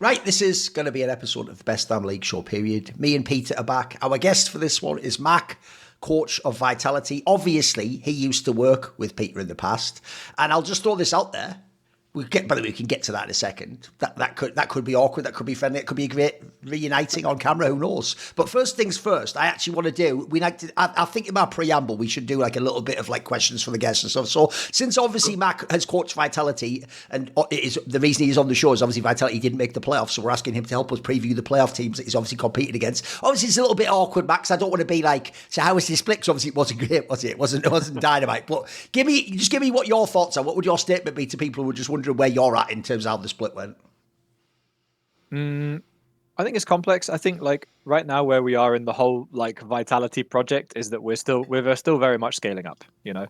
Right, this is going to be an episode of the Best Damn League Show, period. Me and Peter are back. Our guest for this one is Mac, coach of Vitality. Obviously, he used to work with Peter in the past. And I'll just throw this out there. By the way, we can get to that in a second. That could be awkward. That could be friendly. It could be great reuniting on camera. Who knows? But first things first, I actually want to do. I think in my preamble we should do like a little bit of like questions for the guests and stuff. So since obviously Mac has coached Vitality, and it is the reason he's on the show is obviously Vitality didn't make the playoffs, so we're asking him to help us preview the playoff teams that he's obviously competed against. Obviously, it's a little bit awkward, Max. I don't want to be like, so how was this split? Because obviously it wasn't great, was it? It wasn't dynamite. But give me what your thoughts are. What would your statement be to people who are just wondering where you're at in terms of how the split went? I think it's complex. I think like right now where we are in the whole like Vitality project is that we're still very much scaling up, you know.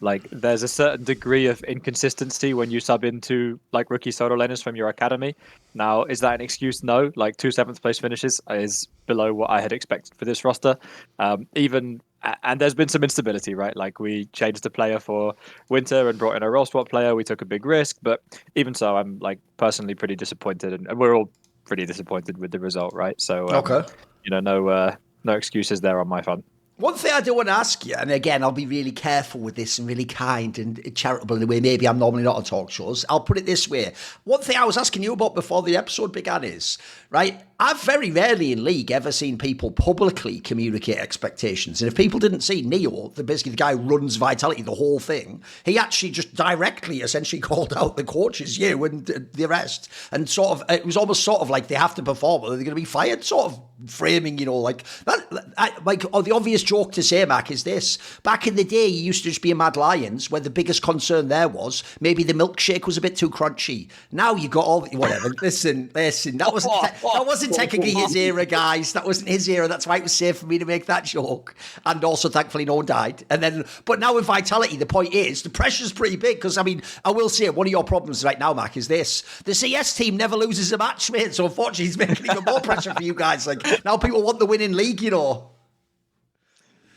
Like there's a certain degree of inconsistency when you sub into like rookie solo laners from your academy. Now, is that an excuse? No. Like 2 7th place finishes is below what I had expected for this roster. And there's been some instability, right? Like we changed the player for winter and brought in a role swap player. We took a big risk, but even so, I'm like personally pretty disappointed, and we're all pretty disappointed with the result, right? So, you know, no excuses there on my front. One thing I do want to ask you, and again, I'll be really careful with this and really kind and charitable in a way maybe I'm normally not on talk shows. I'll put it this way. One thing I was asking you about before the episode began is, right, I've very rarely in League ever seen people publicly communicate expectations. And if people didn't see Neo, basically the guy who runs Vitality, the whole thing, he actually just directly essentially called out the coaches, you and the rest. And sort of, it was almost sort of like they have to perform or they're going to be fired, sort of framing, you know, like that. The obvious joke to say, Mac, is this. Back in the day, you used to just be a Mad Lions where the biggest concern there was maybe the milkshake was a bit too crunchy. Now you got all, whatever. Listen, that wasn't technically his era, guys. That wasn't his era. That's why it was safe for me to make that joke. And also, thankfully, no one died. But now with Vitality, the point is the pressure's pretty big because, I mean, I will say one of your problems right now, Mac, is this. The CS team never loses a match, mate. So unfortunately, it's making even more pressure for you guys. Like, now people want the winning league, you know.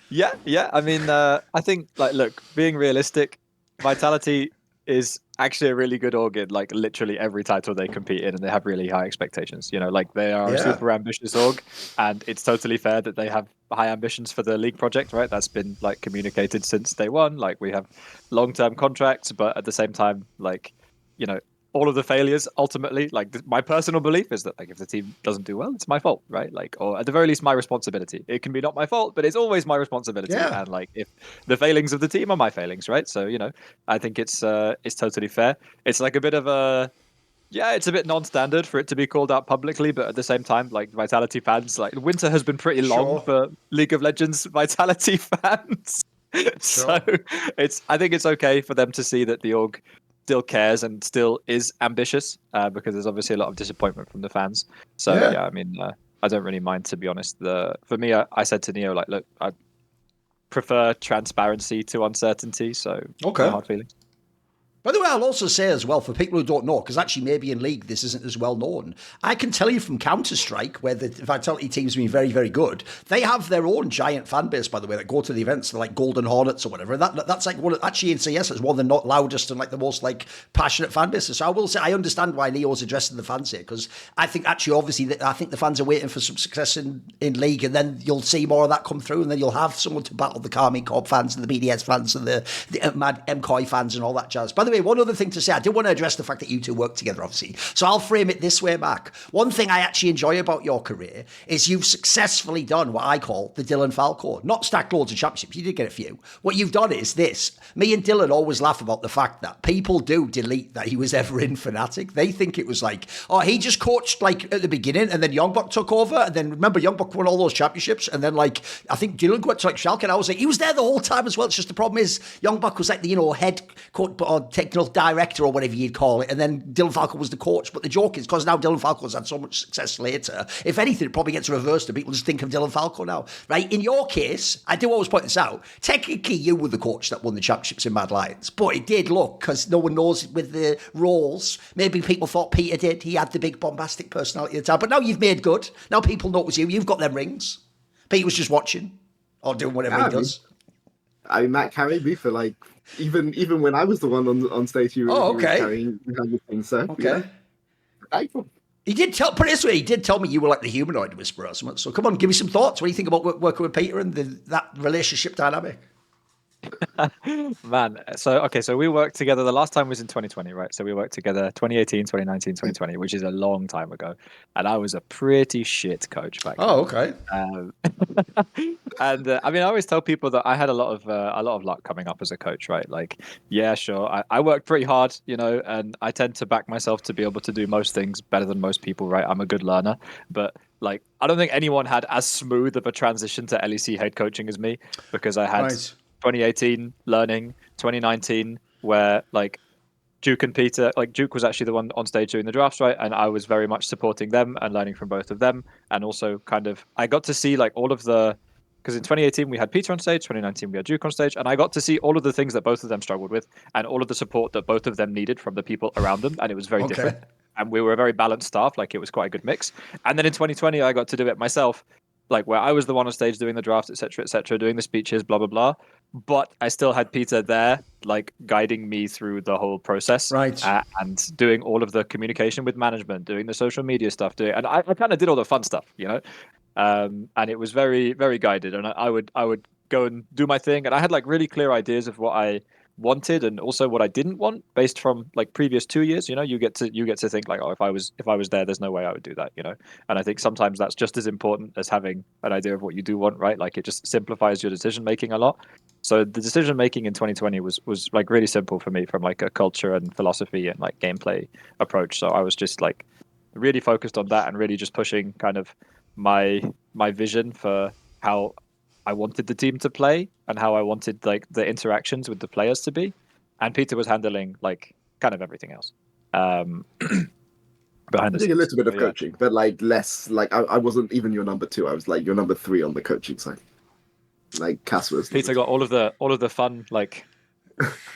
Yeah. I mean, I think, like, look, being realistic, Vitality is actually a really good org in, like, literally every title they compete in, and they have really high expectations. You know, like, they are a super ambitious org, and it's totally fair that they have high ambitions for the League project, right? That's been, like, communicated since day one. Like, we have long-term contracts, but at the same time, like, you know, all of the failures ultimately, like my personal belief is that like if the team doesn't do well, it's my fault, right? Like, or at the very least my responsibility. It can be not my fault, but it's always my responsibility. Yeah. And like if the failings of the team are my failings, right? So, you know, I think it's totally fair. It's like a bit of a it's a bit non-standard for it to be called out publicly, but at the same time, like Vitality fans, like winter has been pretty long for League of Legends Vitality fans. So I think it's okay for them to see that the org still cares and still is ambitious because there's obviously a lot of disappointment from the fans. So yeah I mean, I don't really mind, to be honest. For me, I said to Neo, like, look, I prefer transparency to uncertainty. So no hard feelings. By the way, I'll also say as well, for people who don't know, because actually maybe in League this isn't as well known, I can tell you from Counter-Strike, where the Vitality team's been very, very good, they have their own giant fan base, by the way, that go to the events, like Golden Hornets or whatever. That's like actually in CS, it's one of the not loudest and like the most like passionate fan bases. So I will say, I understand why Neo's addressing the fans here, because I think actually, obviously, I think the fans are waiting for some success in League, and then you'll see more of that come through, and then you'll have someone to battle the Carmine Corp fans and the BDS fans and the mad MKOI fans and all that jazz. By the way, one other thing to say, I do want to address the fact that you two work together, obviously. So I'll frame it this way, Mac. One thing I actually enjoy about your career is you've successfully done what I call the Dylan Falco. Not stacked loads of championships, you did get a few. What you've done is this. Me and Dylan always laugh about the fact that people do delete that he was ever in Fnatic. They think it was like, oh, he just coached like at the beginning and then Youngblock took over, and then remember Youngblock won all those championships, and then like I think Dylan went to like Schalke, and I was like, he was there the whole time as well. It's just the problem is Youngblock was like the, you know, head coach or technical director or whatever you'd call it, and then Dylan Falco was the coach. But the joke is, because now Dylan Falco's had so much success later, if anything, it probably gets reversed and people just think of Dylan Falco now, right? In your case, I do always point this out, technically you were the coach that won the championships in Mad Lions, but it did look, because no one knows with the roles, maybe people thought Peter did, he had the big bombastic personality at the time, but now you've made good, now people know it was you, you've got them rings. Peter was just watching, or doing whatever he does. I mean, Matt carried me for like, even when I was the one on stage, you were carrying behind the scenes. So, okay. Yeah. He did tell, put it this way, he did tell me you were like the humanoid whisperer or something. So come on, give me some thoughts. What do you think about working with Peter and that relationship dynamic? Man, so we worked together. The last time was in 2020, right? So we worked together 2018, 2019, 2020, which is a long time ago. And I was a pretty shit coach back then. Oh, okay. And I mean, I always tell people that I had a lot of luck coming up as a coach, right? Like, yeah, sure, I worked pretty hard, and I tend to back myself to be able to do most things better than most people, right? I'm a good learner, but like, I don't think anyone had as smooth of a transition to LEC head coaching as me, because I had 2018 learning, 2019 where like Duke and Peter, like Duke was actually the one on stage doing the drafts, right? And I was very much supporting them and learning from both of them. And also I got to see like all of because in 2018 we had Peter on stage, 2019 we had Duke on stage, and I got to see all of the things that both of them struggled with and all of the support that both of them needed from the people around them. And it was very different. And we were a very balanced staff, like it was quite a good mix. And then in 2020, I got to do it myself, like where I was the one on stage doing the draft, etc., doing the speeches, blah, blah, blah. But I still had Peter there, like guiding me through the whole process, right? And doing all of the communication with management, doing the social media stuff, and I kind of did all the fun stuff, and it was very, very guided. And I would go and do my thing, and I had like really clear ideas of what I wanted and also what I didn't want based from like previous 2 years. You get to think like, oh, if I was there, there's no way I would do that. And I think sometimes that's just as important as having an idea of what you do want, right? Like it just simplifies your decision making a lot. So the decision making in 2020 was like really simple for me from like a culture and philosophy and like gameplay approach. So I was just like really focused on that and really just pushing kind of my vision for how I wanted the team to play and how I wanted like the interactions with the players to be. And Peter was handling like kind of everything else. Behind the scenes. A little bit of coaching, but like less. Like I wasn't even your number 2. I was like your number 3 on the coaching side. Like Cass was. Peter got all of the fun like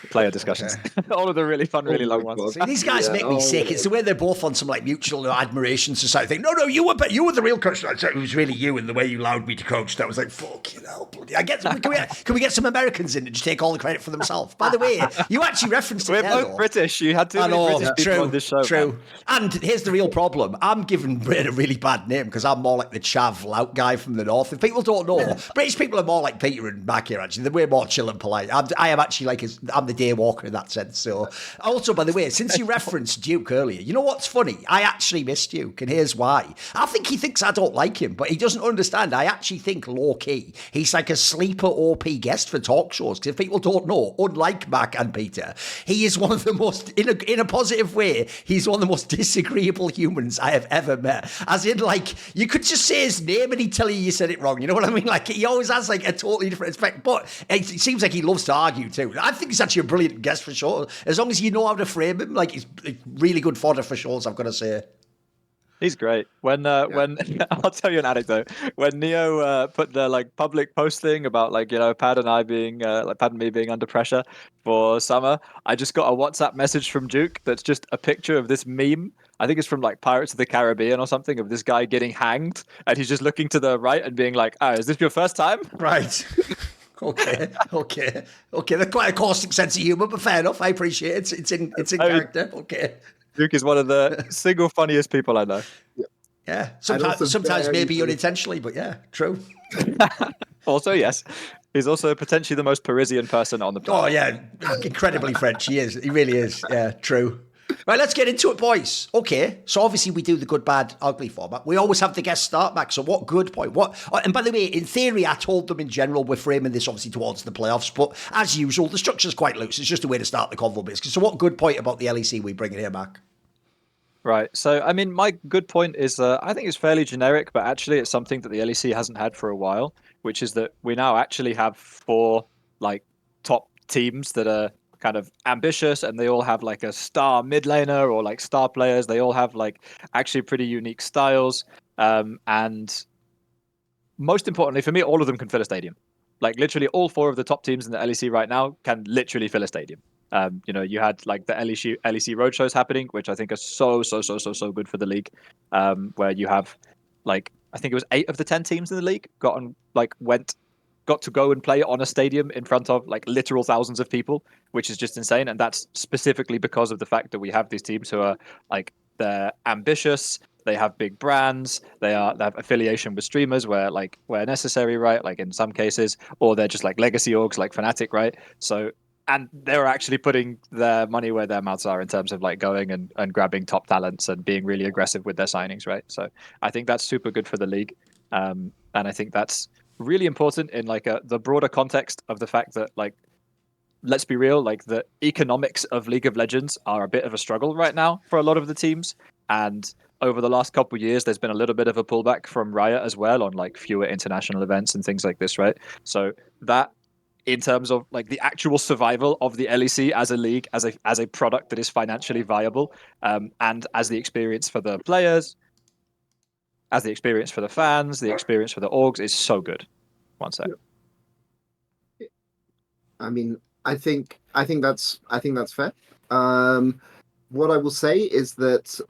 player discussions. All of the really fun, really long ones. See, these guys make me sick. It's the way they're both on some like mutual admiration society thing. No, you were the real coach. It was really you and the way you allowed me to coach. That was like, fucking hell, bloody. Can we get some Americans in and just take all the credit for themselves? By the way, you actually referenced it. We're both British. You had to be British people on this show. True. Man. And here's the real problem. I'm giving Britain a really bad name because I'm more like the chav lout guy from the north. If people don't know, British people are more like Peter and Mac here, actually. They're way more chill and polite. I am actually like I'm the day walker in that sense. So, also, by the way, since you referenced Duke earlier, you know what's funny? I actually miss Duke, and here's why. I think he thinks I don't like him, but he doesn't understand. I actually think low key, he's like a sleeper OP guest for talk shows. Because if people don't know, unlike Mac and Peter, he is one of the most, in a positive way, he's one of the most disagreeable humans I have ever met. As in, like, you could just say his name and he'd tell you said it wrong. You know what I mean? Like, he always has like a totally different aspect, but it seems like he loves to argue too. I think he's actually a brilliant guest for sure. As long as you know how to frame him, like he's really good fodder for shows, I've got to say. He's great. When I'll tell you an anecdote. When Neo put the like public post thing about like Pad and I being Pad and me being under pressure for summer, I just got a WhatsApp message from Duke that's just a picture of this meme. I think it's from like Pirates of the Caribbean or something, of this guy getting hanged, and he's just looking to the right and being like, "Oh, is this your first time?" Right. Okay. They're quite a caustic sense of humour, but fair enough. I appreciate it. It's in character. Okay. Duke is one of the single funniest people I know. Yeah. Sometimes maybe unintentionally, but yeah, true. Also, yes. He's also potentially the most Parisian person on the planet. Oh, yeah. Incredibly French. He is. He really is. Yeah, true. Right, let's get into it, boys. Okay, so obviously we do the good, bad, ugly format. We always have the guest start back. So what good point? And by the way, in theory, I told them in general we're framing this obviously towards the playoffs, but as usual, the structure's quite loose. It's just a way to start the convo, basically. So what good point about the LEC we bring in here, Mac? Right. So, I mean, my good point is I think it's fairly generic, but actually it's something that the LEC hasn't had for a while, which is that we now actually have 4 like top teams that are kind of ambitious, and they all have like a star mid laner or like star players. They all have like actually pretty unique styles. And most importantly for me, all of them can fill a stadium. Like literally all 4 of the top teams in the LEC right now can literally fill a stadium. You had like the LEC roadshows happening, which I think are so good for the league. Where you have like, I think it was 8 of the 10 teams in the league got to go and play on a stadium in front of like literal thousands of people, which is just insane. And that's specifically because of the fact that we have these teams who are like, they're ambitious, They have big brands. They have affiliation with streamers where necessary, right? Like in some cases, or they're just like legacy orgs like Fnatic, right? So, and they're actually putting their money where their mouths are in terms of like going and grabbing top talents and being really aggressive with their signings, right? So I think that's super good for the league. And I think that's really important in like the broader context of the fact that, like, let's be real, like the economics of League of Legends are a bit of a struggle right now for a lot of the teams. And over the last couple of years, there's been a little bit of a pullback from Riot as well on like fewer international events and things like this, right? So that, in terms of like the actual survival of the LEC as a league, as a product that is financially viable, and as the experience for the players, as the experience for the fans, the experience for the orgs, is so good. One sec. I mean, I think that's fair. What I will say is that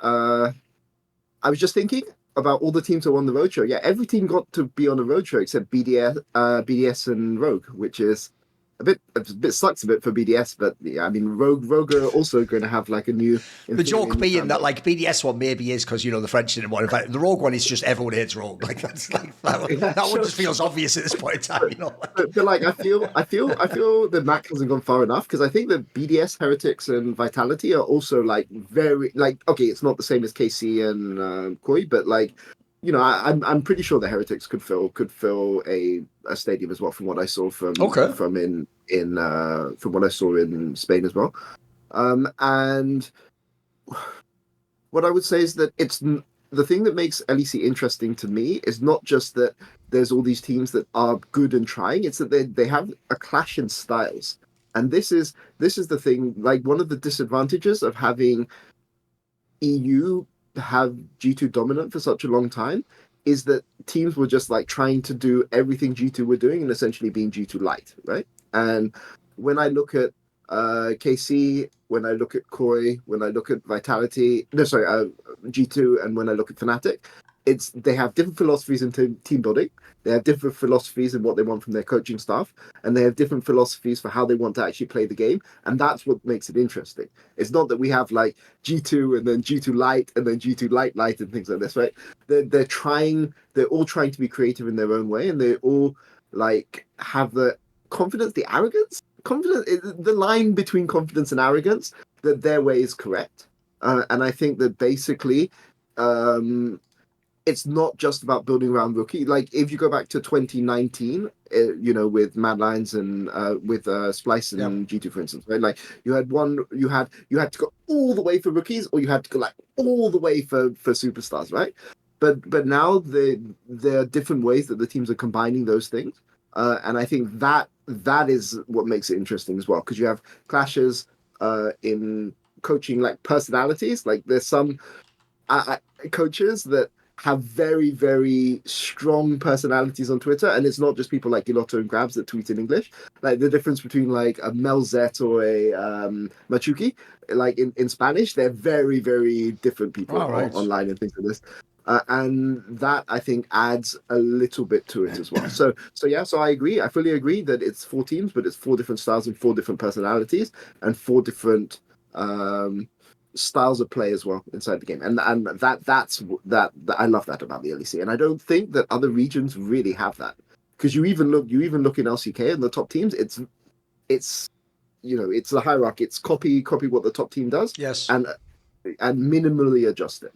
I was just thinking about all the teams that were on the roadshow. Yeah, every team got to be on the roadshow except BDS and Rogue, which is a bit sucks a bit for BDS, but yeah, I mean Rogue are also going to have like a new. The joke being that like BDS one maybe is because the French didn't want to. The Rogue one is just everyone hates Rogue. Like that's like that one just feels obvious at this point in time. But like I feel the Mac hasn't gone far enough, because I think that BDS, Heretics, and Vitality are also like very like, okay, it's not the same as KC and Koi, but like, I'm pretty sure the Heretics could fill a stadium as well, from what I saw from what I saw in Spain as well. And what I would say is that it's the thing that makes LEC interesting to me is not just that there's all these teams that are good and trying; it's that they have a clash in styles, and this is the thing. Like, one of the disadvantages of having EU have G2 dominant for such a long time is that teams were just like trying to do everything G2 were doing and essentially being G2 light, right? And when I look at KC, when I look at Koi, when I look at G2, and when I look at Fnatic, they have different philosophies in team building. They have different philosophies in what they want from their coaching staff, and they have different philosophies for how they want to actually play the game, and that's what makes it interesting. It's not that we have like G2 and then G2 light and then G2 light and things like this, right? They're all trying to be creative in their own way, and they all like have the confidence, the arrogance, the line between confidence and arrogance, that their way is correct. And I think that basically it's not just about building around rookie. Like, if you go back to 2019, with Mad Lions and with Splice and G2, for instance, right? Like, you had to go all the way for rookies, or you had to go like all the way for superstars, right? But now there are different ways that the teams are combining those things, and I think that is what makes it interesting as well, because you have clashes in coaching, like personalities. Like, there's some coaches that have very, very strong personalities on Twitter, and it's not just people like Gilotto and Grabs that tweet in English. Like, the difference between like a Melzet or a Machuki, like in Spanish, they're very, very different people online and things like this. And that, I think, adds a little bit to it as well. So I agree. I fully agree that it's 4 teams, but it's 4 different styles and 4 different personalities and 4 different styles of play as well inside the game, and that's I love that about the LEC, and I don't think that other regions really have that, because you even look in LCK and the top teams, it's it's the hierarchy, it's copy what the top team does, yes, and minimally adjust it.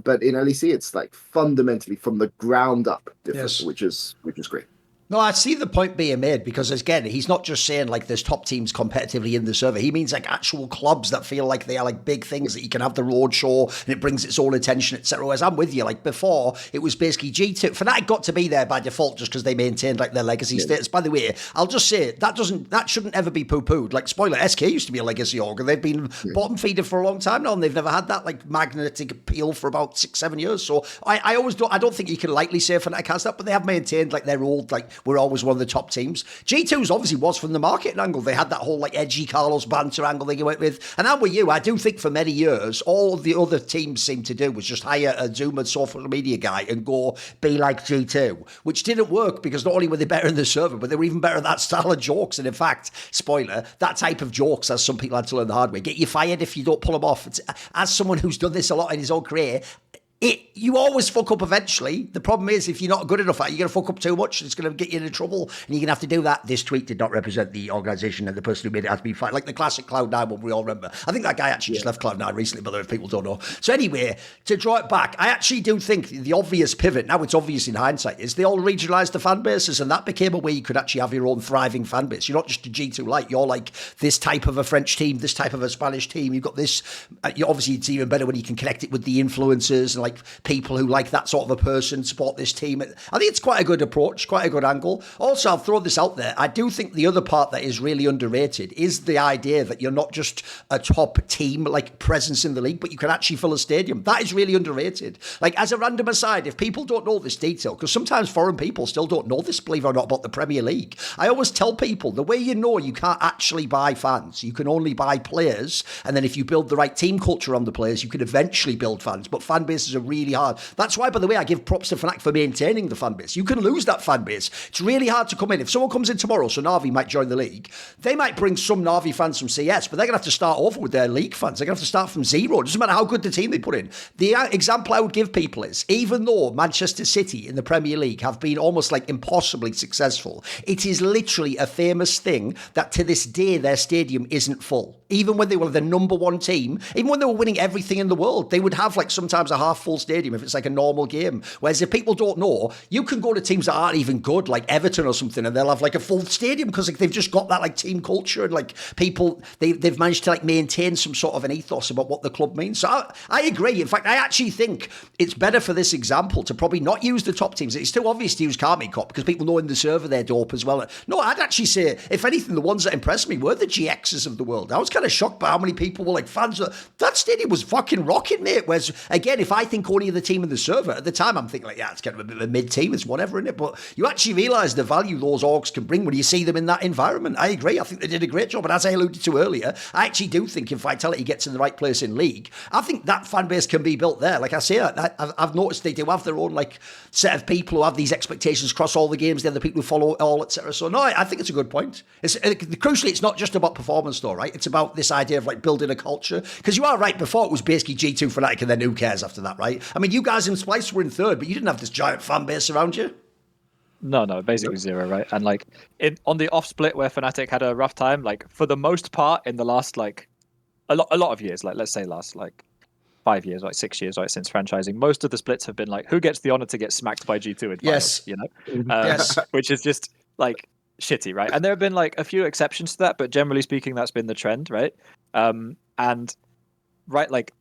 But in LEC, it's like fundamentally from the ground up different, yes, which is great. No, I see the point being made, because again, he's not just saying like there's top teams competitively in the server. He means like actual clubs that feel like they are like big things that you can have the road show and it brings its own attention, etc. Whereas I'm with you, like before it was basically G2. Fnatic got to be there by default just because they maintained like their legacy status. By the way, I'll just say that shouldn't ever be pooh-pooed. Like, spoiler, SK used to be a legacy org, and they've been bottom feeder for a long time now, and they've never had that like magnetic appeal for about 6-7 years. So I don't think you can lightly say Fnatic has that, but they have maintained like their old, like, we're always one of the top teams. G2's obviously was from the marketing angle. They had that whole like edgy Carlos banter angle they went with. And I'm with you. I do think for many years, all the other teams seemed to do was just hire a Zoomer social media guy and go be like G2, which didn't work, because not only were they better in the server, but they were even better at that style of jokes. And in fact, spoiler, that type of jokes, as some people had to learn the hard way, get you fired if you don't pull them off. As someone who's done this a lot in his own career, You always fuck up eventually. The problem is, if you're not good enough at it, you're going to fuck up too much. It's going to get you into trouble. And you're going to have to do that. This tweet did not represent the organisation and the person who made it has to be fired. Like the classic Cloud9 one we all remember. I think that guy actually just left Cloud9 recently, by the way, if people don't know. So anyway, to draw it back, I actually do think the obvious pivot, now it's obvious in hindsight, is they all regionalised the fan bases, and that became a way you could actually have your own thriving fan base. You're not just a G2 Light. You're like this type of a French team, this type of a Spanish team. You've got this. Obviously, it's even better when you can connect it with the influencers and like people who like that sort of a person support this team. I think it's quite a good approach, quite a good angle. Also, I'll throw this out there. I do think the other part that is really underrated is the idea that you're not just a top team like presence in the league, but you can actually fill a stadium. That is really underrated. Like, as a random aside, if people don't know this detail, because sometimes foreign people still don't know this, believe it or not, about the Premier League, I always tell people the way you know you can't actually buy fans, you can only buy players, and then if you build the right team culture on the players, you can eventually build fans. But fan bases are really hard. That's why, by the way, I give props to Fnatic for maintaining the fan base. You can lose that fan base. It's really hard to come in. If someone comes in tomorrow, so Na'Vi might join the league, they might bring some Na'Vi fans from CS, but they're going to have to start over with their league fans. They're going to have to start from zero. It doesn't matter how good the team they put in. The example I would give people is, even though Manchester City in the Premier League have been almost like impossibly successful, it is literally a famous thing that to this day their stadium isn't full. Even when they were the number one team, even when they were winning everything in the world, they would have like sometimes a half full stadium if it's like a normal game. Whereas if people don't know, you can go to teams that aren't even good, like Everton or something, and they'll have like a full stadium because like, they've just got that like team culture and like people, they've managed to like maintain some sort of an ethos about what the club means. So I agree. In fact, I actually think it's better for this example to probably not use the top teams. It's too obvious to use Karmine Corp because people know in the server they're dope as well. No, I'd actually say, if anything, the ones that impressed me were the GXs of the world. I was kind of shocked by how many people were like fans of that stadium was fucking rocking, mate. Whereas, again, if I think only of the team in the server, at the time I'm thinking like, yeah, it's kind of a bit of a mid-team, it's whatever, in it. But you actually realise the value those orgs can bring when you see them in that environment. I agree. I think they did a great job. And as I alluded to earlier, I actually do think if Vitality gets in the right place in League, I think that fan base can be built there. Like I say, I've noticed they do have their own like set of people who have these expectations across all the games. They're the people who follow it all, etc. So no, I think it's a good point. Crucially, it's not just about performance though, right? It's about this idea of like building a culture. Because you are right, before it was basically G2 Fnatic and then who cares after that, right? I mean, you guys in Splice were in third, but you didn't have this giant fan base around you. No, basically zero, right? And like on the off split where Fnatic had a rough time, like for the most part in the last like a lot of years, like let's say last like 5 years, like 6 years, right, since franchising, most of the splits have been like, who gets the honor to get smacked by G2 in finals, yes, you know? Yes, which is just like shitty, right? And there have been like a few exceptions to that, but generally speaking, that's been the trend, right? And right, like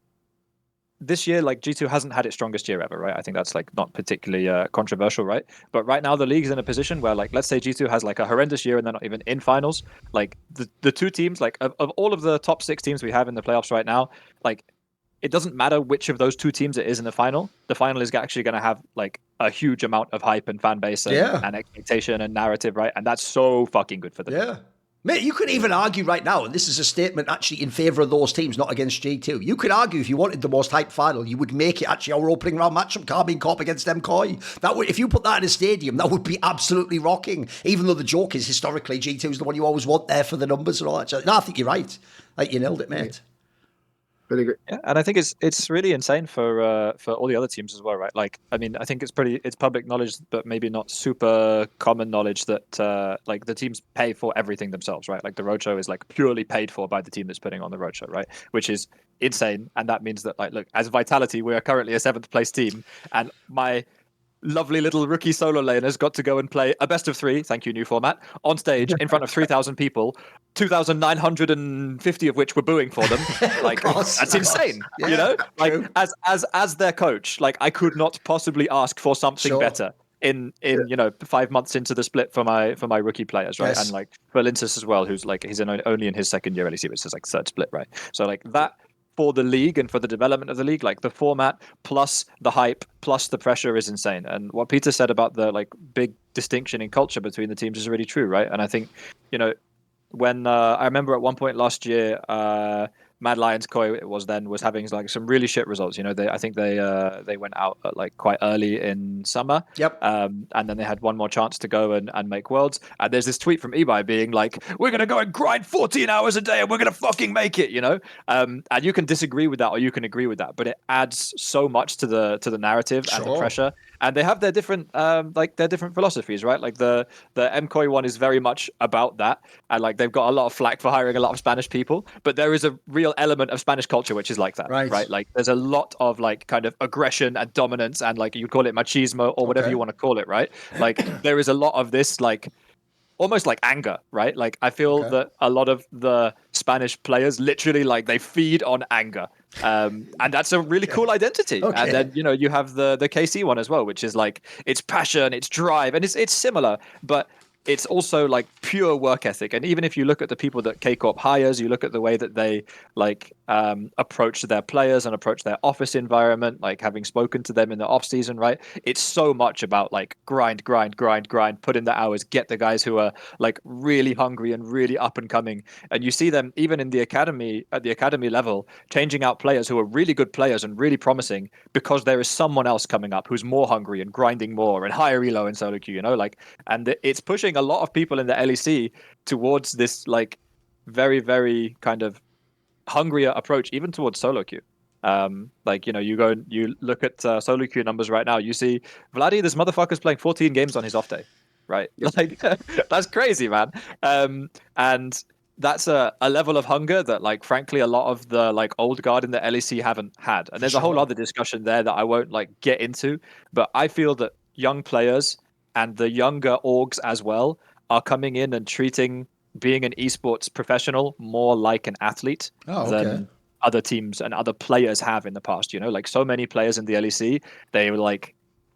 this year, like G2 hasn't had its strongest year ever, right? I think that's like not particularly controversial, right? But right now the league's in a position where, like, let's say G2 has like a horrendous year and they're not even in finals. Like the two teams, like of all of the top 6 teams we have in the playoffs right now, like it doesn't matter which of those 2 teams it is in the final. The final is actually going to have like a huge amount of hype and fan base and expectation and narrative, right? And that's so fucking good for them. Yeah. Mate, you could even argue right now, and this is a statement actually in favour of those teams, not against G2. You could argue if you wanted the most hyped final, you would make it actually our opening round matchup, Karmine Corp against MKOI. That would, if you put that in a stadium, that would be absolutely rocking. Even though the joke is historically G2 is the one you always want there for the numbers and all that. So, no, I think you're right. Like, you nailed it, mate. Really good. Yeah, and I think it's really insane for all the other teams as well, right? Like, I mean, I think it's public knowledge, but maybe not super common knowledge that like the teams pay for everything themselves, right? Like the roadshow is like purely paid for by the team that's putting on the roadshow, right? Which is insane, and that means that like, look, as Vitality, we are currently a 7th place team, and my lovely little rookie solo laners got to go and play a best of 3, thank you, new format, on stage in front of 3,000 people, 2,950 of which were booing for them. Like, that's insane, yeah, you know? Like, true. as their coach, like, I could not possibly ask for something better in you know, 5 months into the split for my rookie players, right? Yes. And like for Lintus as well, who's like, he's only in his second year LEC, which is like 3rd split, right? So like that, for the league and for the development of the league, like the format plus the hype plus the pressure is insane. And what Peter said about the like big distinction in culture between the teams is really true, right? And I think, you know, when I remember at one point last year, Mad Lions Koi it was then was having like some really shit results. You know, I think they went out at, like quite early in summer. Yep. And then they had one more chance to go and make worlds. And there's this tweet from Ebai being like, "We're gonna go and grind 14 hours a day and we're gonna fucking make it," you know. And you can disagree with that or you can agree with that, but it adds so much to the narrative and the pressure. And they have their different different philosophies, right? Like the MKOI one is very much about that, and like they've got a lot of flack for hiring a lot of Spanish people, but there is a real element of Spanish culture which is like that, right? Like there's a lot of like kind of aggression and dominance, and like you call it machismo or whatever you want to call it, right? Like there is a lot of this like almost like anger, right? Like I feel that a lot of the Spanish players literally like they feed on anger. And that's a really cool identity. And then, you know, you have the KC one as well, which is like it's passion, it's drive, and it's similar, but it's also like pure work ethic. And even if you look at the people that K Corp hires, you look at the way that they like approach their players and approach their office environment, like having spoken to them in the off season, right? It's so much about like grind, put in the hours, get the guys who are like really hungry and really up and coming. And you see them even in the academy, at the academy level, changing out players who are really good players and really promising because there is someone else coming up who's more hungry and grinding more and higher elo in solo queue, you know, like, and it's pushing a lot of people in the LEC towards this like very, very kind of hungrier approach, even towards solo queue. Like, you know, you go and you look at solo queue numbers right now, you see Vladdy, this motherfucker's playing 14 games on his off day, right? Like that's crazy, man. And that's a level of hunger that, like, frankly, a lot of the like old guard in the LEC haven't had. And there's a whole other discussion there that I won't like get into, but I feel that young players and the younger orgs as well are coming in and treating being an esports professional more like an athlete than other teams and other players have in the past. You know, like so many players in the LEC, they were like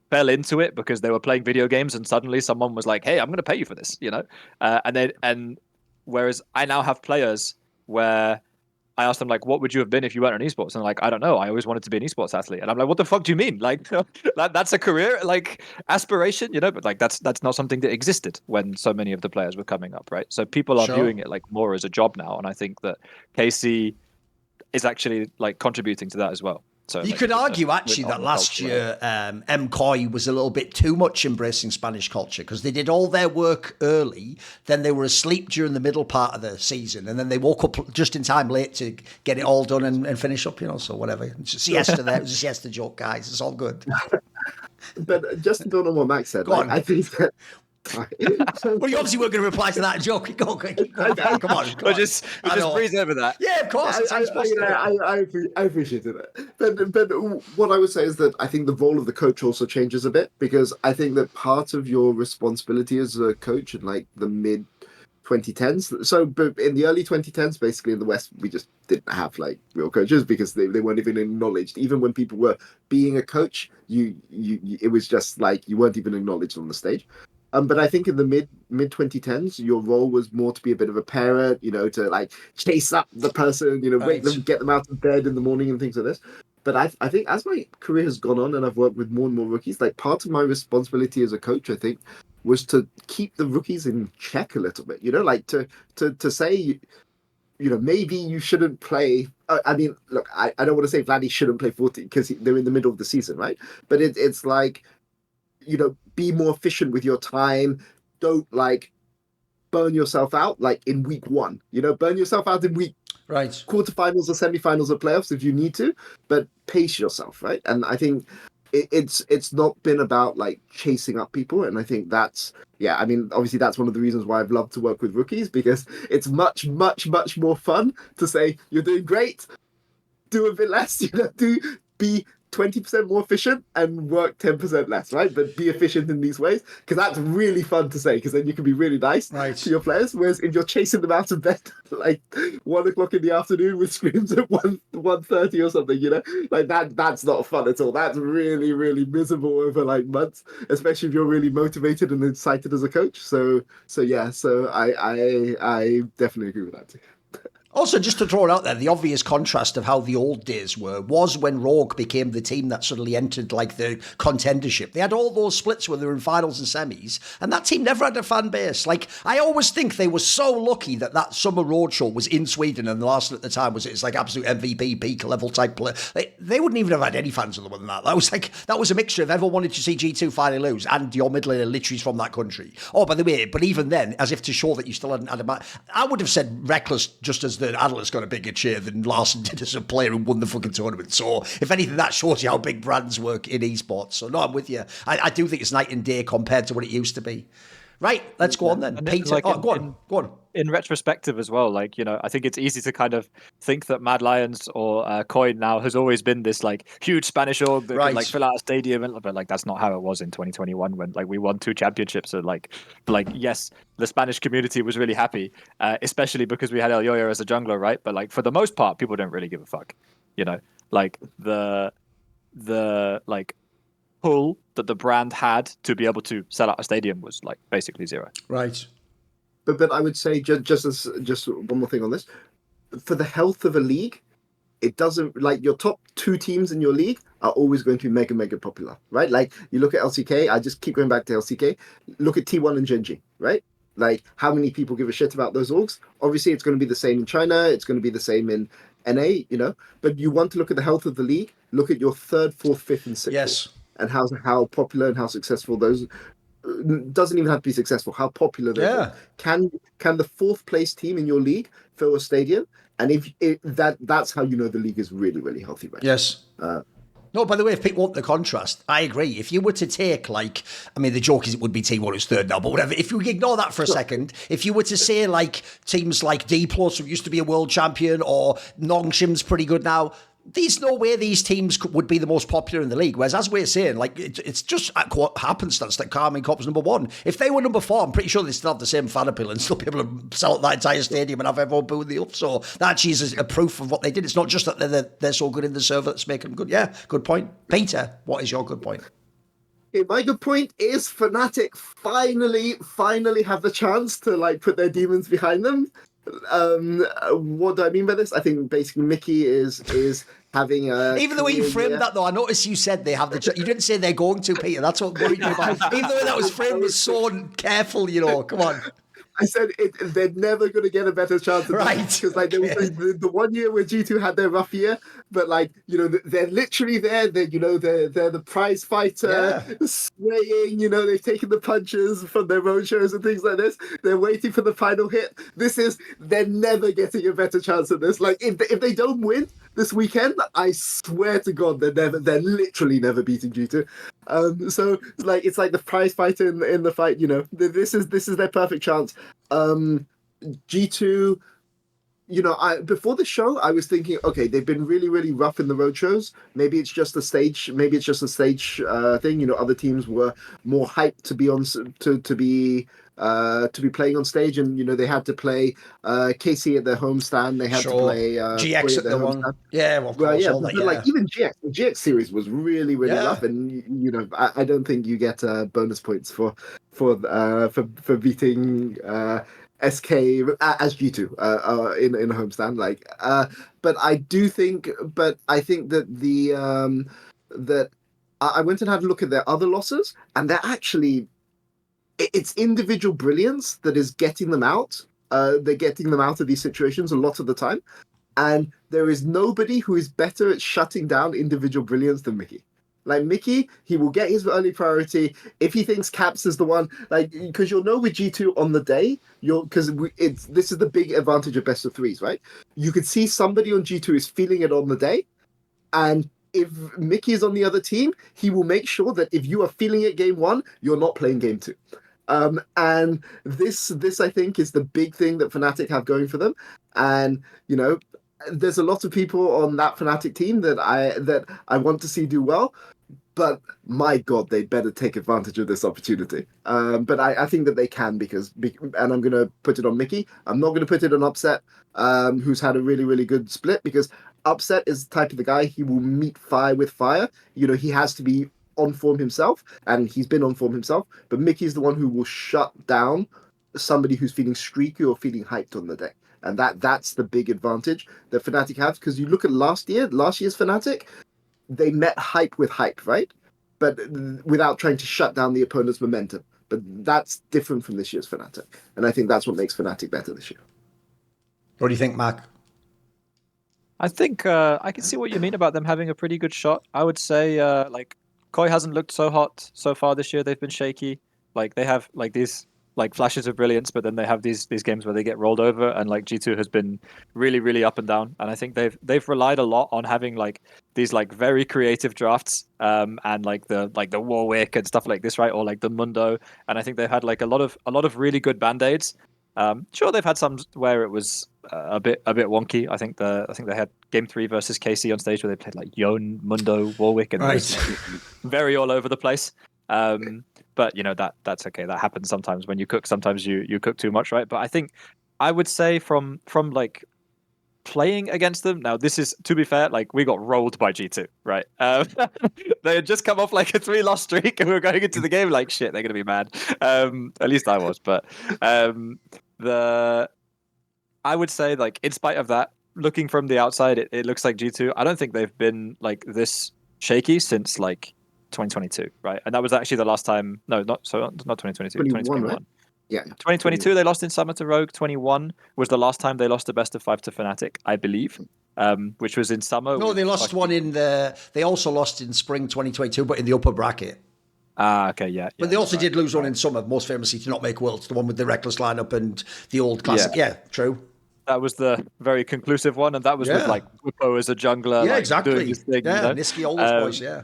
fell into it because they were playing video games and suddenly someone was like, "Hey, I'm going to pay you for this," you know? And whereas I now have players where I asked them, like, what would you have been if you weren't an esports? And they're like, I don't know. I always wanted to be an esports athlete. And I'm like, what the fuck do you mean? Like, that's a career, like, aspiration, you know? But, like, that's not something that existed when so many of the players were coming up, right? So people are viewing it, like, more as a job now. And I think that KC is actually, like, contributing to that as well. So you could argue actually that last year MKOI was a little bit too much embracing Spanish culture because they did all their work early, then they were asleep during the middle part of the season, and then they woke up just in time late to get it all done and finish up, you know, so whatever. It's a siesta there. It was a siesta joke, guys. It's all good. But just to build on what Max said, like, I think that well, you obviously weren't going to reply to that joke. Keep going. Come on. We'll just breeze over that. Yeah, of course. I appreciated it. But what I would say is that I think the role of the coach also changes a bit, because I think that part of your responsibility as a coach in like the mid 2010s. So in the early 2010s, basically in the West, we just didn't have like real coaches because they weren't even acknowledged. Even when people were being a coach, it was just like you weren't even acknowledged on the stage. But I think in the mid 2010s, your role was more to be a bit of a parent, you know, to like chase up the person, you know, wake them, get them out of bed in the morning and things like this. But I think as my career has gone on and I've worked with more and more rookies, like part of my responsibility as a coach, I think, was to keep the rookies in check a little bit, you know, like to say, you know, maybe you shouldn't play. I mean, look, I don't want to say Vladdy shouldn't play 40 because they're in the middle of the season, right? But it's like, you know, be more efficient with your time. Don't like burn yourself out like in week one, you know, burn yourself out in week quarterfinals or semifinals or playoffs if you need to, but pace yourself, right? And I think it's not been about like chasing up people. And I think that's, yeah, I mean, obviously that's one of the reasons why I've loved to work with rookies, because it's much more fun to say, you're doing great, do a bit less, you know, be 20% more efficient and work 10% less, right? But be efficient in these ways, because that's really fun to say, because then you can be really nice to your players. Whereas if you're chasing them out of bed like 1 o'clock in the afternoon with screams at 1:30 or something, you know, like that's not fun at all. That's really miserable over like months, especially if you're really motivated and excited as a coach. So I definitely agree with that too. Also, just to throw it out there, the obvious contrast of how the old days were was when Rogue became the team that suddenly entered like the contendership. They had all those splits where they were in finals and semis, and that team never had a fan base. Like, I always think they were so lucky that summer roadshow was in Sweden, and the last at the time was it's like absolute MVP peak level type play. They wouldn't even have had any fans other than that. That was a mixture of everyone wanted to see G2 finally lose, and your mid laner literally is from that country. Oh, by the way, but even then, as if to show that you still hadn't had a match, I would have said Reckless just as the analyst got a bigger cheer than Larson did as a player who won the fucking tournament. So, if anything, that shows you how big brands work in esports. So, no, I'm with you. I do think it's night and day compared to what it used to be. Right, let's go on then. And Peter, like go on. In retrospective as well, like, you know, I think it's easy to kind of think that Mad Lions or Coin now has always been this like huge Spanish org that could like fill out a stadium, but like that's not how it was in 2021 when like we won 2 championships. So like yes, the Spanish community was really happy, especially because we had El Yoyo as a jungler, right? But like for the most part, people don't really give a fuck, you know, like the like pull that the brand had to be able to sell out a stadium was like basically zero. Right. But I would say just one more thing on this. For the health of a league, it doesn't like your top 2 teams in your league are always going to be mega popular, right? Like you look at LCK, I just keep going back to LCK. Look at T1 and Genji, right? Like how many people give a shit about those orgs? Obviously, it's going to be the same in China. It's going to be the same in NA, you know. But you want to look at the health of the league. Look at your 3rd, 4th, 5th, and 6th. Yes. And how popular and how successful those. Doesn't even have to be successful. How popular they are. Can the 4th place team in your league fill a stadium? And that's how you know the league is really healthy, right? Yes. No, by the way, if people want the contrast, I agree. If you were to take, like, I mean, the joke is it would be T1 who's 3rd now, but whatever. If you ignore that for a second, if you were to say, like, teams like D+, who used to be a world champion, or Nongshim's pretty good now, there's no way these teams would be the most popular in the league. Whereas, as we're saying, like, it's just happenstance that Carmine Corp's number 1. If they were number 4, I'm pretty sure they still have the same fan appeal and still be able to sell out that entire stadium and have everyone booing the up. So that actually is a proof of what they did. It's not just that they're so good in the server that's making them good. Yeah, good point. Peter, what is your good point? Okay, my good point is Fnatic finally have the chance to like put their demons behind them. What do I mean by this? I think basically Mickey is having a. Even the way you framed that, though, I noticed you said they have the. You didn't say they're going to, Peter. That's what worried me about. Even the way that was framed was so careful. You know, come on. I said they're never going to get a better chance, right? Because like there was the 1 year where G2 had their rough year, but like you know they're literally there. They're the prize fighter, swaying. You know they've taken the punches from their own shows and things like this. They're waiting for the final hit. They're never getting a better chance at this. Like if they don't win this weekend, I swear to God they're literally never beating G2. So like it's like the prize fighter in the fight. You know this is their perfect chance. G2, you know, before the show, I was thinking, okay, they've been really rough in the road shows. Maybe it's just a stage. Maybe it's just a stage thing. You know, other teams were more hyped to be on to be playing on stage, and you know they had to play KC at their home stand. They had to play GX at their home stand. Yeah, well, of course, yeah, but like even the GX series was really rough, and you know I don't think you get bonus points for beating SK as G2 in a homestand. Like, but I think that that I went and had a look at their other losses, and they're actually. It's individual brilliance that is getting them out. They're getting them out of these situations a lot of the time. And there is nobody who is better at shutting down individual brilliance than Mickey. Like Mickey, he will get his early priority if he thinks Caps is the one. Like because you'll know with G2 on the day, this is the big advantage of best of threes, right? You could see somebody on G2 is feeling it on the day, and if Mickey is on the other team, he will make sure that if you are feeling it game 1, you're not playing game 2. And this I think is the big thing that Fnatic have going for them. And you know, there's a lot of people on that Fnatic team that I want to see do well. But my God, they better take advantage of this opportunity. But I think that they can and I'm going to put it on Mickey. I'm not going to put it on Upset, who's had a really good split, because Upset is the type of the guy, he will meet fire with fire. You know, he has to be on form himself, and he's been on form himself. But Mickey's the one who will shut down somebody who's feeling streaky or feeling hyped on the day. and that's the big advantage that Fnatic have. Because you look at last year's Fnatic, they met hype with hype, right? But without trying to shut down the opponent's momentum. But that's different from this year's Fnatic, and I think that's what makes Fnatic better this year. What do you think, Mac? I think I can see what you mean about them having a pretty good shot. I would say like Koi hasn't looked so hot so far this year. They've been shaky. Like they have like these like flashes of brilliance, but then they have these games where they get rolled over, and like G2 has been really, really up and down. And I think they've relied a lot on having like these like very creative drafts, and like the Warwick and stuff like this, right? Or like the Mundo. And I think they've had like a lot of really good band-aids. Sure, they've had some where it was a bit wonky. I think they had Game 3 versus KC on stage where they played like Yon, Mundo, Warwick, and it was very all over the place. But you know that's okay. That happens sometimes when you cook. Sometimes you cook too much, right? But I think I would say from like playing against them. Now this is, to be fair, like we got rolled by G2, right? They had just come off like a 3-loss streak, and we were going into the game like shit. They're gonna be mad. At least I was, but I would say, like, in spite of that, looking from the outside, it looks like G2. I don't think they've been like this shaky since like 2022, right? And that was actually the last time. No, not 2022. 2021. Right? Yeah. 2022 they lost in summer to Rogue. 21 was the last time they lost a best of 5 to Fnatic, I believe. Which was in summer. No, they lost one in the. They also lost in spring 2022, but in the upper bracket. Okay, yeah. But they also did lose one in summer, most famously to not make Worlds, the one with the reckless lineup and the old classic. Yeah, true. That was the very conclusive one, and that was with like Whippo as a jungler. Yeah, like, exactly. Doing this thing, yeah, you know? Niski, all those boys, yeah.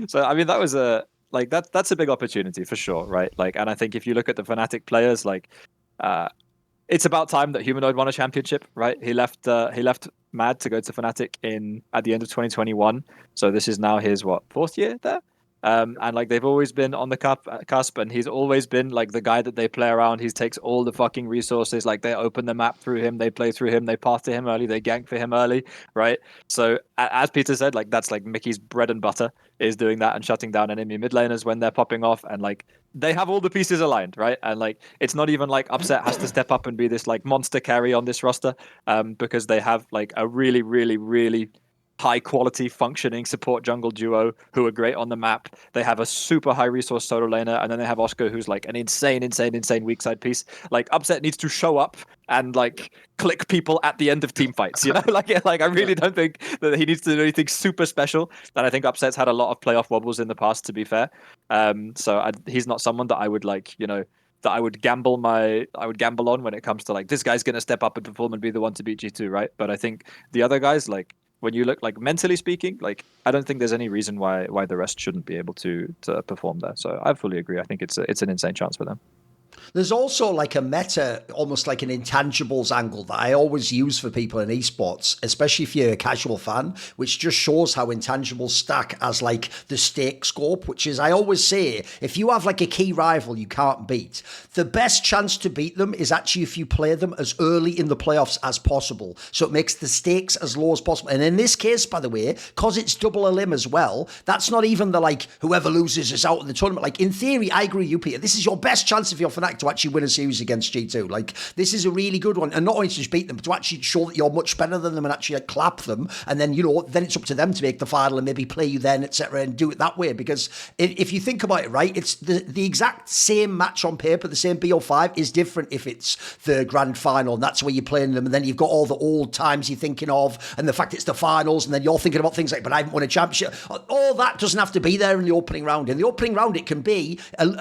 So I mean, that was that's a big opportunity for sure, right? Like, and I think if you look at the Fnatic players, like, it's about time that Humanoid won a championship, right? He left Mad to go to Fnatic at the end of 2021. So this is now his 4th year there. And like they've always been on the cusp, and he's always been like the guy that they play around. He takes all the fucking resources. Like they open the map through him, they play through him, they pass to him early, they gank for him early, right? So as Peter said, like that's like Mickey's bread and butter, is doing that and shutting down enemy mid laners when they're popping off, and like they have all the pieces aligned, right? And like it's not even like Upset has to step up and be this like monster carry on this roster, because they have like a really, really, really high quality functioning support jungle duo who are great on the map. They have a super high resource solo laner, and then they have Oscar, who's like an insane weak side piece. Like Upset needs to show up and like click people at the end of team fights, you know? like I really don't think that he needs to do anything super special. And I think Upset's had a lot of playoff wobbles in the past, to be fair. So he's not someone that I would like, you know, that I would gamble on when it comes to like this guy's going to step up and perform and be the one to beat G2, right? But I think the other guys, like when you look like mentally speaking, like I don't think there's any reason why the rest shouldn't be able to perform there. So I fully agree. I think it's an insane chance for them. There's also like a meta, almost like an intangibles angle that I always use for people in esports, especially if you're a casual fan, which just shows how intangibles stack as like the stake scope, which is, I always say, if you have like a key rival you can't beat, the best chance to beat them is actually if you play them as early in the playoffs as possible. So it makes the stakes as low as possible. And in this case, by the way, because it's double a limb as well, that's not even the like, whoever loses is out of the tournament. Like in theory, I agree with you, Peter. This is your best chance if you're Fnatic to actually win a series against G2. Like, this is a really good one. And not only to just beat them, but to actually show that you're much better than them and actually like, clap them. And then, you know, then it's up to them to make the final and maybe play you then, etc., and do it that way. Because if you think about it, right, it's the exact same match on paper, the same BO5 is different if it's the grand final and that's where you're playing them. And then you've got all the old times you're thinking of and the fact it's the finals. And then you're thinking about things like, but I haven't won a championship. All that doesn't have to be there in the opening round. In the opening round, it can be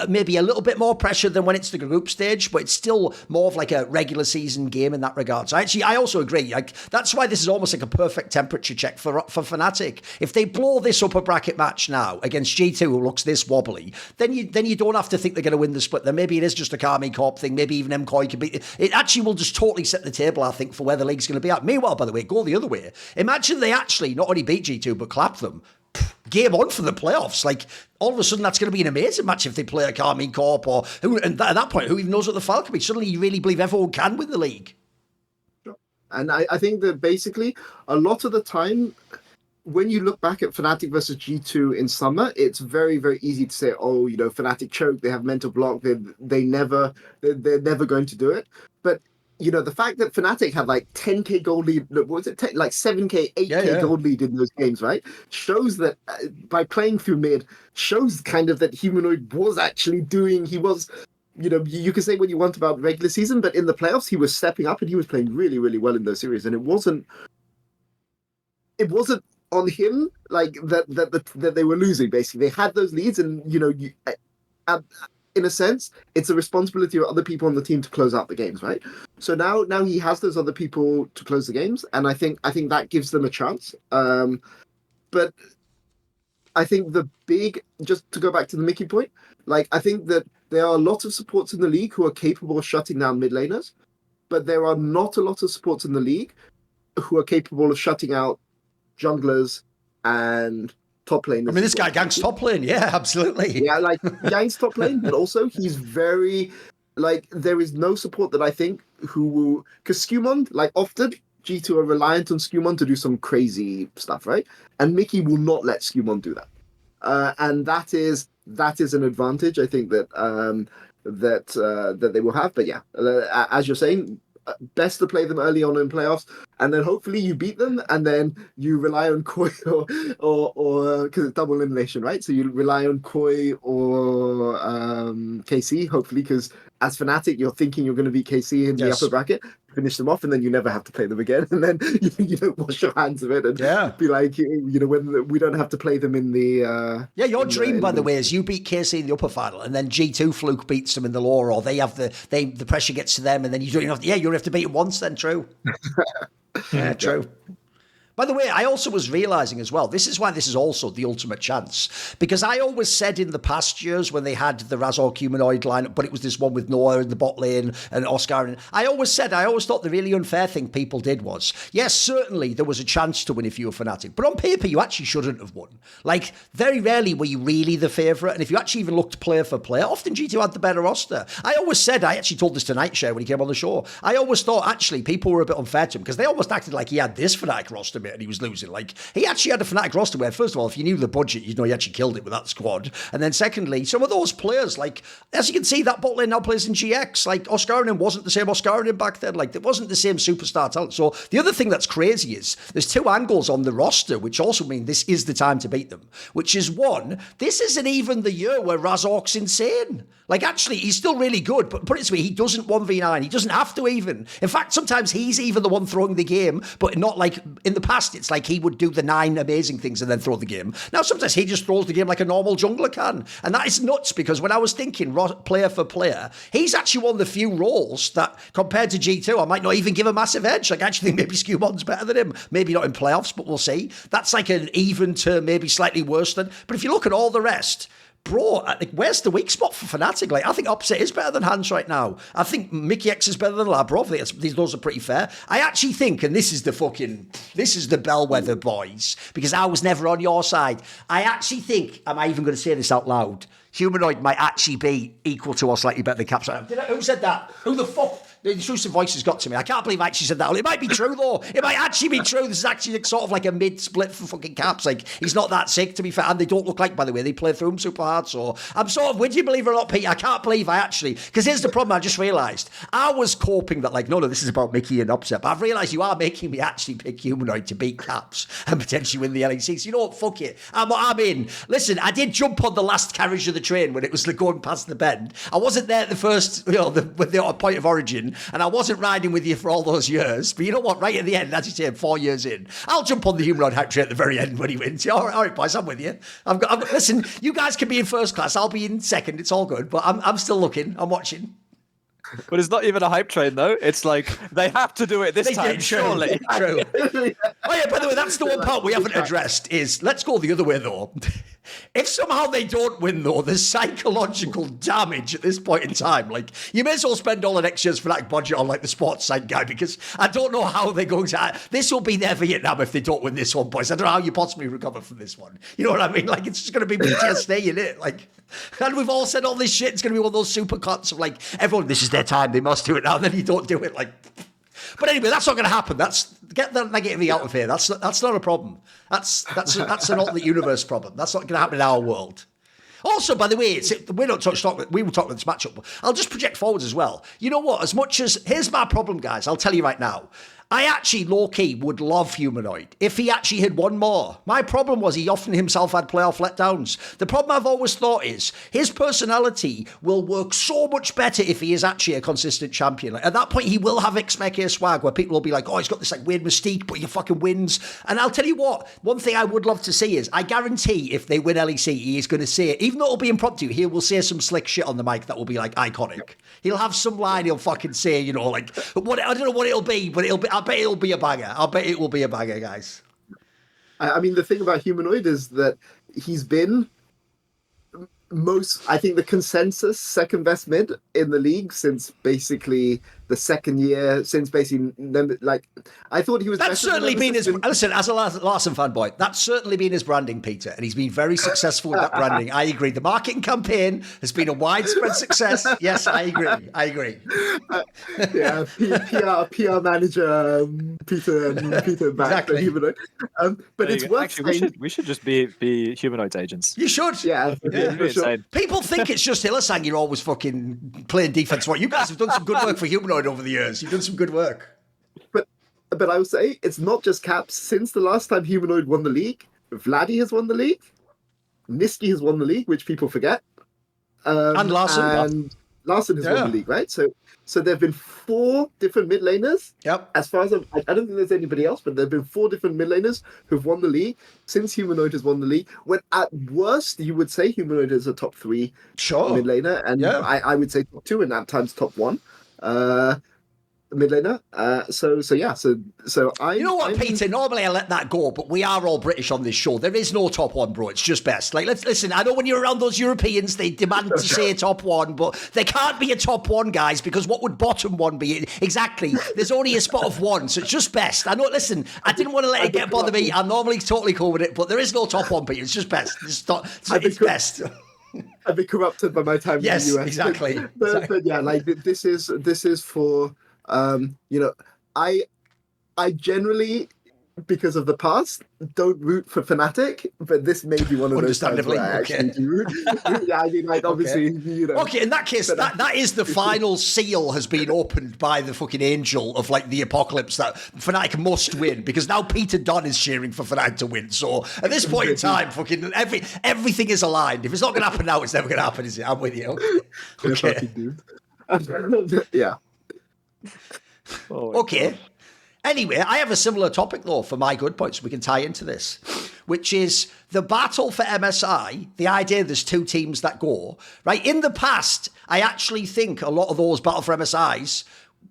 maybe a little bit more pressure than when it's the group stage, but it's still more of like a regular season game in that regard. So actually, I also agree. Like that's why this is almost like a perfect temperature check for Fnatic. If they blow this upper bracket match now against G2, who looks this wobbly, then you don't have to think they're going to win the split. Then maybe it is just a Karmine Corp thing. Maybe even MKOI could be. It actually will just totally set the table, I think, for where the league's going to be at. Meanwhile, by the way, go the other way. Imagine they actually not only beat G2 but clap them. Game on for the playoffs. Like all of a sudden, that's going to be an amazing match if they play a Karmine Corp or who. And at that point, who even knows what the Falcon be? Suddenly, you really believe everyone can win the league. And I think that basically a lot of the time, when you look back at Fnatic versus G2 in summer, it's very, very easy to say, oh, you know, Fnatic choke, they have mental block, they're never going to do it. But the fact that Fnatic had like 10k gold lead, what was it, like 7k, 8k gold lead in those games, right? Shows that by playing through mid, shows kind of that Humanoid was actually doing, he was, you can say what you want about regular season, but in the playoffs, he was stepping up and he was playing really, really well in those series. And it wasn't on him like that they were losing, basically. They had those leads and, in a sense, it's a responsibility of other people on the team to close out the games, right? So now he has those other people to close the games, and I think that gives them a chance. But I think just to go back to the Mickey point, like I think that there are lots of supports in the league who are capable of shutting down mid laners, but there are not a lot of supports in the league who are capable of shutting out junglers and top lane. I mean, this guy ganks top lane. Yeah, absolutely. Yeah, like ganks top lane, but also he's very like there is no support that I think who will, because Skewmon, like often G2 are reliant on Skewmon to do some crazy stuff, right? And Mickey will not let Skewmon do that, and that is an advantage I think that that they will have. But yeah, as you're saying, best to play them early on in playoffs, and then hopefully you beat them, and then you rely on Koi or because it's double elimination, right? So you rely on Koi or KC, hopefully, because as Fnatic, you're thinking you're going to beat KC in the upper bracket, finish them off, and then you never have to play them again, and then you don't wash your hands of it and be like, when we don't have to play them in the your dream, by the way, is you beat KC in the upper final, and then G2 fluke beats them in the lower, or they have the pressure gets to them, and then you don't have to, you only have to beat them once. Then true. Yeah, true. By the way, I also was realising as well, this is why this is also the ultimate chance. Because I always said in the past years when they had the Razork Humanoid lineup, but it was this one with Noah in the bot lane and Oscar. And I always thought the really unfair thing people did was, yes, certainly there was a chance to win if you were Fnatic. But on paper, you actually shouldn't have won. Like, very rarely were you really the favourite. And if you actually even looked player for player, often G2 had the better roster. I actually told this to Nightshare when he came on the show, I always thought actually people were a bit unfair to him because they almost acted like he had this Fnatic roster, and he was losing. Like, he actually had a Fnatic roster where, first of all, if you knew the budget, you'd know he actually killed it with that squad. And then secondly, some of those players, like, as you can see, that bot lane now plays in GX. Like, Oscarinen wasn't the same Oscarinen back then. Like, there wasn't the same superstar talent. So the other thing that's crazy is there's two angles on the roster, which also mean this is the time to beat them. Which is, one, this isn't even the year where Razork's insane. Like, actually, he's still really good, but put it this way, he doesn't 1v9. He doesn't have to even. In fact, sometimes he's even the one throwing the game, but not like in the past, it's like he would do the 9 amazing things and then throw the game. Now, sometimes he just throws the game like a normal jungler can. And that is nuts because when I was thinking player for player, he's actually one of the few roles that, compared to G2, I might not even give a massive edge. Like, I actually think maybe Skewmon's better than him. Maybe not in playoffs, but we'll see. That's like an even to maybe slightly worse than. But if you look at all the rest, bro, like, where's the weak spot for Fnatic? Like, I think Opposite is better than Hans right now. I think Mickey X is better than Labrov. Those are pretty fair. I actually think, and this is the bellwether, boys, because I was never on your side. I actually think, am I even going to say this out loud? Humanoid might actually be equal to or slightly better than Caps. Who said that? Who the fuck? The intrusive voice has got to me. I can't believe I actually said that. It might be true, though. It might actually be true. This is actually sort of like a mid-split for fucking Caps. Like, he's not that sick, to be fair. And they don't look like, by the way, they play through him super hard. So I'm sort of, would you believe it or not, Pete? I can't believe I actually... Because here's the problem I just realised. I was coping that, like, no, this is about Mickey and Upset. But I've realised you are making me actually pick Humanoid to beat Caps and potentially win the LEC. So you know what? Fuck it. I'm in. Listen, I did jump on the last carriage of the train when it was going past the bend. I wasn't there at the first, the point of origin. And I wasn't riding with you for all those years, but you know what? Right at the end, as you say, 4 years in, I'll jump on the Humanoid hype train at the very end when he wins. All right, boys, I'm with you. Listen, you guys can be in first class. I'll be in second. It's all good, but I'm still looking. I'm watching. But it's not even a hype train, though. It's like they have to do it this time, surely. True. Oh yeah, by the way, that's the one part we haven't addressed is, let's go the other way, though. If somehow they don't win, though, the psychological damage at this point in time, like, you may as well spend all the next year's Fnatic budget on, like, the sports side guy, because I don't know how they're going to... This will be their Vietnam if they don't win this one, boys. I don't know how you possibly recover from this one. You know what I mean? Like, it's just going to be PTSD, in it? Like, and we've all said all this shit. It's going to be one of those super cuts of, like, everyone, this is their time, they must do it now, and then you don't do it, like... But anyway, that's not going to happen. Get that negativity out of here. That's not a problem. That's an alternate universe problem. That's not going to happen in our world. Also, by the way, we will talk about this matchup. I'll just project forwards as well. You know what? As much as here's my problem, guys. I'll tell you right now. I actually, low-key, would love Humanoid if he actually had won more. My problem was he often himself had playoff letdowns. The problem I've always thought is his personality will work so much better if he is actually a consistent champion. Like, at that point, he will have XMK swag where people will be like, oh, he's got this like weird mystique, but he fucking wins. And I'll tell you what, one thing I would love to see is I guarantee if they win LEC, he is going to say it. Even though it'll be impromptu, he will say some slick shit on the mic that will be like iconic. He'll have some line he'll fucking say, you know, like, what I don't know what it'll be, but I bet it'll be a banger. I bet it will be a banger, guys. I mean, the thing about Humanoid is that he's been I think the consensus second best mid in the league since basically the second year, since basically, like, I thought he was. That's certainly been his. Listen, as a Larson fanboy, that's certainly been his branding, Peter, and he's been very successful with that branding. I agree. The marketing campaign has been a widespread success. Yes, I agree. Yeah, PR manager Peter back. Exactly. But it's worth saying. We should just be Humanoid's agents. You should. Yeah, for sure. People think it's just Hillsang. You're always fucking playing defense. What you guys have done some good work for Humanoid over the years. You've done some good work. But I would say it's not just Caps. Since the last time Humanoid won the league, Vladdy has won the league, Nisky has won the league, which people forget, and Larson. And Larson has won the league, right? So there have been 4 different mid laners. Yep. As far as I don't think there's anybody else, but there have been 4 different mid laners who've won the league since Humanoid has won the league. When at worst you would say Humanoid is a top 3 mid laner, and I would say top 2, and at times top 1. Mid laner. So I. You know what, Peter? Normally I let that go, but we are all British on this show. There is no top 1, bro. It's just best. Like, let's listen. I know when you're around those Europeans, they demand to say top 1, but there can't be a top 1, guys, because what would bottom 1 be? Exactly. There's only a spot of 1, so it's just best. I know. Listen, I didn't want to let it bother me. I'm normally totally cool with it, but there is no top 1, Peter. It's just best. It's best. I've been corrupted by my time in the US. Yes, exactly. But yeah, like this is for I generally, because of the past, don't root for Fnatic, but this may be one of those times where I actually do root. Yeah, I mean, like, obviously, Okay, in that case, that is the final seal has been opened by the fucking angel of, like, the apocalypse that Fnatic must win, because now Peter Dun is cheering for Fnatic to win. So at this point in time, fucking everything is aligned. If it's not going to happen now, it's never going to happen, is it? I'm with you. Okay. Yeah. Okay. God. Anyway, I have a similar topic, though, for my good points. We can tie into this, which is the battle for MSI, the idea there's 2 teams that go, right? In the past, I actually think a lot of those battle for MSIs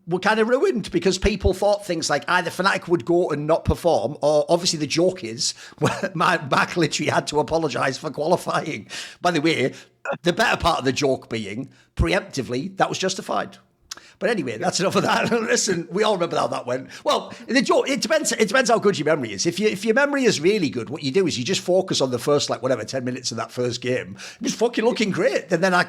were kind of ruined because people thought things like either Fnatic would go and not perform, or obviously the joke is Mac literally had to apologise for qualifying. By the way, the better part of the joke being, preemptively, that was justified. But anyway, that's enough of that. Listen, we all remember how that went. Well, it depends how good your memory is. If your memory is really good, what you do is you just focus on the first, 10 minutes of that first game. Just fucking looking great. And then I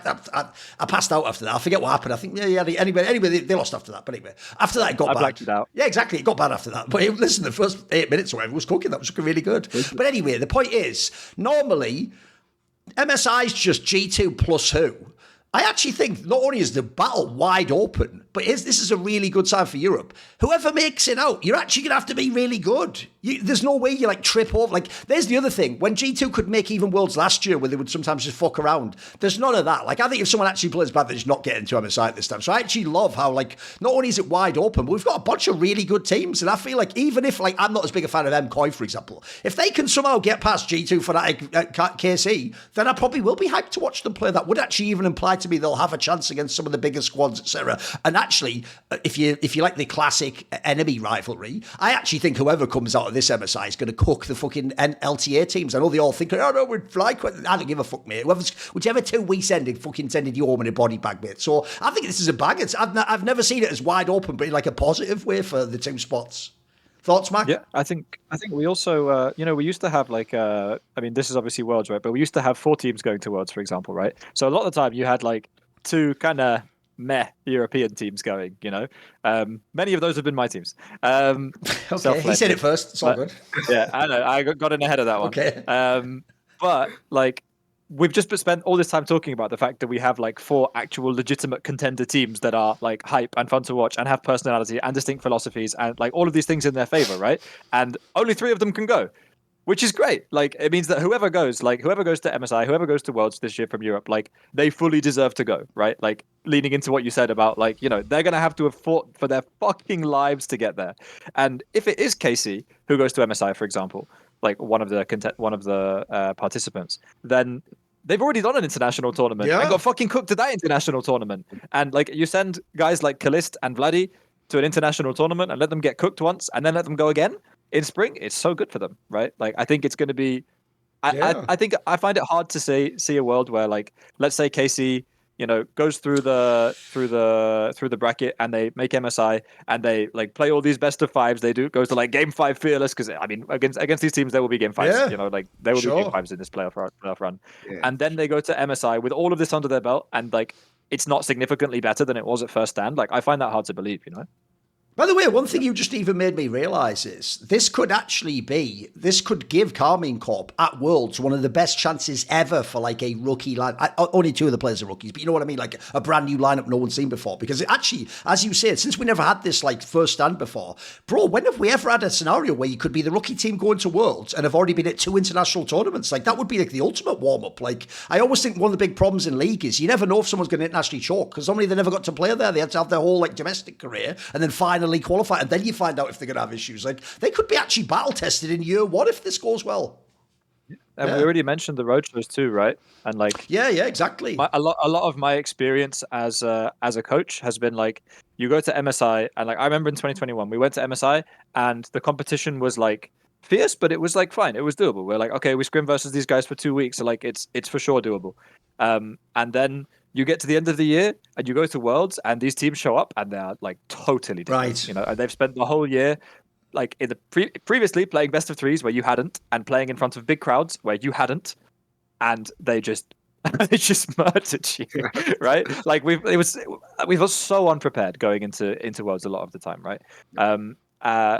passed out after that. I forget what happened. I think, anyway, they lost after that. But anyway, after that, it got bad. I blacked it out. Yeah, exactly. It got bad after that. But listen, the first 8 minutes or whatever was cooking. That was looking really good. But anyway, the point is, normally, MSI is just G2 plus who? I actually think not only is the battle wide open, but this is a really good sign for Europe. Whoever makes it out, you're actually going to have to be really good. There's no way you trip over. There's the other thing. When G2 could make even worlds last year where they would sometimes just fuck around, there's none of that. I think if someone actually plays bad, they're just not getting to MSI this time. So I actually love how, not only is it wide open, but we've got a bunch of really good teams. And I feel like even if, I'm not as big a fan of MKOI, for example, if they can somehow get past G2 Fnatic KC, then I probably will be hyped to watch them play. That would actually even imply to me they'll have a chance against some of the bigger squads, etc. And actually, if you like the classic enemy rivalry, I actually think whoever comes out of this MSI is going to cook the fucking LTA teams. I know they all think, oh no, we'd fly. I don't give a fuck, mate. Whichever 2 we sended you home in a body bag, mate. So I think this is a bag. I've never seen it as wide open, but in a positive way for the 2 spots. Thoughts, Mac? Yeah, I think we also, we used to have this is obviously Worlds, right? But we used to have 4 teams going to Worlds, for example, right? So a lot of the time you had 2 kind of meh European teams going, Many of those have been my teams. Okay, he said it first. It's all good. Yeah, I know. I got in ahead of that one. Okay. But we've just spent all this time talking about the fact that we have like 4 actual legitimate contender teams that are like hype and fun to watch and have personality and distinct philosophies and like all of these things in their favor, right? And only 3 of them can go, which is great. Like, it means that whoever goes to MSI, whoever goes to Worlds this year from Europe, like, they fully deserve to go, right? Like, leaning into what you said about, like, you know, they're going to have to have fought for their fucking lives to get there. And if it is Casey who goes to MSI, for example, like one of the participants, then they've already done an international tournament and got fucking cooked at that international tournament. And, like, you send guys like Kalist and Vladdy to an international tournament and let them get cooked once and then let them go again in spring, it's so good for them, right? Like, I think it's going to be. I think I find it hard to see a world where, like, let's say Casey, you know, goes through the bracket and they make MSI and they like play all these best of 5s. They goes to like game 5 fearless, because I mean against these teams there will be game 5s. You know, like there will be game 5s in this playoff run. Yeah. And then they go to MSI with all of this under their belt and like it's not significantly better than it was at first stand. Like, I find that hard to believe, you know. By the way, one thing you just even made me realise is this could give Carmine Corp at Worlds one of the best chances ever for like a rookie line. Only 2 of the players are rookies, but you know what I mean? Like a brand new lineup no one's seen before. Because it actually, as you said, since we never had this like first stand before, bro, when have we ever had a scenario where you could be the rookie team going to Worlds and have already been at 2 international tournaments? Like, that would be like the ultimate warm-up. Like, I always think one of the big problems in League is you never know if someone's going to internationally choke, because normally they never got to play there. They had to have their whole like domestic career and then finally qualify, and then you find out if they're going to have issues. Like, they could be actually battle tested in year 1 if this goes well. And we already mentioned the road shows too, right? And like, yeah, exactly. A lot of my experience as a coach has been like, you go to MSI and like, I remember in 2021 we went to MSI and the competition was like fierce, but it was like fine, it was doable. We're like, okay, we scrim versus these guys for 2 weeks, so like it's for sure doable. And then you get to the end of the year and you go to Worlds and these teams show up and they're like totally different. Right. You know, and they've spent the whole year like in the previously playing best of 3s where you hadn't, and playing in front of big crowds where you hadn't, and they just murdered you, right? Like we were so unprepared going into Worlds a lot of the time, right?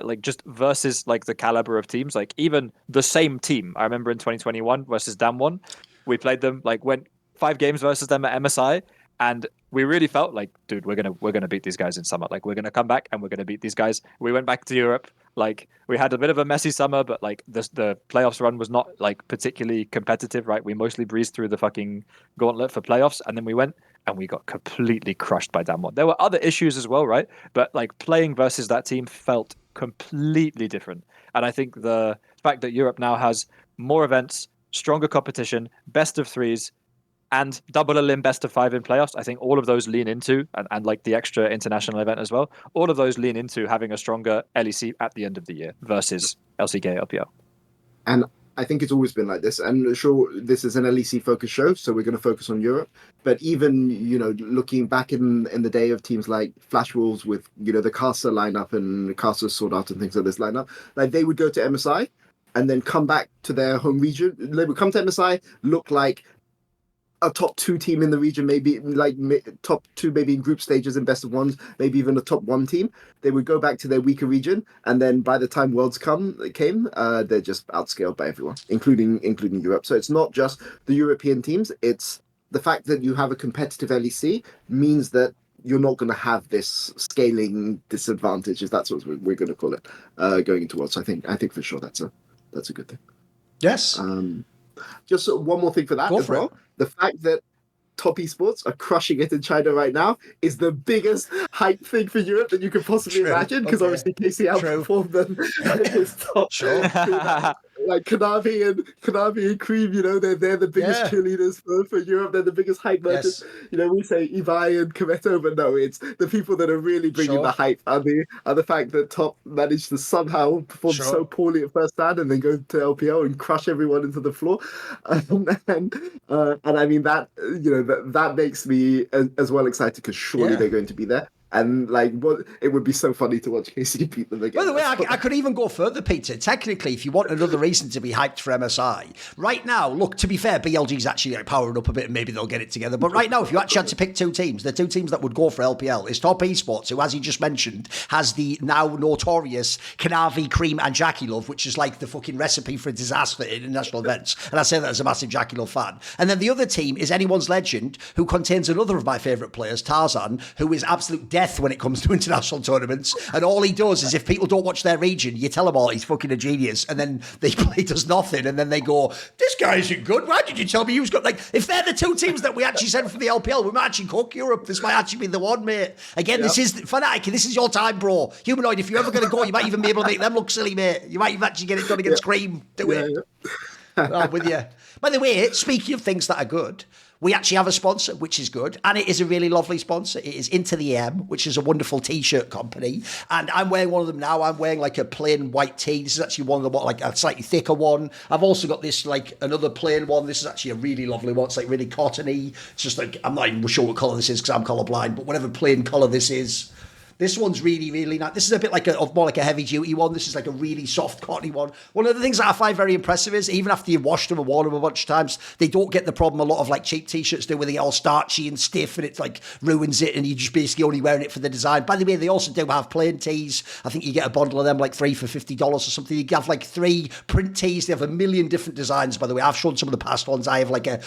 Like just versus like the caliber of teams, like even the same team. I remember in 2021 versus Damwon, we played them, like went 5 games versus them at MSI, and we really felt like, dude, we're gonna beat these guys in summer. Like, we're gonna come back and we're gonna beat these guys. We went back to Europe. Like, we had a bit of a messy summer, but like the playoffs run was not like particularly competitive, right? We mostly breezed through the fucking gauntlet for playoffs, and then we went and we got completely crushed by Damwon. There were other issues as well, right? But like playing versus that team felt completely different. And I think the fact that Europe now has more events, stronger competition, best of 3s, and double elim best of 5 in playoffs, I think all of those lean into, and like the extra international event as well, all of those lean into having a stronger LEC at the end of the year versus LCK LPL. And I think it's always been like this. And sure, this is an LEC focused show, so we're going to focus on Europe. But even, you know, looking back in the day of teams like Flash Wolves with, you know, the Casa lineup and Casa Sword Art and things like this lineup, like they would go to MSI and then come back to their home region. They would come to MSI, look like a top 2 team in the region, maybe like top 2, maybe in group stages and best of 1s, maybe even a top 1 team. They would go back to their weaker region, and then by the time Worlds came, they're just outscaled by everyone, including Europe. So it's not just the European teams; it's the fact that you have a competitive LEC means that you're not going to have this scaling disadvantage, if that's what we're going to call it, going into Worlds. So I think for sure that's a good thing. Yes. Just one more thing for that as well. The fact that top esports are crushing it in China right now is the biggest hype thing for Europe that you could possibly imagine, because obviously KC outperformed them in his top. Sure. Like Kanavi and Cream, you know, they're the biggest cheerleaders for Europe. They're the biggest hype merchants. Yes. You know, we say Ibai and Kometo, but no, it's the people that are really bringing the hype are the fact that top managed to somehow perform so poorly at first stand and then go to LPL and crush everyone into the floor. And I mean that, you know, that makes me as well excited, because surely they're going to be there. And like, what it would be so funny to watch KC beat them again. By the way, I could even go further, Peter. Technically, if you want another reason to be hyped for MSI, right now, look, to be fair, BLG's actually like powering up a bit and maybe they'll get it together. But right now, if you actually had to pick two teams, the two teams that would go for LPL is Top Esports, who, as you just mentioned, has the now notorious Kanavi, Cream, and Jackie Love, which is like the fucking recipe for disaster in international events. And I say that as a massive Jackie Love fan. And then the other team is Anyone's Legend, who contains another of my favourite players, Tarzan, who is absolute death when it comes to international tournaments. And all he does is, if people don't watch their region, you tell them all he's fucking a genius, and then he does nothing, and then they go, this guy isn't good, why did you tell me he was good? Like, if they're the two teams that we actually sent for the LPL, we might actually cook Europe. This might actually be the one, mate. Again, This is Fnatic, this is your time, bro. Humanoid, if you're ever going to go, you might even be able to make them look silly, mate. You might even actually get it done against Cream. Do it. I'm with you. By the way, speaking of things that are good, we actually have a sponsor, which is good, and it is a really lovely sponsor. It is Into the M, which is a wonderful T-shirt company, and I'm wearing one of them now. I'm wearing like a plain white tee. This is actually one of the like a slightly thicker one. I've also got this like another plain one. This is actually a really lovely one. It's like really cottony. It's just like, I'm not even sure what colour this is because I'm colourblind, but whatever plain colour this is. This one's really, really nice. This is a bit like more like a heavy-duty one. This is like a really soft, cottony one. One of the things that I find very impressive is, even after you've washed them and worn them a bunch of times, they don't get the problem a lot of like cheap T-shirts do, where they get all starchy and stiff and it like ruins it and you're just basically only wearing it for the design. By the way, they also do have plain tees. I think you get a bundle of them, like 3 for $50 or something. You have like 3 print tees. They have a million different designs, by the way. I've shown some of the past ones. I have like a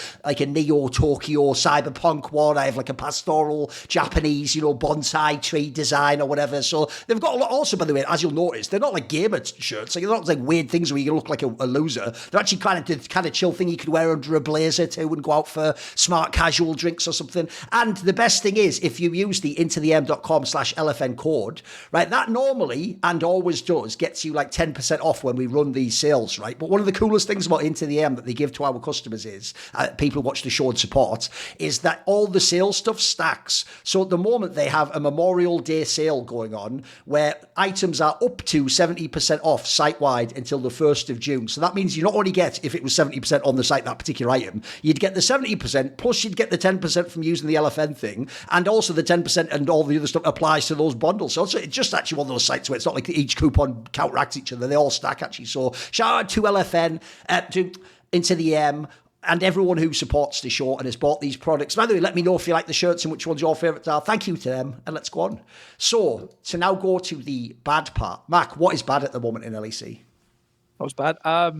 Neo Tokyo cyberpunk one. I have like a pastoral Japanese, bonsai tree design or whatever. So they've got a lot. Also, by the way, as you'll notice, they're not like gamer shirts. Like, they're not like weird things where you look like a loser. They're actually kind of chill thing you could wear under a blazer too and go out for smart casual drinks or something. And the best thing is, if you use the intothem.com/LFN code, right, that normally and always does gets you like 10% off when we run these sales, right? But one of the coolest things about Into the M that they give to our customers is, people who watch the show and support, is that all the sales stuff stacks. So at the moment, they have a Memorial Day sale going on where items are up to 70% off site-wide until the 1st of June. So that means you not only get, if it was 70% on the site, that particular item, you'd get the 70%, plus you'd get the 10% from using the LFN thing, and also the 10% and all the other stuff applies to those bundles. So it's just actually one of those sites where it's not like each coupon counteracts each other. They all stack, actually. So shout out to LFN, to Into the M, and everyone who supports the show and has bought these products. By the way, let me know if you like the shirts and which ones your favourites are. Thank you to them, and let's go on. So, to now go to the bad part. Mac, what is bad at the moment in LEC? What's bad? I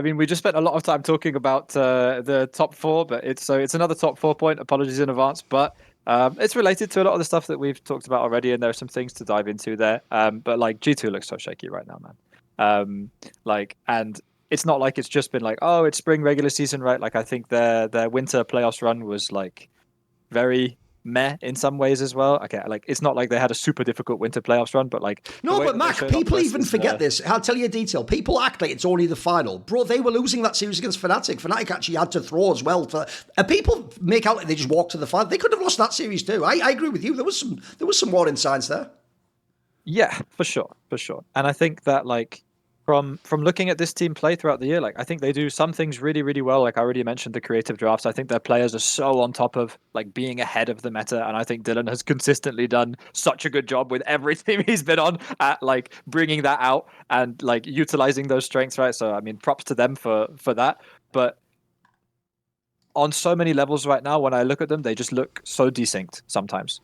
mean, we just spent a lot of time talking about the top 4, but it's another top 4 point. Apologies in advance, but it's related to a lot of the stuff that we've talked about already, and there are some things to dive into there. But like, G2 looks so shaky right now, man. And it's not like it's just been like, oh, it's spring regular season, right? Like, I think their winter playoffs run was like very meh in some ways as well. Okay, like, it's not like they had a super difficult winter playoffs run, but like, no, but Mac, people even forget this. I'll tell you a detail. People act like it's only the final, bro. They were losing that series against Fnatic. Fnatic actually had to throw as well. And people make out like they just walked to the final. They could have lost that series too. I agree with you. There was some warning signs there. Yeah, for sure. And I think that, like, from looking at this team play throughout the year, like, I think they do some things really, really well. Like, I already mentioned the creative drafts. I think their players are so on top of like being ahead of the meta, and I think Dylan has consistently done such a good job with every team he's been on at like bringing that out and like utilizing those strengths, right? So I mean, props to them for that. But on so many levels right now, when I look at them, they just look so desynced sometimes,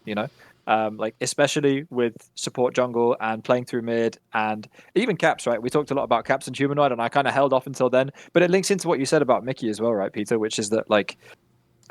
like, especially with support jungle and playing through mid and even Caps, right? We talked a lot about Caps and Humanoid, and I kind of held off until then, but it links into what you said about Mickey as well, right, Peter? Which is that, like,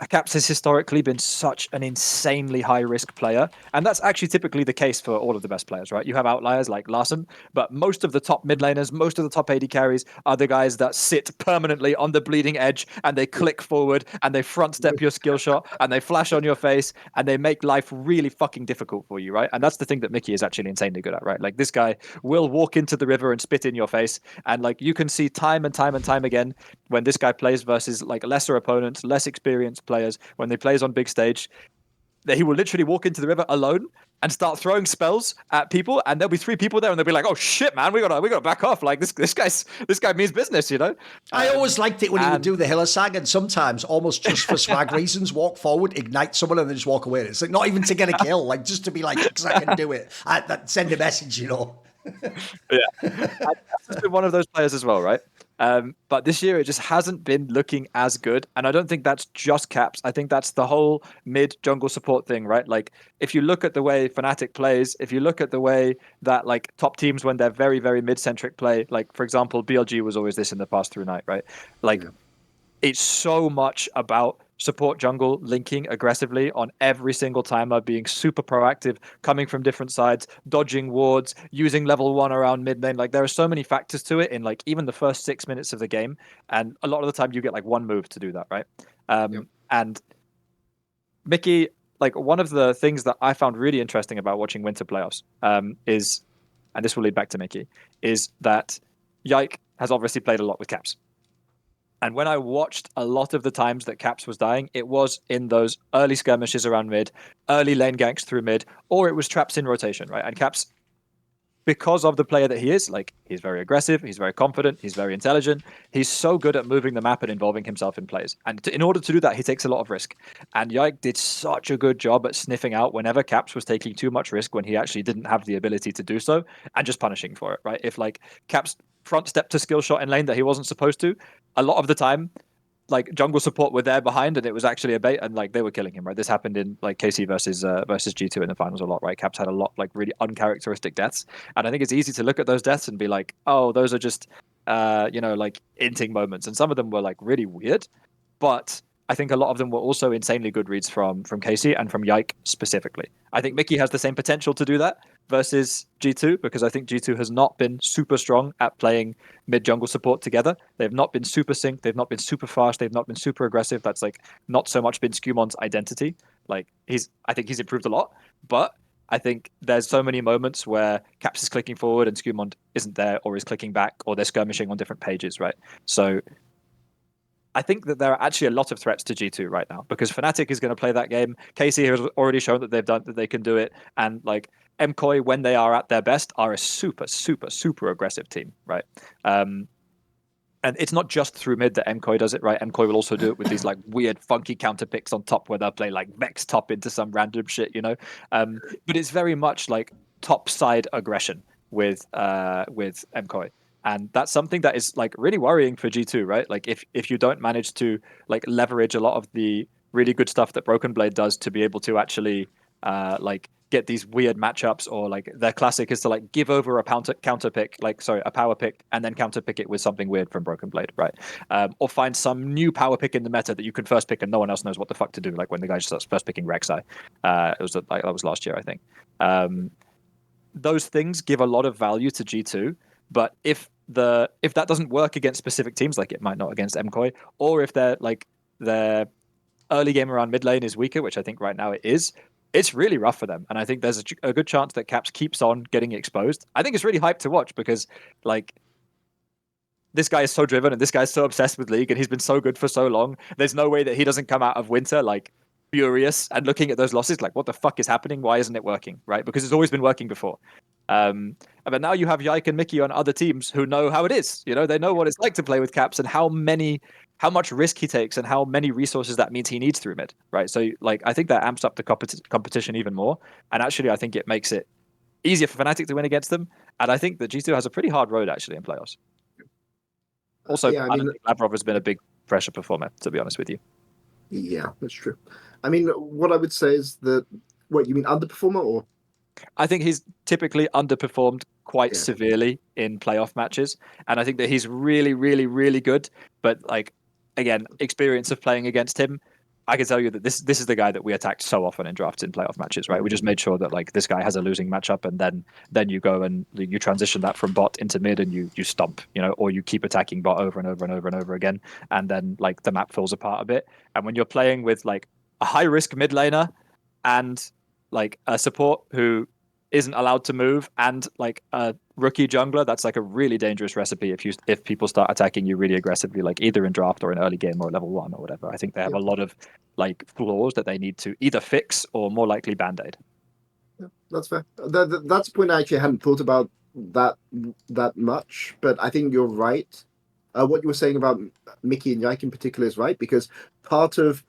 Caps has historically been such an insanely high-risk player, and that's actually typically the case for all of the best players, right? You have outliers like Larson, but most of the top mid laners, most of the top AD carries are the guys that sit permanently on the bleeding edge, and they click forward, and they front step your skill shot, and they flash on your face, and they make life really fucking difficult for you, right? And that's the thing that Mickey is actually insanely good at, right? Like, this guy will walk into the river and spit in your face, and like, you can see time and time and time again when this guy plays versus like lesser opponents, less experienced players, when they plays on big stage, that he will literally walk into the river alone and start throwing spells at people, and there'll be 3 people there, and they'll be like, "Oh shit, man, we gotta back off! Like this guy means business, you know." I always liked it when he would do the Hillsag, and sometimes almost just for swag reasons, walk forward, ignite someone, and then just walk away. It's like not even to get a kill, like just to be like, because I can do it. Send a message, you know. Yeah, Caps has been one of those players as well, right? But this year it just hasn't been looking as good, and I don't think that's just Caps. I think that's the whole mid jungle support thing, right? Like if you look at the way Fnatic plays, if you look at the way that like top teams when they're very very mid centric play, like for example BLG was always this in the past through night, right? Like it's so much about support jungle linking aggressively on every single timer, being super proactive, coming from different sides, dodging wards, using level 1 around mid lane. Like there are so many factors to it in like even the first 6 minutes of the game, and a lot of the time you get like one move to do that, right? And Mickey, like one of the things that I found really interesting about watching Winter Playoffs is, and this will lead back to Mickey, is that Yike has obviously played a lot with Caps. And when I watched a lot of the times that Caps was dying, it was in those early skirmishes around mid, early lane ganks through mid, or it was traps in rotation, right? And Caps, because of the player that he is, like he's very aggressive, he's very confident, he's very intelligent, he's so good at moving the map and involving himself in plays. And in order to do that, he takes a lot of risk. And Yike did such a good job at sniffing out whenever Caps was taking too much risk when he actually didn't have the ability to do so, and just punishing for it, right? If like Caps front step to skill shot in lane that he wasn't supposed to, a lot of the time like jungle support were there behind and it was actually a bait, and like they were killing him, right? This happened in like KC versus G2 in the finals a lot, right? Caps had a lot like really uncharacteristic deaths, and I think it's easy to look at those deaths and be like, oh, those are just like inting moments, and some of them were like really weird, but I think a lot of them were also insanely good reads from Casey and from Yike specifically. I think Mickey has the same potential to do that versus G2, because I think G2 has not been super strong at playing mid jungle support together. They've not been super synced. They've not been super fast. They've not been super aggressive. That's like not so much been Scumon's identity. Like I think he's improved a lot, but I think there's so many moments where Caps is clicking forward and Scumon isn't there, or is clicking back, or they're skirmishing on different pages, right? So I think that there are actually a lot of threats to G2 right now, because Fnatic is going to play that game. KC has already shown that they can do it, and like MKOI, when they are at their best, are a super, super, super aggressive team, right? And it's not just through mid that MKOI does it, right? MKOI will also do it with these like weird, funky counter picks on top, where they'll play like Vex top into some random shit, you know. But it's very much like top side aggression with MKOI. And that's something that is like really worrying for G2, right? Like if you don't manage to like leverage a lot of the really good stuff that Broken Blade does to be able to actually like get these weird matchups, or like their classic is to like give over a counter pick, a power pick, and then counter pick it with something weird from Broken Blade, right? Or find some new power pick in the meta that you can first pick and no one else knows what the fuck to do. Like when the guy starts first picking Rek'Sai, that was last year, I think. Those things give a lot of value to G2, but if that doesn't work against specific teams, like it might not against MKOI, or if their early game around mid lane is weaker, which I think right now it is, it's really rough for them. And I think there's a good chance that Caps keeps on getting exposed. I think it's really hyped to watch, because like this guy is so driven and this guy's so obsessed with League and he's been so good for so long. There's no way that he doesn't come out of winter like furious and looking at those losses like, what the fuck is happening? Why isn't it working? Right? Because it's always been working before. But now you have Yike and Mickey on other teams who know how it is. You know, they know what it's like to play with Caps and how much risk he takes and how many resources that means he needs through mid, right? So like I think that amps up the competition even more, and actually I think it makes it easier for Fnatic to win against them, and I think that G2 has a pretty hard road actually in playoffs. Also, I don't think Lavrov has been a big pressure performer, to be honest with you. Yeah, that's true. I mean, what I would say is that, what you mean, underperformer, or? I think he's typically underperformed quite severely in playoff matches, and I think that he's really, really, really good. But like, again, experience of playing against him, I can tell you that this is the guy that we attacked so often in drafts in playoff matches, right? We just made sure that like this guy has a losing matchup, and then you go and you transition that from bot into mid, and you stomp, you know, or you keep attacking bot over and over and over and over again, and then like the map falls apart a bit. And when you're playing with like a high risk mid laner and like a support who isn't allowed to move, and like a rookie jungler, that's like a really dangerous recipe if people start attacking you really aggressively, like either in draft or in early game or level 1 or whatever. I think they have a lot of like flaws that they need to either fix or more likely band-aid. Yeah, that's fair. That's a point I actually hadn't thought about that much, but I think you're right. What you were saying about Mickey and Yike in particular is right, because part of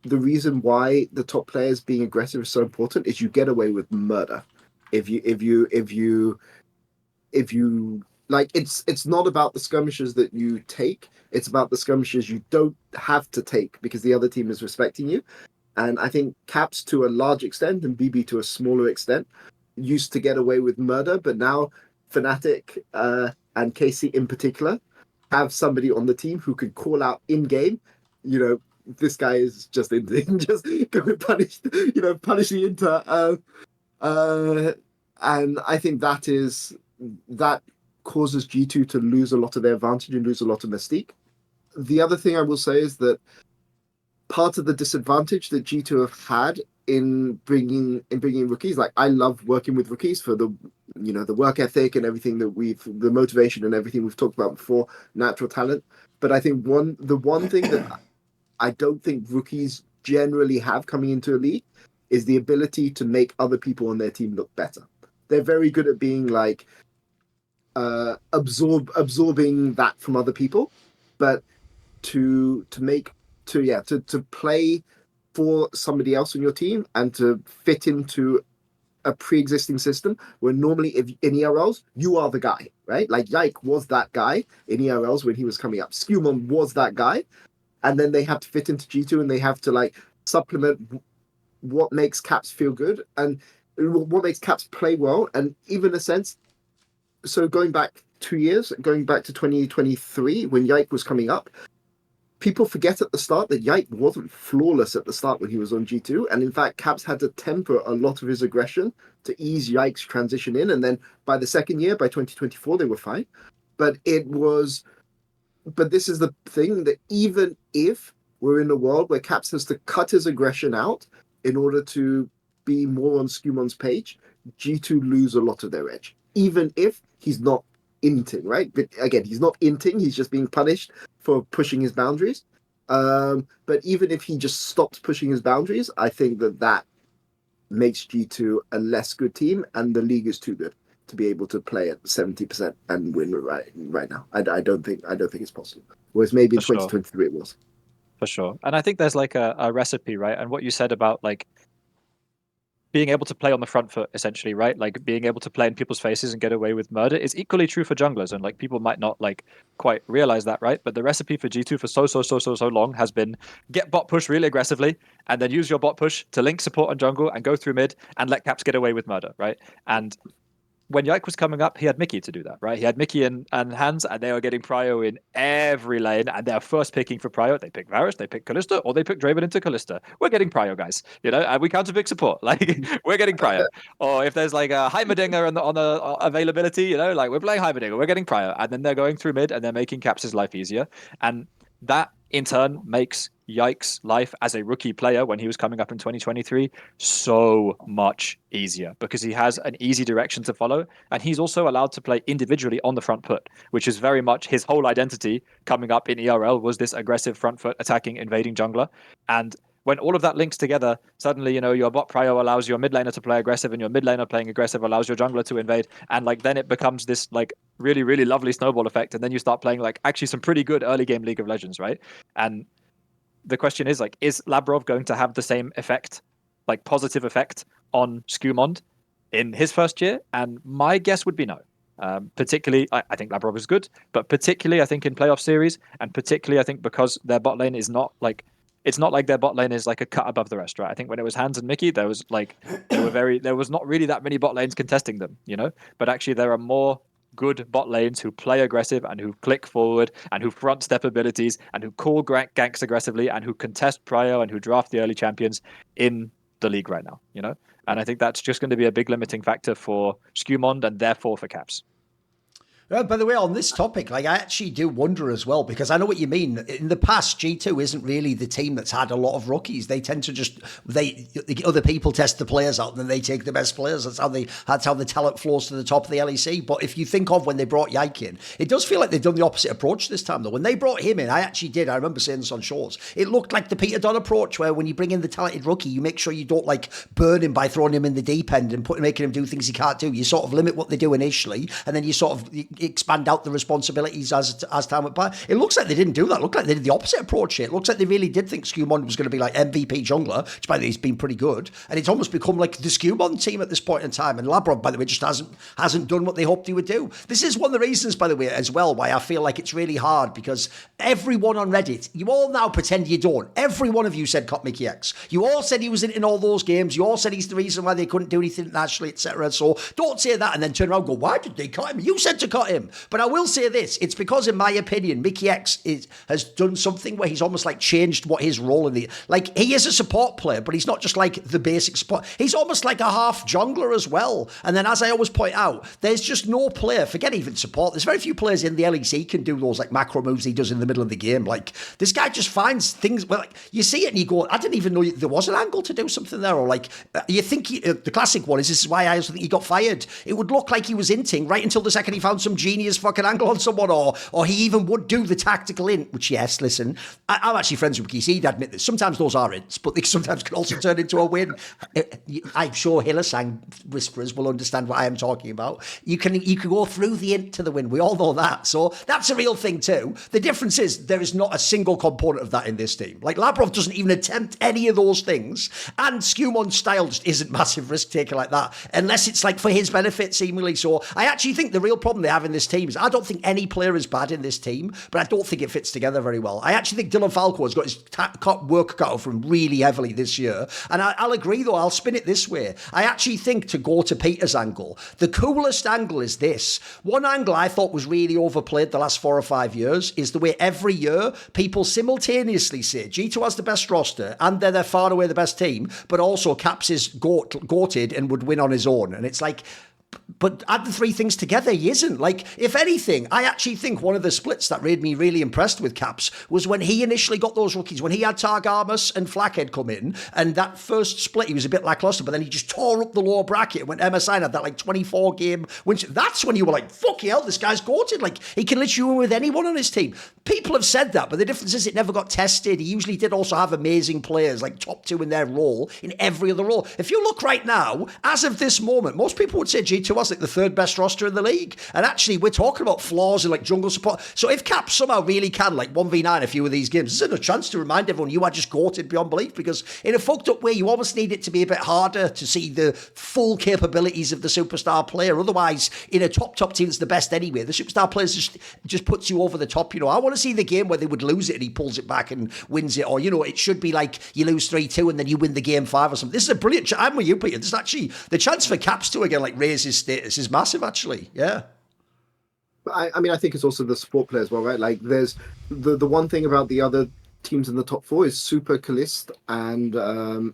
the reason why the top players being aggressive is so important is you get away with murder. If you like, it's not about the skirmishes that you take, it's about the skirmishes you don't have to take because the other team is respecting you. And I think Caps to a large extent and BB to a smaller extent used to get away with murder, but now Fnatic and Casey in particular have somebody on the team who can call out in game, you know, this guy is just in just go and punish, punish the Inter. And I think that causes G2 to lose a lot of their advantage and lose a lot of mystique. The other thing I will say is that part of the disadvantage that G2 have had in bringing rookies, like I love working with rookies for the work ethic and everything that the motivation and everything we've talked about before, natural talent. But I think the one thing that I don't think rookies generally have coming into a league is the ability to make other people on their team look better. They're very good at being like absorbing that from other people, but to play for somebody else on your team and to fit into a pre-existing system where normally if in ERLs you are the guy, right? Like Yike was that guy in ERLs when he was coming up. Skewmon was that guy, and then they have to fit into G2 and they have to like supplement what makes Caps feel good and what makes Caps play well. And even in a sense, so going back 2 years, going back to 2023 when Yike was coming up, people forget at the start that Yike wasn't flawless at the start when he was on G2. And in fact, Caps had to temper a lot of his aggression to ease Yike's transition in. And then by the second year, by 2024, they were fine. But this is the thing that even if we're in a world where Caps has to cut his aggression out in order to be more on Skewmon's page, G2 lose a lot of their edge. Even if he's not inting, right? But again, he's not inting, he's just being punished for pushing his boundaries. But even if he just stops pushing his boundaries, I think that makes G2 a less good team, and the league is too good to be able to play at 70% and win right now. I don't think it's possible. Whereas maybe in 2023 it was. For sure. And I think there's like a recipe, right? And what you said about like being able to play on the front foot, essentially, right? Like being able to play in people's faces and get away with murder is equally true for junglers. And like people might not like quite realize that, right? But the recipe for G2 for so long has been get bot push really aggressively and then use your bot push to link support on jungle and go through mid and let Caps get away with murder, right? And when Yike was coming up, he had Mickey to do that, right? He had Mickey and Hans, and they were getting Prio in every lane, and they're first picking for Prio. They pick Varus, they pick Kalista, or they pick Draven into Kalista. We're getting Prio, guys, and we counter pick support. Like, we're getting Prio. Or if there's like a Heimerdinger on the availability, like we're playing Heimerdinger, we're getting Prio. And then they're going through mid, and they're making Caps' life easier. And that, in turn, makes Yike's life as a rookie player when he was coming up in 2023 so much easier because he has an easy direction to follow, and he's also allowed to play individually on the front foot, which is very much his whole identity coming up in ERL was this aggressive front foot attacking, invading jungler. And when all of that links together, suddenly, your bot prio allows your mid laner to play aggressive, and your mid laner playing aggressive allows your jungler to invade. And like then it becomes this like really, really lovely snowball effect. And then you start playing like actually some pretty good early game League of Legends, right? And the question is like, is Labrov going to have the same effect, like positive effect on Skewmond in his first year? And my guess would be no. Particularly, I think Labrov is good, but particularly I think in playoff series, and particularly I think because their bot lane is not like, it's not like their bot lane is like a cut above the rest, right? I think when it was Hans and Mickey, there was not really that many bot lanes contesting them, but actually there are more good bot lanes who play aggressive and who click forward and who front step abilities and who call ganks aggressively and who contest prio and who draft the early champions in the league right now, And I think that's just going to be a big limiting factor for Skewmond and therefore for Caps. By the way, on this topic, like I actually do wonder as well, because I know what you mean. In the past, G2 isn't really the team that's had a lot of rookies. They tend to just other people test the players out and then they take the best players. That's how the talent flows to the top of the LEC. But if you think of when they brought Yike in, it does feel like they've done the opposite approach this time though. When they brought him in, I remember saying this on Shores, it looked like the Peter Dun approach, where when you bring in the talented rookie, you make sure you don't like burn him by throwing him in the deep end and making him do things he can't do. You sort of limit what they do initially, and then you sort of expand out the responsibilities as time went by. It looks like they didn't do that. It looked like they did the opposite approach here. It looks like they really did think Skewmon was going to be like MVP jungler, which by the way, he's been pretty good, and it's almost become like the Skewmon team at this point in time. And Labrov, by the way, just hasn't done what they hoped he would do. This is one of the reasons, by the way, as well, why I feel like it's really hard, because everyone on Reddit, you all now pretend you don't. Every one of you said cut Mickey X. You all said he was in all those games. You all said he's the reason why they couldn't do anything internationally, etc. So don't say that and then turn around and go, why did they cut him? You said to cut him. But I will say this, it's because, in my opinion, Mickey X has done something where he's almost like changed what his role in the... Like, he is a support player, but he's not just like the basic support. He's almost like a half jungler as well. And then, as I always point out, there's just no player, forget even support, there's very few players in the LEC can do those like macro moves he does in the middle of the game. Like, this guy just finds things, well, like, you see it and you go, I didn't even know there was an angle to do something there. Or like, you think the classic one is, this is why I also think he got fired. It would look like he was inting right until the second he found some genius fucking angle on someone, or he even would do the tactical int, which, yes, listen, I'm actually friends with Wikis. He'd admit this. Sometimes those are ints, but they sometimes can also turn into a win. I'm sure Hillisang whisperers will understand what I am talking about. You can go through the int to the win. We all know that. So that's a real thing too. The difference is there is not a single component of that in this team. Like, Labrov doesn't even attempt any of those things, and Skewmon's style just isn't massive risk taker like that, unless it's like for his benefit seemingly. So I actually think the real problem they have in this team is, I don't think any player is bad in this team, but I don't think it fits together very well. I actually think Dylan Falco has got his work cut out for him really heavily this year. And I'll agree though, I'll spin it this way. I actually think, to go to Peter's angle, the coolest angle is this. One angle I thought was really overplayed the last 4 or 5 years is the way every year people simultaneously say G2 has the best roster and they're far and away the best team, but also Caps is goated and would win on his own. And it's like, but add the three things together, he isn't. Like, if anything, I actually think one of the splits that made me really impressed with Caps was when he initially got those rookies, when he had Targamas and Flackhead come in, and that first split, he was a bit lackluster, but then he just tore up the lower bracket when MSI had that like 24 game win. That's when you were like, fuck hell, this guy's goated. Like, he can literally win with anyone on his team. People have said that, but the difference is it never got tested. He usually did also have amazing players, like top 2 in their role, in every other role. If you look right now, as of this moment, most people would say G2 was like the 3rd best roster in the league. And actually, we're talking about flaws in like jungle support. So if Caps somehow really can like 1v9 a few of these games, this is a chance to remind everyone you are just goated beyond belief, because in a fucked up way, you almost need it to be a bit harder to see the full capabilities of the superstar player. Otherwise, in a top team that's the best anyway, the superstar player just puts you over the top. You know, I want to see the game where they would lose it and he pulls it back and wins it. Or, you know, it should be like you lose 3-2 and then you win the game 5 or something. This is a brilliant I'm with you, Peter. This is actually the chance for Caps to again like raise his status is massive, actually. Yeah. I mean, I think it's also the support play as well, right? Like, there's the one thing about the other teams in the top 4 is Super Calist and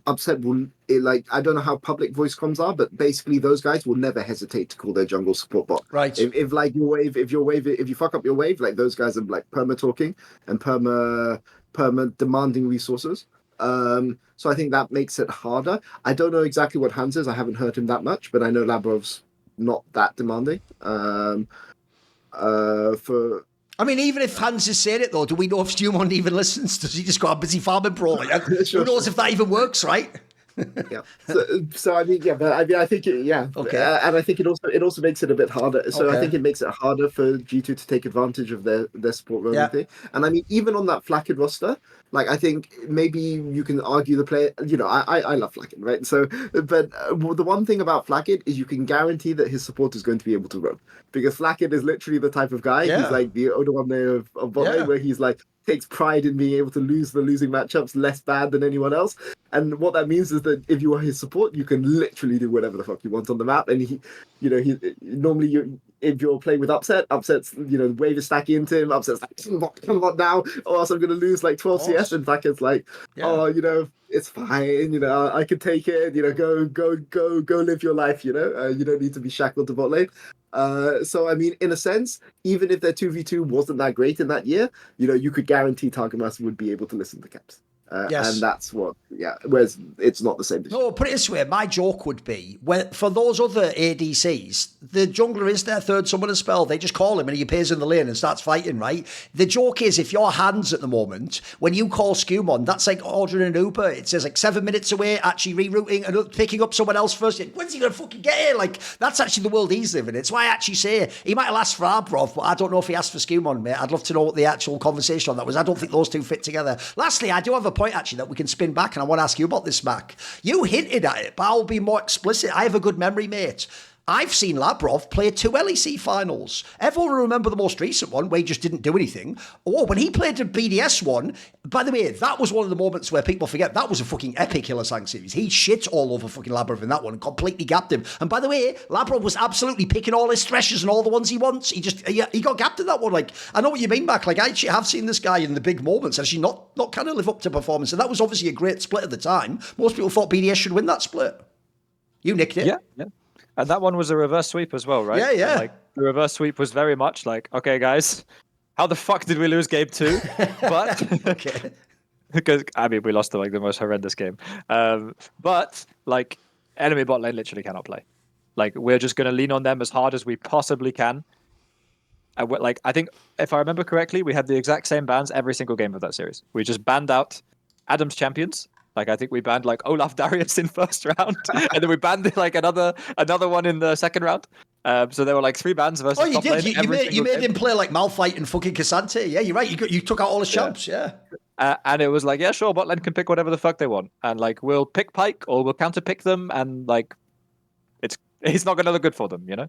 Upset will, like, I don't know how public voice comms are, but basically those guys will never hesitate to call their jungle support bot. Right. If like if you fuck up your wave, like those guys are like perma talking and perma demanding resources. So I think that makes it harder. I don't know exactly what Hans is. I haven't heard him that much, but I know Labrov's not that demanding. I mean, even if Hans is saying it though, do we know if Stewmon even listens? Does he just go, I'm busy farming pro? Like, who knows if that even works, right? Yeah. So I mean, yeah, but I mean, I think okay. And I think it also makes it a bit harder. So I think it makes it harder for G2 to take advantage of their support roaming thing. And I mean, even on that Flacked roster, like, I think maybe you can argue the player. You know, I love Flacked, right? So, but the one thing about Flacked is you can guarantee that his support is going to be able to roam, because Flacked is literally the type of guy who's like the older one there of bot lane, where he's like takes pride in being able to lose the losing matchups less bad than anyone else. And what that means is that if you are his support, you can literally do whatever the fuck you want on the map. And he normally if you're playing with Upset's, wave is stacking into him, Upset's like, come on now, or else I'm going to lose like 12 CS, and Duncan's like, it's fine, I can take it, go live your life, you don't need to be shackled to bot lane. So, I mean, in a sense, even if their 2v2 wasn't that great in that year, you could guarantee Target Master would be able to listen to Caps. Yes. And that's whereas it's not the same. No, put it this way, my joke would be, for those other ADCs, the jungler is their third summoner spell. They just call him and he appears in the lane and starts fighting, right? The joke is, if your hands at the moment, when you call Skumon, that's like ordering an Uber. It says like 7 minutes away, actually rerouting and picking up someone else first. When's he going to fucking get here? Like, that's actually the world he's living in. It's why I actually say, he might have asked for Arbrov, but I don't know if he asked for Skumon, mate. I'd love to know what the actual conversation on that was. I don't think those two fit together. Lastly, I do have a point actually that we can spin back, and I want to ask you about this, Mac. You hinted at it, but I'll be more explicit. I have a good memory, mate. I've seen Labrov play 2 LEC finals. Everyone will remember the most recent one where he just didn't do anything. Oh, when he played the BDS one, by the way, that was one of the moments where people forget that was a fucking epic Hillsang series. He shit all over fucking Labrov in that one and completely gapped him. And by the way, Labrov was absolutely picking all his threshers and all the ones he wants. He got gapped in that one. Like, I know what you mean, Mac. Like, I actually have seen this guy in the big moments actually not kind of live up to performance. And that was obviously a great split at the time. Most people thought BDS should win that split. You nicked it. Yeah. And that one was a reverse sweep as well, right? Yeah. And, like, the reverse sweep was very much like, okay, guys, how the fuck did we lose game 2? But Okay. because we lost to like the most horrendous game. But like, enemy bot lane literally cannot play. Like, we're just gonna lean on them as hard as we possibly can. And like, I think if I remember correctly, we had the exact same bans every single game of that series. We just banned out Adam's champions. Like, I think we banned like Olaf Darius in first round, and then we banned like another one in the second round. So there were like 3 bans versus. Oh, you top did. lane You made him play like Malphite and fucking Cassante. Yeah, you're right. You took out all his champs. Yeah. And it was like, yeah, sure, bot lane can pick whatever the fuck they want, and like we'll pick Pyke or we'll counter pick them, and like it's not going to look good for them, you know.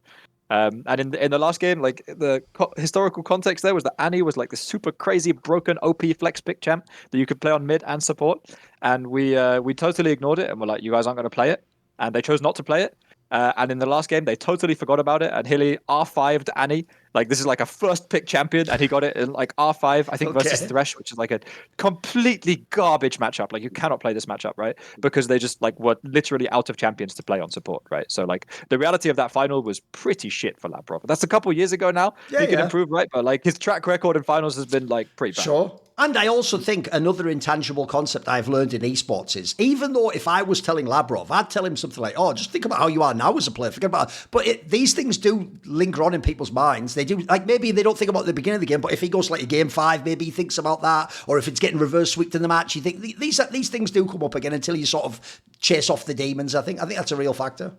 And in the last game, like the historical context there was that Annie was like this super crazy broken OP flex pick champ that you could play on mid and support, and we totally ignored it and we're like, you guys aren't going to play it, and they chose not to play it. And in the last game, they totally forgot about it, and Hilly R5'd Annie. Like, this is like a first pick champion, and he got it in like R5, I think, versus Thresh, which is like a completely garbage matchup. Like, you cannot play this matchup, right? Because they just like were literally out of champions to play on support, right? So like the reality of that final was pretty shit for Labrov. That's a couple years ago now. He can improve, right? But like his track record in finals has been like pretty bad. Sure. And I also think another intangible concept I've learned in esports is, even though if I was telling Labrov, I'd tell him something like, oh, just think about how you are now as a player. Forget about it. But these things do linger on in people's minds. They do, like, maybe they don't think about it at the beginning of the game, but if he goes like a game 5, maybe he thinks about that. Or if it's getting reverse swept in the match, you think these things do come up again until you sort of chase off the demons. I think that's a real factor.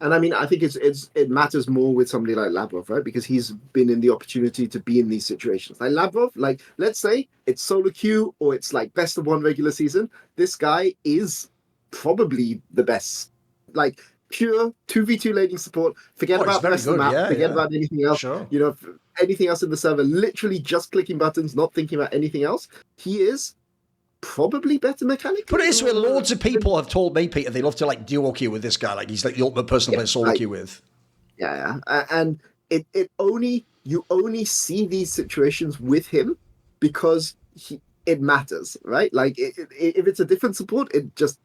And I mean, I think it matters more with somebody like Labrov, right? Because he's been in the opportunity to be in these situations. Like Labrov, like, let's say it's solo queue or it's like best of 1 regular season. This guy is probably the best. Like, pure 2v2 laning support. Forget about the rest of the map. Forget about anything else. Sure. You know, anything else in the server. Literally just clicking buttons, not thinking about anything else. He is probably better mechanically. Put it this way, loads of people have told me, Peter, they love to like duo queue with this guy. Like, he's like the ultimate person to play solo queue with. Yeah. And you only see these situations with him because it matters, right? Like, if it's a different support, it just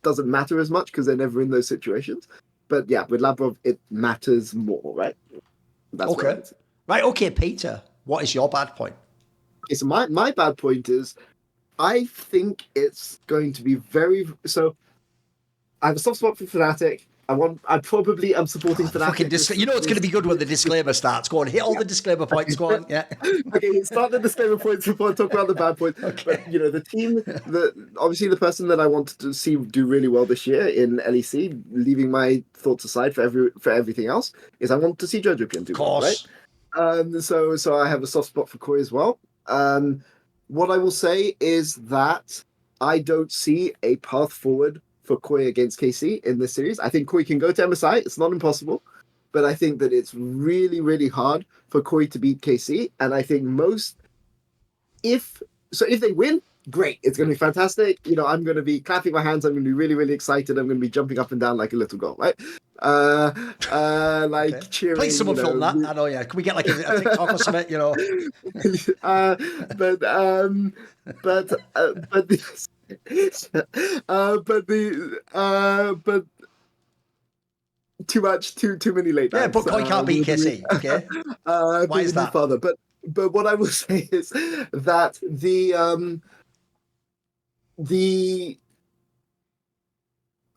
doesn't matter as much because they're never in those situations. But yeah, with Labrov, it matters more, right? That's okay. Right, okay, Peter, what is your bad point? Okay, so my bad point is, I think it's going to be so I have a soft spot for Fnatic. I'm supporting Fnatic. You know it's going to be good when the disclaimer starts. Go on, hit all the disclaimer points. Go on, yeah. Okay, start the disclaimer points before I talk about the bad points. Okay. But you know, the team, obviously the person that I wanted to see do really well this year in LEC, leaving my thoughts aside for everything else, is I want to see Jojo do well, right? So I have a soft spot for Koi as well. What I will say is that I don't see a path forward for Koi against KC in this series. I think Koi can go to MSI. It's not impossible. But I think that it's really, really hard for Koi to beat KC. And I think if they win, great. It's going to be fantastic. You know, I'm going to be clapping my hands. I'm going to be really, really excited. I'm going to be jumping up and down like a little girl, right? Like cheering. Please, someone film that. I know, yeah. Can we get like a TikTok or something? You know. But too many late nights. Yeah, but Koi can't beat KC. Okay. Why is that? Father. But what I will say is that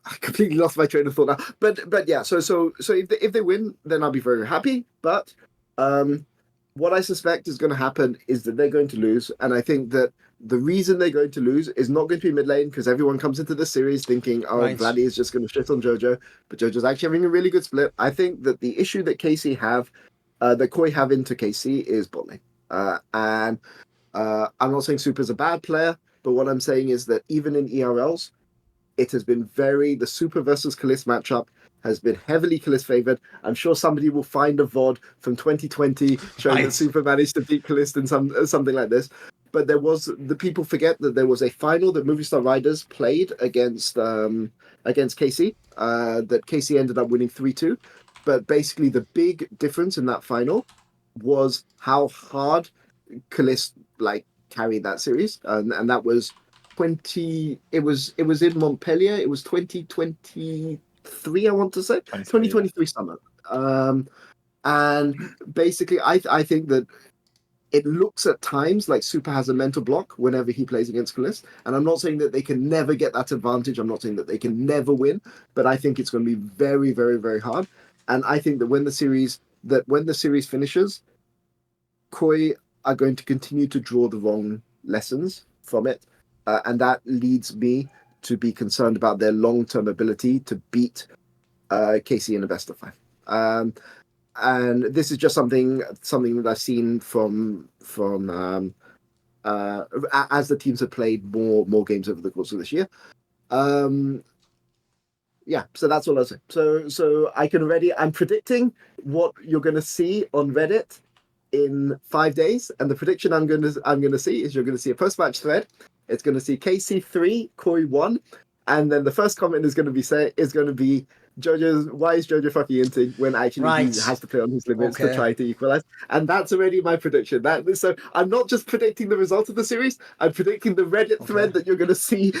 I completely lost my train of thought now. But yeah, so if they win, then I'll be very happy. But what I suspect is going to happen is that they're going to lose, and I think that the reason they're going to lose is not going to be mid lane, because everyone comes into this series thinking, oh, right, Vladdy is just going to shit on Jojo, but Jojo's actually having a really good split. I think that the issue that KC have, that Koi have into KC, is bot lane. And I'm not saying Super's a bad player, but what I'm saying is that even in ERLs, it has been the Super versus Kalist matchup has been heavily Kalist favored. I'm sure somebody will find a VOD from 2020 showing that Super managed to beat Kalist in something like this. But the people forget that there was a final that Movistar Riders played against KC, that KC ended up winning 3-2. But basically the big difference in that final was how hard Kalist carried that series. And that was it was in Montpellier. It was 2023, I want to say. 2023 summer. And basically I think that it looks at times like Super has a mental block whenever he plays against Kalist. And I'm not saying that they can never get that advantage. I'm not saying that they can never win, but I think it's going to be very, very, very hard. And I think that when the series finishes, Koi are going to continue to draw the wrong lessons from it. And that leads me to be concerned about their long-term ability to beat KC in a best of 5. And this is just something that I've seen from as the teams have played more games over the course of this year. Yeah, so that's all I'll say. So I'm predicting what you're going to see on Reddit in 5 days, and the prediction I'm going to see is you're going to see a post-match thread. It's going to see KC 3, Koi 1, and then the first comment is going to be why is Jojo fucking inting when actually he has to play on his limits to try to equalize? And that's already my prediction. So I'm not just predicting the result of the series, I'm predicting the Reddit thread that you're going to see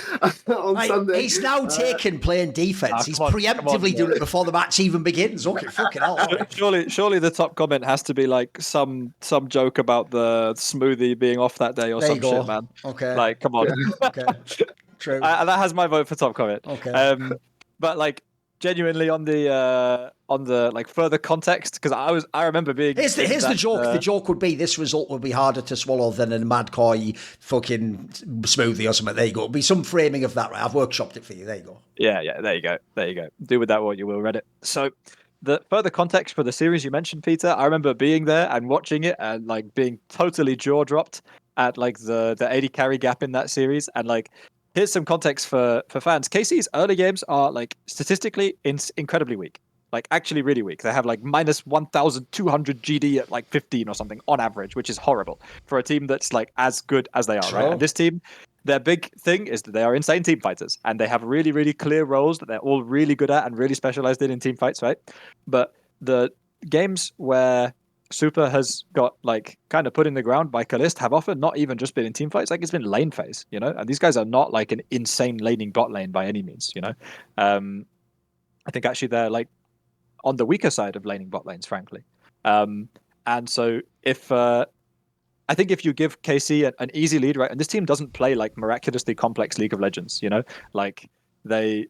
on Sunday. He's now taken playing defense. He's preemptively doing it before the match even begins. Okay, fucking hell. Surely the top comment has to be like some joke about the smoothie being off that day or some shit, man. Okay. Like, come on. Okay. True. That has my vote for top comment. Okay. But like, genuinely on the like further context, because I remember being here's the joke. The joke would be this result would be harder to swallow than a Mad Koi fucking smoothie or something. There you go. It'll be some framing of that, right? I've workshopped it for you. There you go. Yeah, there you go. Do with that what you will, Reddit. So the further context for the series you mentioned, Peter, I remember being there and watching it and like being totally jaw dropped at like the AD carry gap in that series. And like, here's some context for fans. KC's early games are like statistically incredibly weak, like actually really weak. They have like minus 1,200 GD at like 15 or something on average, which is horrible for a team that's like as good as they are, Sure. right? And this team, their big thing is that they are insane team fighters, and they have really, really clear roles that they're all really good at and really specialized in team fights, right? But the games where Super has got like kind of put in the ground by Kalist have often not even just been in team fights, like it's been lane phase, you know, and these guys are not like an insane laning bot lane by any means, you know. I think actually they're like on the weaker side of laning bot lanes, frankly. And so I think if you give KC an easy lead, right, and this team doesn't play like miraculously complex League of Legends, you know, like they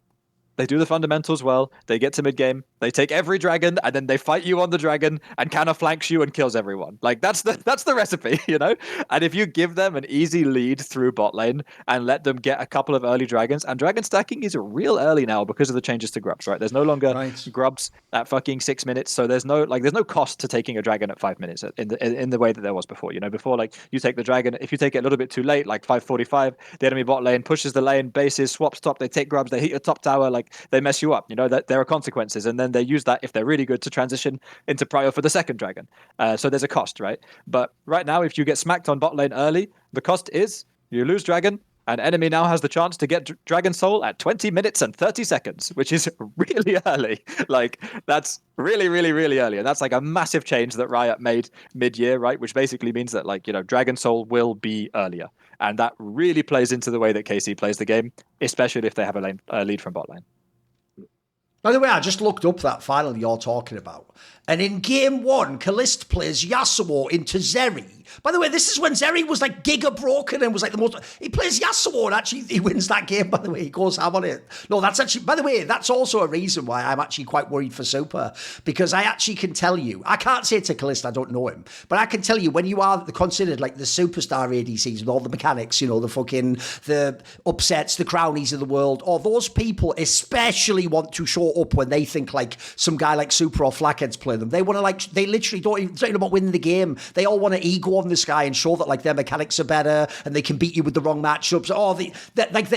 do the fundamentals well. They get to mid game. They take every dragon, and then they fight you on the dragon and counter flanks you and kills everyone. Like that's the recipe, you know. And if you give them an easy lead through bot lane and let them get a couple of early dragons, and dragon stacking is real early now because of the changes to grubs, right? There's no longer grubs at fucking 6 minutes, so there's no cost to taking a dragon at 5 minutes in the way that there was before. You know, before like you take the dragon, if you take it a little bit too late, like 5:45, the enemy bot lane pushes the lane, bases, swaps top, they take grubs, they hit your top tower, like they mess you up, you know, that there are consequences, and then they use that if they're really good to transition into prio for the second dragon. So there's a cost, right? But right now, if you get smacked on bot lane early, the cost is you lose dragon, An enemy now has the chance to get Dragon Soul at 20 minutes and 30 seconds, which is really early. Like, that's really, really, really early. And that's like a massive change that Riot made mid-year, right? Which basically means that, like, you know, Dragon Soul will be earlier. And that really plays into the way that KC plays the game, especially if they have a lead from bot lane. By the way, I just looked up that final you're talking about. And in game 1, Kalist plays Yasuo into Zeri. By the way, this is when Zeri was like giga broken and was like the most... He plays Yasuo and actually he wins that game, by the way. He goes ham on it. No, that's actually... By the way, that's also a reason why I'm actually quite worried for Super. Because I actually can tell you... I can't say to Kalist, I don't know him. But I can tell you, when you are considered like the superstar ADCs with all the mechanics, you know, the upsets, the crownies of the world, or those people especially want to show up when they think like some guy like Super or Flackhead's playing them. They want to like... They literally don't even about winning the game. They all want to ego on this guy and show that like their mechanics are better and they can beat you with the wrong matchups.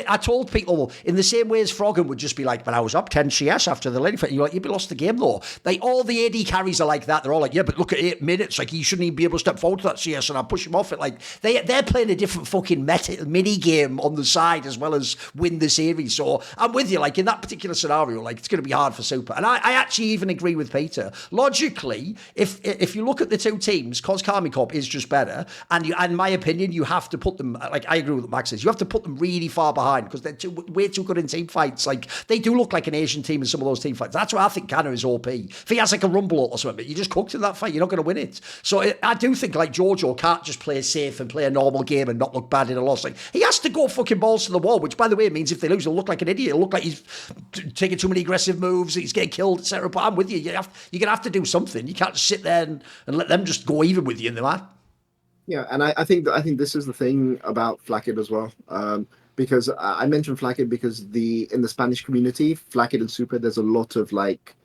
I told people in the same way as Froggen would just be like, but I was up 10 CS after the lane fight. You're like, you'd be lost the game though. Like all the AD carries are like that. They're all like, yeah, but look at 8 minutes. Like he shouldn't even be able to step forward to that CS and I'll push him off it. Like they're playing a different fucking mini game on the side as well as win the series. So I'm with you. Like in that particular scenario, like it's going to be hard for Super. And I actually even agree with Peter. Logically, if you look at the two teams, cause Kami Corp is just better, and in my opinion, you have to put them, like I agree with what Max says, you have to put them really far behind because they're way too good in team fights. Like they do look like an Asian team in some of those team fights. That's why I think Canna is OP. If he has like a rumble or something, but you just cooked in that fight, you're not going to win it. So I do think like Jojo can't just play safe and play a normal game and not look bad in a loss. Like he has to go fucking balls to the wall, which by the way means if they lose, he'll look like an idiot. He'll look like he's taking too many aggressive moves, he's getting killed, etc. But I'm with you. You're going to have to do something. You can't just sit there and let them just go even with you in the match. Yeah, and I think this is the thing about Flackett as well, because I mentioned Flackett because in the Spanish community, Flackett and Super, there's a lot of like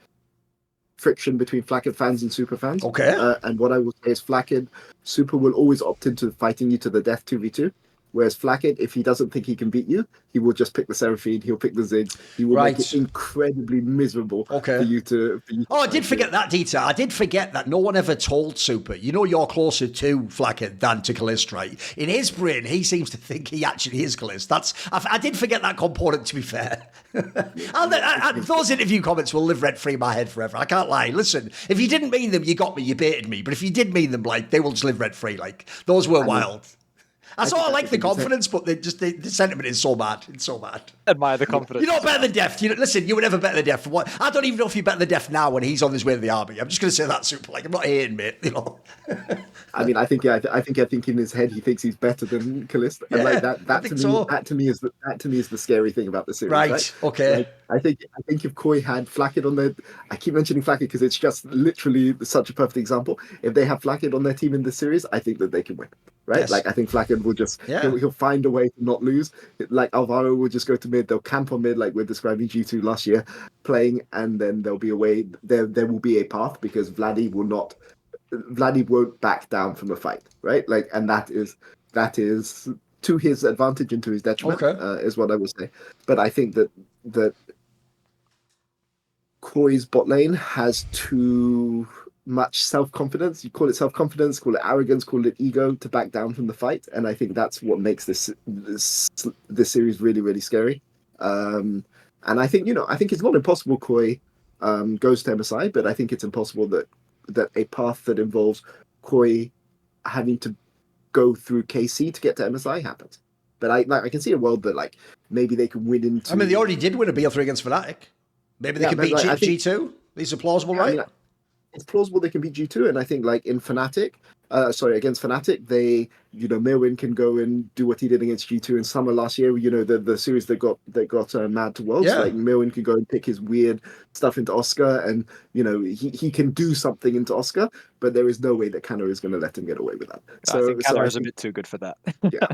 friction between Flackett fans and Super fans. Okay. And what I will say is Flackett, Super will always opt into fighting you to the death 2v2. Whereas Flackett, if he doesn't think he can beat you, he will just pick the Seraphine, he'll pick the Ziggs, he will make it incredibly miserable for you to... I did forget that detail. I did forget that no one ever told Super, you know you're closer to Flackett than to Kalist, right? In his brain, he seems to think he actually is Kalist. I did forget that component, to be fair. Those interview comments will live rent-free in my head forever. I can't lie. Listen, if you didn't mean them, you got me, you baited me. But if you did mean them, like, they will just live rent-free. Like, those were wild. I sort of like the confidence, but the sentiment is so bad. It's so bad. Admire the confidence. You're not better than Def. Listen, you were never better than Def. I don't even know if you're better than Def now when he's on his way to the army. I'm just going to say that, Super. Like, I'm not hating, mate. You know. I mean, I think in his head he thinks he's better than Kalist, and like that to me is the scary thing about the series. Right? Okay. Like, I think if Koi had Flackett on their, I keep mentioning Flackett because it's just literally such a perfect example. If they have Flackett on their team in this series, I think that they can win. Right? Yes. Like I think Flackett will just he'll find a way to not lose. Like Alvaro will just go to mid, they'll camp on mid like we're describing G2 last year playing, and then there'll be a way there will be a path because Vladdy won't back down from a fight, right? Like, and that is to his advantage and to his detriment, is what I would say. But I think that Koi's bot lane has too much self-confidence. You call it self-confidence, call it arrogance, call it ego to back down from the fight, and I think that's what makes this series really, really scary. And I think it's not impossible Koi goes to MSI, but I think it's impossible that a path that involves Koi having to go through KC to get to MSI happens. But I can see a world that like maybe they can win into. I mean, they already did win a BO3 against Fnatic. Maybe they can beat G2. These are plausible, right? I mean, it's plausible they can beat G2, and I think like in Fnatic, against Fnatic, they, Mirwin can go and do what he did against G2 in summer last year. The series that got mad to worlds. Like Mirwin can go and pick his weird stuff into Oscar, and he can do something into Oscar, but there is no way that Canna is going to let him get away with that. I think Canna is a bit too good for that. Yeah.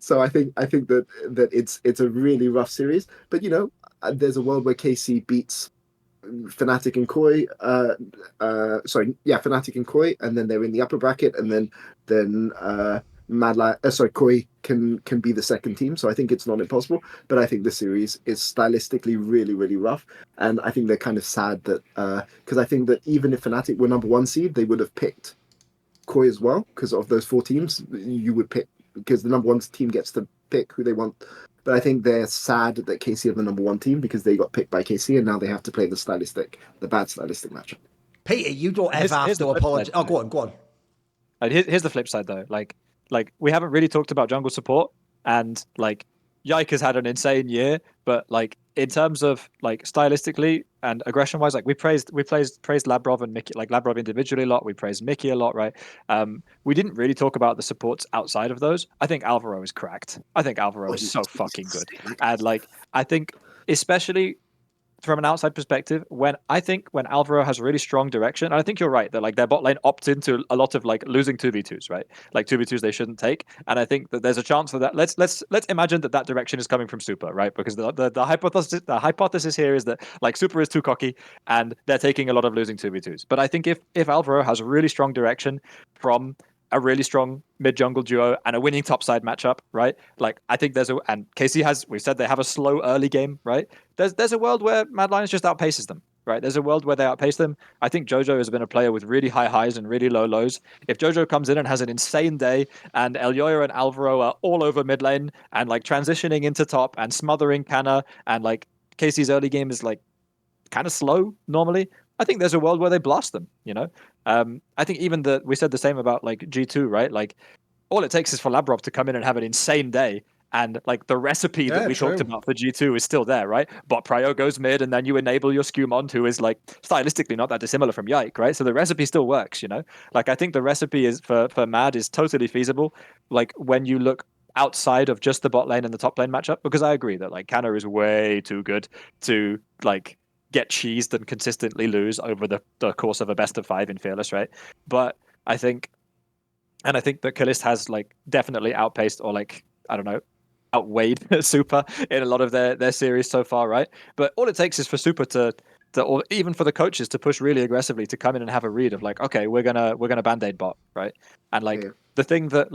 So I think that it's a really rough series, but there's a world where KC beats Fnatic and Koi, Fnatic and Koi, and then they're in the upper bracket, and then Koi can be the second team. So I think it's not impossible, but I think the series is stylistically really, really rough, and I think they're kind of sad that because I think that even if Fnatic were number 1 seed, they would have picked Koi as well, because of those 4 teams you would pick, because the number 1 team gets to pick who they want. But I think they're sad that KC are the number one team because they got picked by KC and now they have to play the bad stylistic matchup. Peter, you don't ever have to apologize. Oh, go on. Here's the flip side though. Like we haven't really talked about jungle support, and like Yike has had an insane year, but like in terms of like stylistically and aggression wise, like we praised Labrov and Mickey, like Labrov individually a lot. We praised Mickey a lot, right? We didn't really talk about the supports outside of those. I think Alvaro is cracked. I think Alvaro is so fucking good, and like I think especially from an outside perspective, when Alvaro has really strong direction, and I think you're right that like their bot lane opts into a lot of like losing 2v2s, right? Like 2v2s they shouldn't take, and I think that there's a chance for that. Let's imagine that direction is coming from Super, right? Because the hypothesis here is that like Super is too cocky and they're taking a lot of losing 2v2s. But I think if Alvaro has a really strong direction from a really strong mid jungle duo and a winning top side matchup, right? Like I think and KC we've said they have a slow early game, right? There's a world where Mad Lions just outpaces them, right? There's a world where they outpace them. I think Jojo has been a player with really high highs and really low lows. If Jojo comes in and has an insane day and Elyoya and Alvaro are all over mid lane and like transitioning into top and smothering Canna, and like KC's early game is like kind of slow normally, I think there's a world where they blast them, you know? I think even we said the same about like G2, right? Like all it takes is for Labrov to come in and have an insane day, and like the recipe that we talked about for G2 is still there, right? Bot Prio goes mid and then you enable your Skewmond, who is like stylistically not that dissimilar from Yike, right? So the recipe still works, you know? Like I think the recipe is for Mad is totally feasible. Like when you look outside of just the bot lane and the top lane matchup, because I agree that like Canna is way too good to like get cheesed and consistently lose over the course of a best of 5 in Fearless, right? But I think that Kalist has like definitely outpaced or like, I don't know, outweighed Super in a lot of their series so far, right? But all it takes is for Super to or even for the coaches to push really aggressively to come in and have a read of like, okay, we're gonna band-aid bot, right? And like the thing that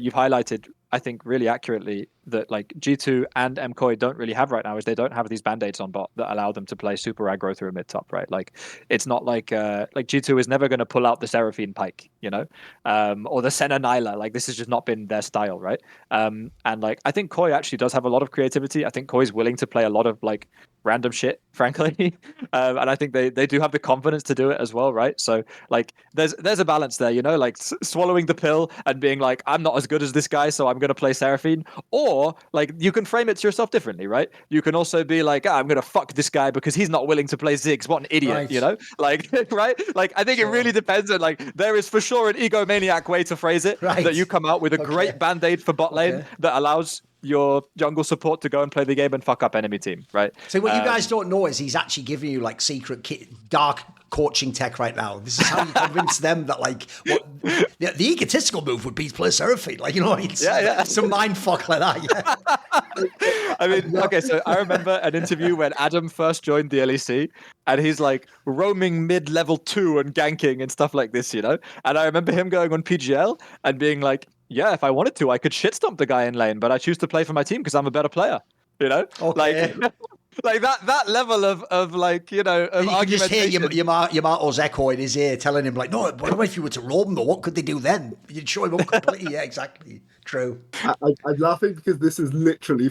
you've highlighted, I think really accurately, that like G2 and MKOI don't really have right now is they don't have these band-aids on bot that allow them to play super aggro through a mid top, right? Like it's not like G2 is never going to pull out the Seraphine Pike, you know, or the Senna Nyla. Like this has just not been their style, right? And like I think Koi actually does have a lot of creativity. I think Koi's willing to play a lot of like random shit, frankly, and I think they do have the confidence to do it as well, right? So like there's a balance there, you know, like swallowing the pill and being like, I'm not as good as this guy, so I'm going to play Seraphine. Or like you can frame it to yourself differently, right? You can also be like, I'm going to fuck this guy because he's not willing to play Ziggs. What an idiot, right. You know? Like, right? Like I think it really depends on like, there is for sure an egomaniac way to phrase it, right, that you come out with a great band-aid for bot lane that allows your jungle support to go and play the game and fuck up enemy team, right? So what you guys don't know is he's actually giving you like secret dark coaching tech right now. This is how you convince them that like the egotistical move would be to play Seraphine, like, you know, it's some mind fuck like that. Yeah. I mean, okay, so I remember an interview when Adam first joined the LEC, and he's like roaming mid-level 2 and ganking and stuff like this, you know? And I remember him going on PGL and being like, yeah, if I wanted to, I could shit stomp the guy in lane, but I choose to play for my team because I'm a better player. You know, like that level of like, you know, of you can just hear Yamato's echo in his ear telling him like, no, what if you were to roam though? What could they do then? You'd show him up completely. Yeah, exactly. True. I'm laughing because this is literally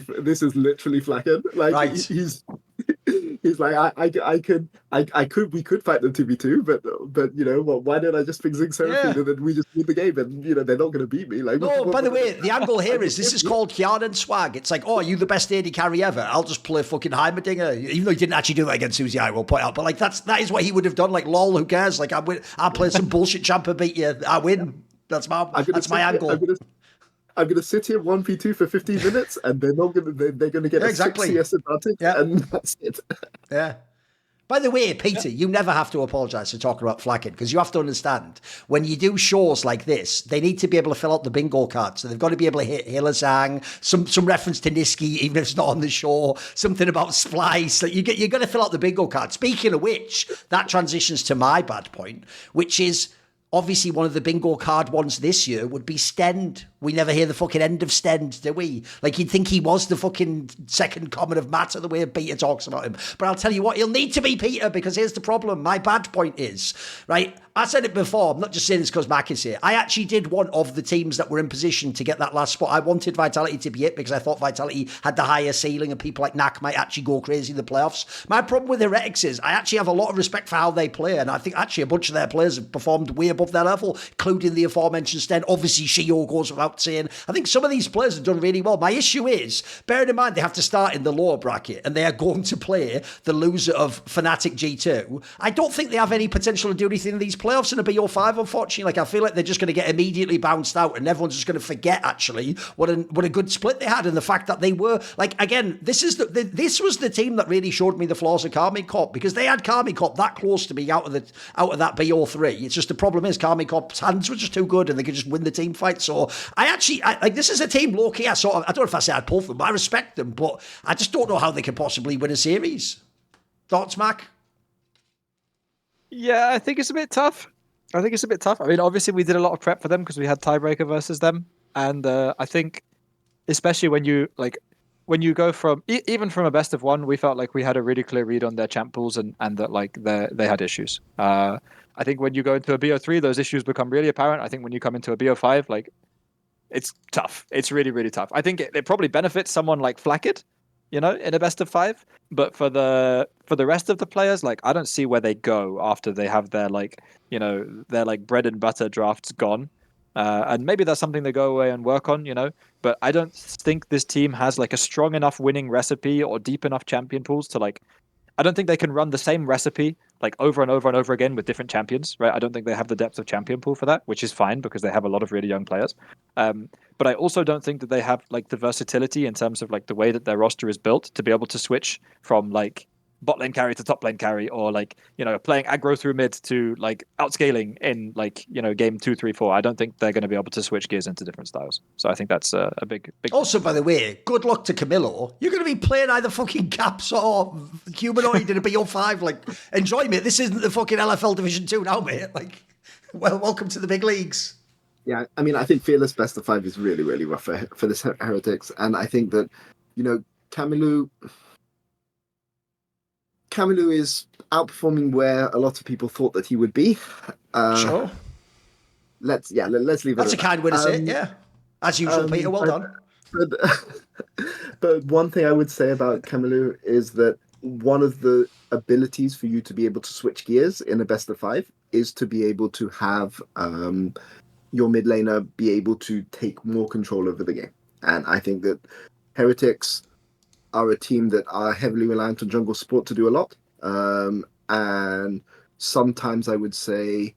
Flacken. Like right. He's like, we could fight them 2v2, but you know what? Why don't I just pick Zig Seraphine and then we just win the game, and you know they're not going to beat me. Like, no, by the way, the angle here is this is called Kian swag. It's like, oh, are you the best AD carry ever? I'll just play fucking Heimerdinger, even though he didn't actually do that against Susie. I will point out, but like that is what he would have done. Like, lol, who cares? Like, I play some bullshit champ and beat you. I win. That's my angle. I'm gonna sit here 1v2 for 15 minutes, and they're gonna get a 6 CS advantage, and that's it. Yeah. By the way, Peter, you never have to apologise for talking about Flacken, because you have to understand, when you do shows like this, they need to be able to fill out the bingo card. So they've got to be able to hit Hillazang, some reference to Niski, even if it's not on the show, something about Splice. Like you're going to fill out the bingo card. Speaking of which, that transitions to my bad point, which is obviously one of the bingo card ones this year would be Stend. We never hear the fucking end of Stend, do we? Like, you'd think he was the fucking second coming of matter, the way Peter talks about him. But I'll tell you what, he'll need to be Peter, because here's the problem. My bad point is, right, I said it before, I'm not just saying this because Mac is here. I actually did one of the teams that were in position to get that last spot. I wanted Vitality to be it because I thought Vitality had the higher ceiling and people like Knack might actually go crazy in the playoffs. My problem with Heretics is I actually have a lot of respect for how they play, and I think actually a bunch of their players have performed way above their level, including the aforementioned Sten. Obviously, Shio goes without saying. I think some of these players have done really well. My issue is, bearing in mind they have to start in the lower bracket and they are going to play the loser of Fnatic G2, I don't think they have any potential to do anything in these playoffs in a BO5, unfortunately. Like, I feel like they're just going to get immediately bounced out and everyone's just going to forget, actually, what a good split they had, and the fact that they were, like, again, this was the team that really showed me the flaws of Karmine Corp, because they had Karmine Corp that close to being out of that BO3. It's just the problem is Karmine Corp's hands were just too good and they could just win the team fight. So like, this is a team low-key, I don't know if I say I'd pull for them, I respect them, but I just don't know how they could possibly win a series. Thoughts, Mac? Yeah, I think it's a bit tough. I mean, obviously we did a lot of prep for them because we had tiebreaker versus them, and I think especially when you go from even from a best of one, we felt like we had a really clear read on their champ pools and that like they had issues. I think when you go into a BO3, those issues become really apparent. I think when you come into a BO5, like, it's tough. It's really, really tough. I think it probably benefits someone like Flackid, in a best of 5. But for the rest of the players, like, I don't see where they go after they have their their like bread and butter drafts gone. And maybe that's something they go away and work on, But I don't think this team has like a strong enough winning recipe or deep enough champion pools to like. I don't think they can run the same recipe like over and over and over again with different champions, right? I don't think they have the depth of champion pool for that, which is fine because they have a lot of really young players. But I also don't think that they have like the versatility in terms of like the way that their roster is built to be able to switch from like bot lane carry to top lane carry, or like playing aggro through mid to like outscaling in like game 2, 3, 4. I don't think they're going to be able to switch gears into different styles. So I think that's a big. Also, by the way, good luck to Camilo. You're going to be playing either fucking Caps or Humanoid in a BO5. Like, enjoy, mate. This isn't the fucking LFL Division 2 now, mate. Like, well, welcome to the big leagues. Yeah, I mean, I think Fearless best of 5 is really, really rough for this Heretics, and I think that Camilo is outperforming where a lot of people thought that he would be. Sure. Let's leave it. That's a kind way to say it. Yeah, as usual, Peter. Well done. But one thing I would say about Camilo is that one of the abilities for you to be able to switch gears in a best of 5 is to be able to have your mid laner be able to take more control over the game. And I think that Heretics are a team that are heavily reliant on jungle support to do a lot. And sometimes I would say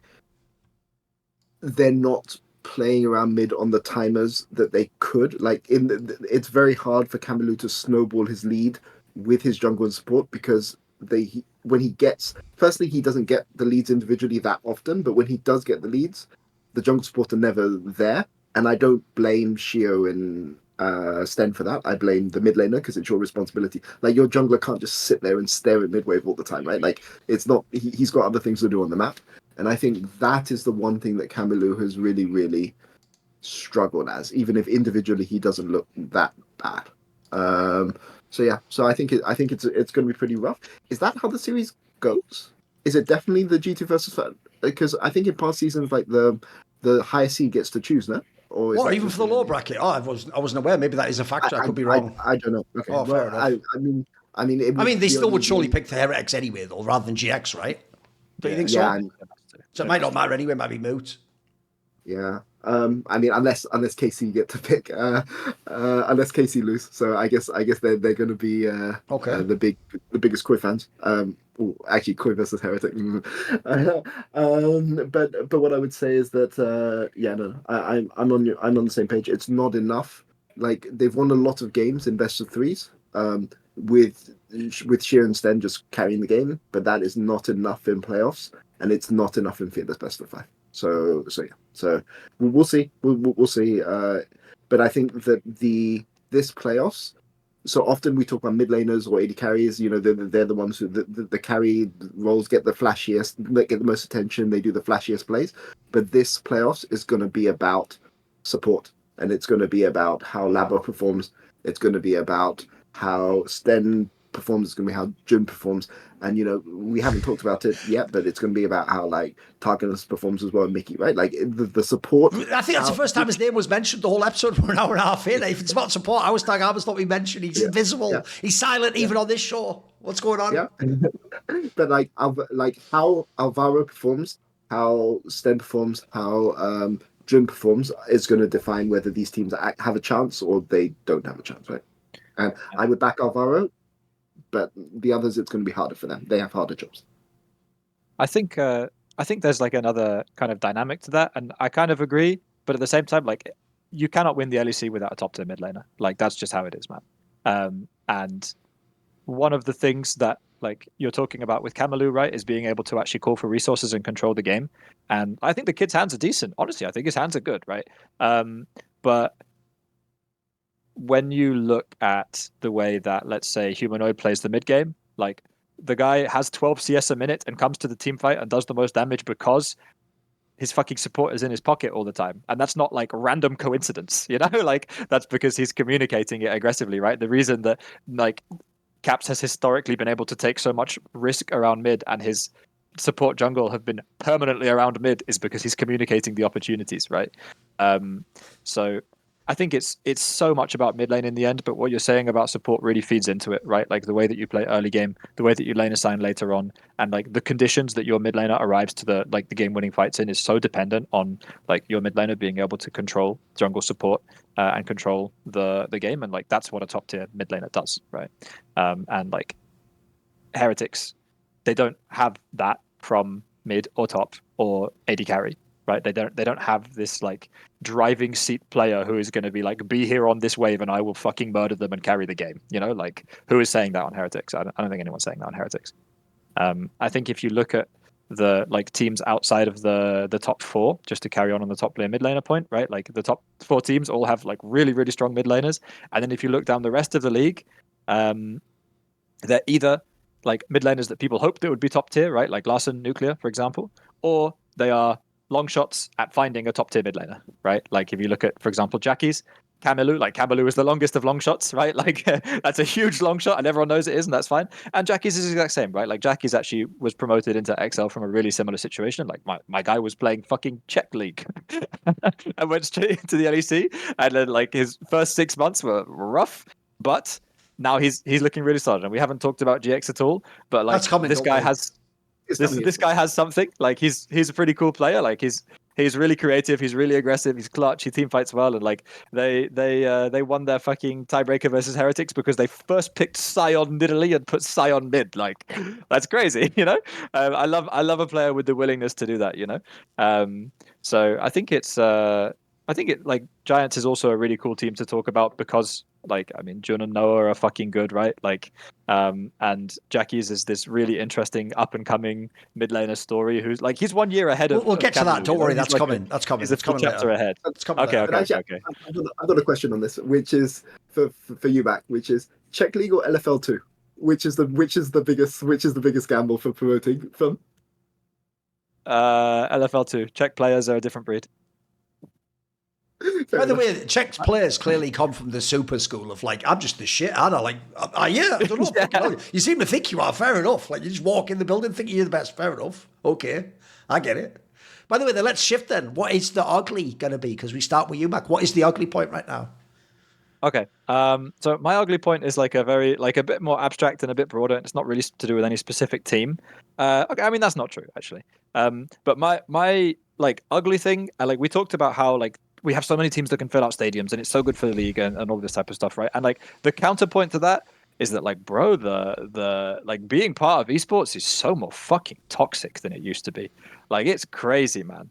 they're not playing around mid on the timers that they could. Like, it's very hard for Camilo to snowball his lead with his jungle and support, because when he gets, firstly, he doesn't get the leads individually that often, but when he does get the leads, the jungle support are never there. And I don't blame Shio and Sten for that. I blame the mid laner, because it's your responsibility. Like, your jungler can't just sit there and stare at mid wave all the time, right? Like, it's not, he's got other things to do on the map. And I think that is the one thing that Camilo has really, really struggled as, even if individually he doesn't look that bad. So I think it's going to be pretty rough. Is that how the series goes? Is it definitely the G2 versus? Because I think in past seasons, like the higher seed gets to choose, no? Or what, even for the low bracket? Oh, I wasn't aware. Maybe that is a factor. I could be wrong. I don't know. Okay. Oh, fair enough. I mean, they still would surely pick the Heretics anyway, though, rather than GX, right? Do you think so? Yeah. So it might not matter anyway. It might be moot. Yeah. I mean, unless KC get to pick, unless KC lose. So I guess they're going to be the biggest Koi fans. Actually, Koi versus Heretic. But what I would say is that I'm on the same page. It's not enough. Like, they've won a lot of games in best of 3s. With Sheer and Sten just carrying the game, but that is not enough in playoffs, and it's not enough in Fearless best of 5. So we'll see. We'll see. But I think that this playoffs. So often we talk about mid laners or AD carries. They're the ones who the carry roles get the flashiest, they get the most attention. They do the flashiest plays. But this playoffs is going to be about support. and it's going to be about how Labo performs. It's going to be about how Sten performs. It's going to be how Jun performs. And, we haven't talked about it yet, but it's going to be about how, like, Tarkinus performs as well, and Mickey, right? Like, the support. I think that's the first time his name was mentioned the whole episode. We're an hour and a half in. If it's about support, how is Tarkinus not being mentioned? He's invisible. Yeah. He's silent even on this show. What's going on? Yeah. But, how Alvaro performs, how Sten performs, how Jun performs is going to define whether these teams have a chance or they don't have a chance, right? And I would back Alvaro, but the others, it's going to be harder for them. They have harder jobs. I think there's like another kind of dynamic to that, and I kind of agree. But at the same time, like, you cannot win the LEC without a top tier mid laner. Like, that's just how it is, man. And one of the things that, like, you're talking about with Kamalu, right, is being able to actually call for resources and control the game. And I think the kid's hands are decent. Honestly, I think his hands are good, right? But when you look at the way that, let's say, Humanoid plays the mid game, like, the guy has 12 CS a minute and comes to the team fight and does the most damage because his fucking support is in his pocket all the time. And that's not like random coincidence, like, that's because he's communicating it aggressively, right? The reason that, like, Caps has historically been able to take so much risk around mid and his support jungle have been permanently around mid is because he's communicating the opportunities, right? So I think it's so much about mid lane in the end, but what you're saying about support really feeds into it, right? Like, the way that you play early game, the way that you lane assign later on, and like the conditions that your mid laner arrives to the game winning fights in is so dependent on, like, your mid laner being able to control jungle support and control the game, and like, that's what a top tier mid laner does, right? And like, Heretics, they don't have that from mid or top or AD carry, right? They don't have this like driving seat player who is going to be like, be here on this wave and I will fucking murder them and carry the game. Like, who is saying that on Heretics? I don't think anyone's saying that on Heretics. I think if you look at the like teams outside of the top four, just to carry on the top laner mid laner point, right? Like, the top four teams all have like really, really strong mid laners. And then if you look down the rest of the league, they're either like mid laners that people hoped that would be top tier, right? Like Larson, Nuclear, for example, or they are long shots at finding a top tier mid laner, right? Like, if you look at, for example, Jackie's Kamalu is the longest of long shots, right? Like, that's a huge long shot and everyone knows it is, and that's fine. And Jackie's is the exact same, right? Like, Jackie's actually was promoted into XL from a really similar situation. Like, my guy was playing fucking Czech League and went straight into the LEC, and then like his first 6 months were rough, but now he's looking really solid. And we haven't talked about GX at all, but like, this guy has something. Like, he's a pretty cool player. Like, he's really creative, he's really aggressive, he's clutch, he team fights well, and like, they won their fucking tiebreaker versus Heretics because they first picked Sion Nidalee and put Sion mid. Like, that's crazy, I love a player with the willingness to do that, so I think like, Giants is also a really cool team to talk about because, like, I mean, Jun and Noah are fucking good, right? Like, and Jackie's is this really interesting up and coming mid laner story who's like, he's 1 year ahead of. We'll get to that. Don't worry, that's like coming. That's coming. He's a full chapter ahead. That's coming. Okay. Actually, I've got a question on this, which is for you, Mac, which is Czech League or LFL2? Which is the biggest gamble for promoting from? LFL2. Czech players are a different breed. By the way, Czech players clearly come from the super school of like, I'm just the shit, aren't I? Like, yeah, I don't know. Yeah. You seem to think you are, fair enough. Like, you just walk in the building thinking you're the best, fair enough. Okay, I get it. By the way, then let's shift then. What is the ugly going to be? Because we start with you, Mac. What is the ugly point right now? Okay, so my ugly point is like a bit more abstract and a bit broader. It's not really to do with any specific team. Okay, I mean, that's not true, actually. But my like ugly thing, like, we talked about how like we have so many teams that can fill out stadiums and it's so good for the league and all this type of stuff, right? And like, the counterpoint to that is that, like, bro, the like, being part of esports is so more fucking toxic than it used to be. Like, it's crazy, man.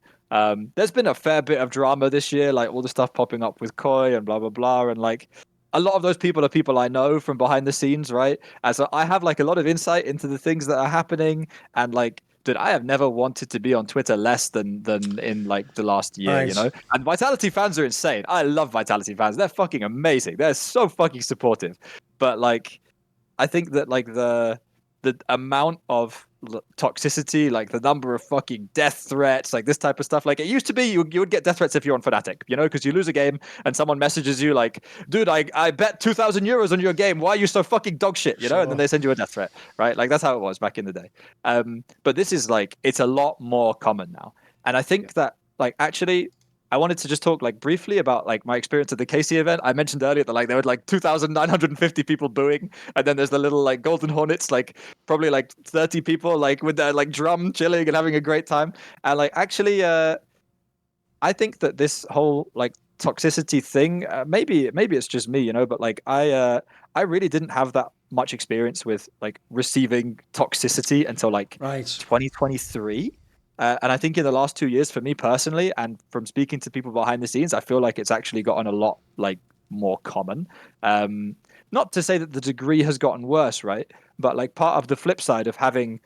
There's been a fair bit of drama this year, like all the stuff popping up with Koi and blah blah blah, and like, a lot of those people are people I know from behind the scenes, right? And so I have like a lot of insight into the things that are happening, and like, dude, I have never wanted to be on Twitter less than in like the last year, nice. And Vitality fans are insane. I love Vitality fans. They're fucking amazing. They're so fucking supportive. But like, I think that like the amount of toxicity, like the number of fucking death threats, like this type of stuff. Like it used to be, you would get death threats if you're on Fnatic, you know, because you lose a game and someone messages you like, dude, I bet 2,000 euros on your game. Why are you so fucking dog shit? You know, and then they send you a death threat, right? Like that's how it was back in the day. But this is like, it's a lot more common now. And I think that like actually I wanted to just talk like briefly about like my experience at the KC event. I mentioned earlier that like there were like 2,950 people booing, and then there's the little like Golden Hornets, like probably like 30 people like with their like drum chilling and having a great time. And like actually, I think that this whole like toxicity thing, maybe it's just me, you know, but like I really didn't have that much experience with like receiving toxicity until like 2023. And I think in the last 2 years, for me personally, and from speaking to people behind the scenes, I feel like it's actually gotten a lot like more common. Not to say that the degree has gotten worse, right? But like part of the flip side of having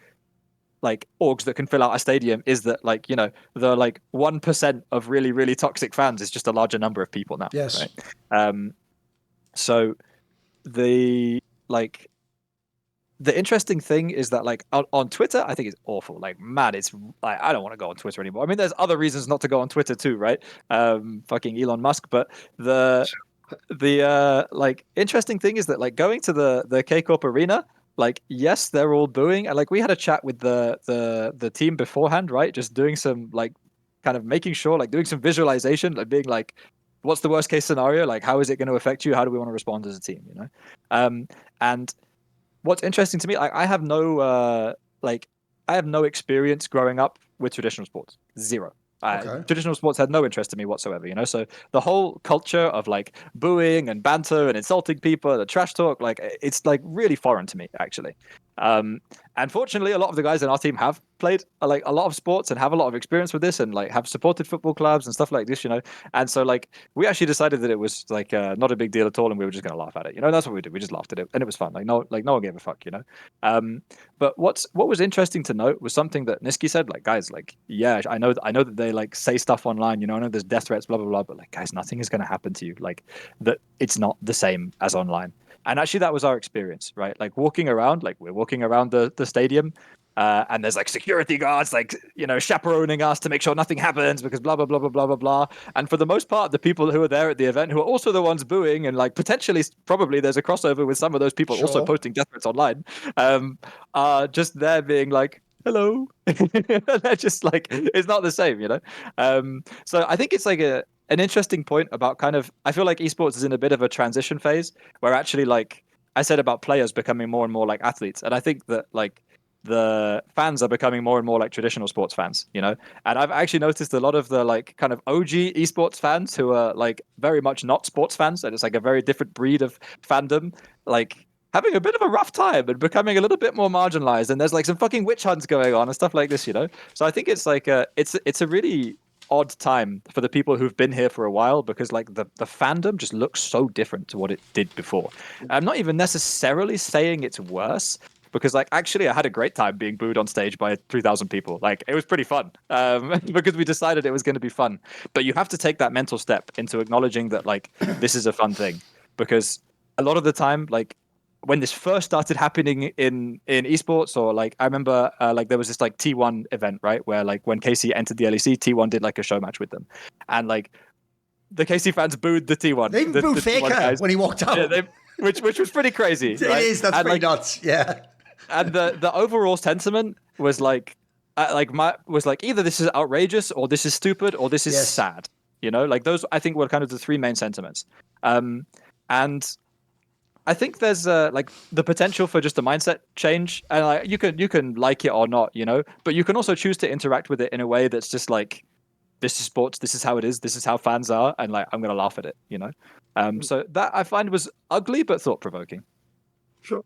like orgs that can fill out a stadium is that like, you know, the like 1% of really, really toxic fans is just a larger number of people now. Yes. Right? So the like the interesting thing is that like on Twitter, I think it's awful. Like, man, it's like, I don't want to go on Twitter anymore. I mean, there's other reasons not to go on Twitter too, right? Fucking Elon Musk. But the like interesting thing is that like going to the K Corp arena, like yes, they're all booing, and like we had a chat with the team beforehand, right? Just doing some like kind of making sure, like doing some visualization, like being like, what's the worst case scenario? Like, how is it going to affect you? How do we want to respond as a team? You know, and what's interesting to me, I have no experience growing up with traditional sports. Zero. Traditional sports had no interest in me whatsoever, you know. So the whole culture of like booing and banter and insulting people, the trash talk, like it's like really foreign to me, actually. And fortunately, a lot of the guys in our team have played like a lot of sports and have a lot of experience with this, and like have supported football clubs and stuff like this, you know. And so like we actually decided that it was like not a big deal at all, and we were just gonna laugh at it, you know. That's what we did. We just laughed at it, and it was fun. Like no one gave a fuck, you know. But what was interesting to note was something that Niski said, like, guys, like, yeah, I know that they like say stuff online, you know, I know there's death threats, blah blah blah, but like, guys, nothing is gonna happen to you. Like that, it's not the same as online. And actually, that was our experience, right? Like walking around, like we're walking around the stadium, and there's like security guards, like, you know, chaperoning us to make sure nothing happens because blah blah blah blah blah blah blah. And for the most part, the people who are there at the event, who are also the ones booing, and like potentially, probably there's a crossover with some of those people also posting death threats online, are just there being like, hello. They're just like, it's not the same, you know. So I think it's like an interesting point about kind of, I feel like esports is in a bit of a transition phase where actually, like I said about players becoming more and more like athletes, and I think that like the fans are becoming more and more like traditional sports fans, you know. And I've actually noticed a lot of the like kind of OG esports fans who are like very much not sports fans, and it's like a very different breed of fandom, like having a bit of a rough time and becoming a little bit more marginalized, and there's like some fucking witch hunts going on and stuff like this, you know. So I think it's like it's a really odd time for the people who've been here for a while, because like the fandom just looks so different to what it did before. I'm not even necessarily saying it's worse, because like actually I had a great time being booed on stage by 3,000 people. Like it was pretty fun, because we decided it was going to be fun. But you have to take that mental step into acknowledging that like this is a fun thing, because a lot of the time, like when this first started happening in esports, or like I remember like there was this like T1 event, right, where like when KC entered the LEC, T1 did like a show match with them, and like the KC fans booed the T1. They even booed Faker when he walked out. Yeah, which was pretty crazy. It right? is. That's and, pretty like, nuts. Yeah. And the overall sentiment was like either this is outrageous, or this is stupid, or this is sad. You know, like those I think were kind of the three main sentiments. And I think there's like the potential for just a mindset change, and like you can like it or not, you know, but you can also choose to interact with it in a way that's just like, this is sports, this is how it is, this is how fans are, and like I'm gonna laugh at it, you know. So that I find was ugly but thought provoking. Sure.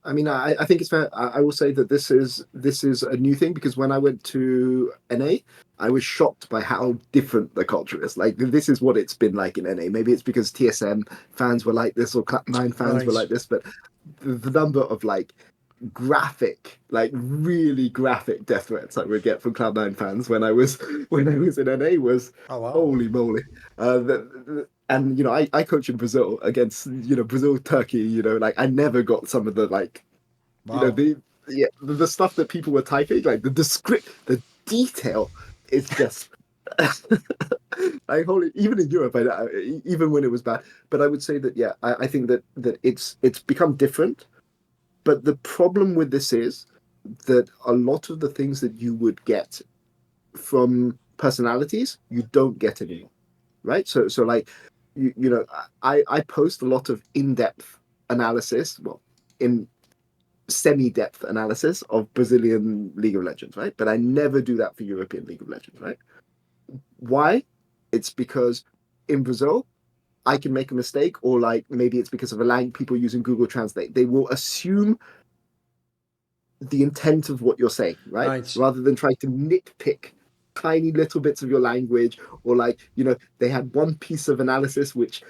I mean, I think it's fair. I will say that this is a new thing, because when I went to NA, I was shocked by how different the culture is. Like, this is what it's been like in NA. Maybe it's because TSM fans were like this, or Cloud9 fans were like this, but the number of like graphic, like really graphic death threats I would get from Cloud9 fans when I was in NA was holy moly. And you know, I coach in Brazil against, you know, Brazil, Turkey, you know, like I never got some of the like, you know, yeah, the stuff that people were typing, like the detail is just even in Europe, even when it was bad. But I would say that yeah, I think that it's become different. But the problem with this is that a lot of the things that you would get from personalities, you don't get anymore, right? So like you know, I post a lot of in-depth analysis, well, in semi-depth analysis of Brazilian League of Legends, right? But I never do that for European League of Legends, right? Why? It's because in Brazil, I can make a mistake, or like maybe it's because of a language, people using Google Translate. They will assume the intent of what you're saying, right? Right. Rather than trying to nitpick tiny little bits of your language, or like, you know, they had one piece of analysis which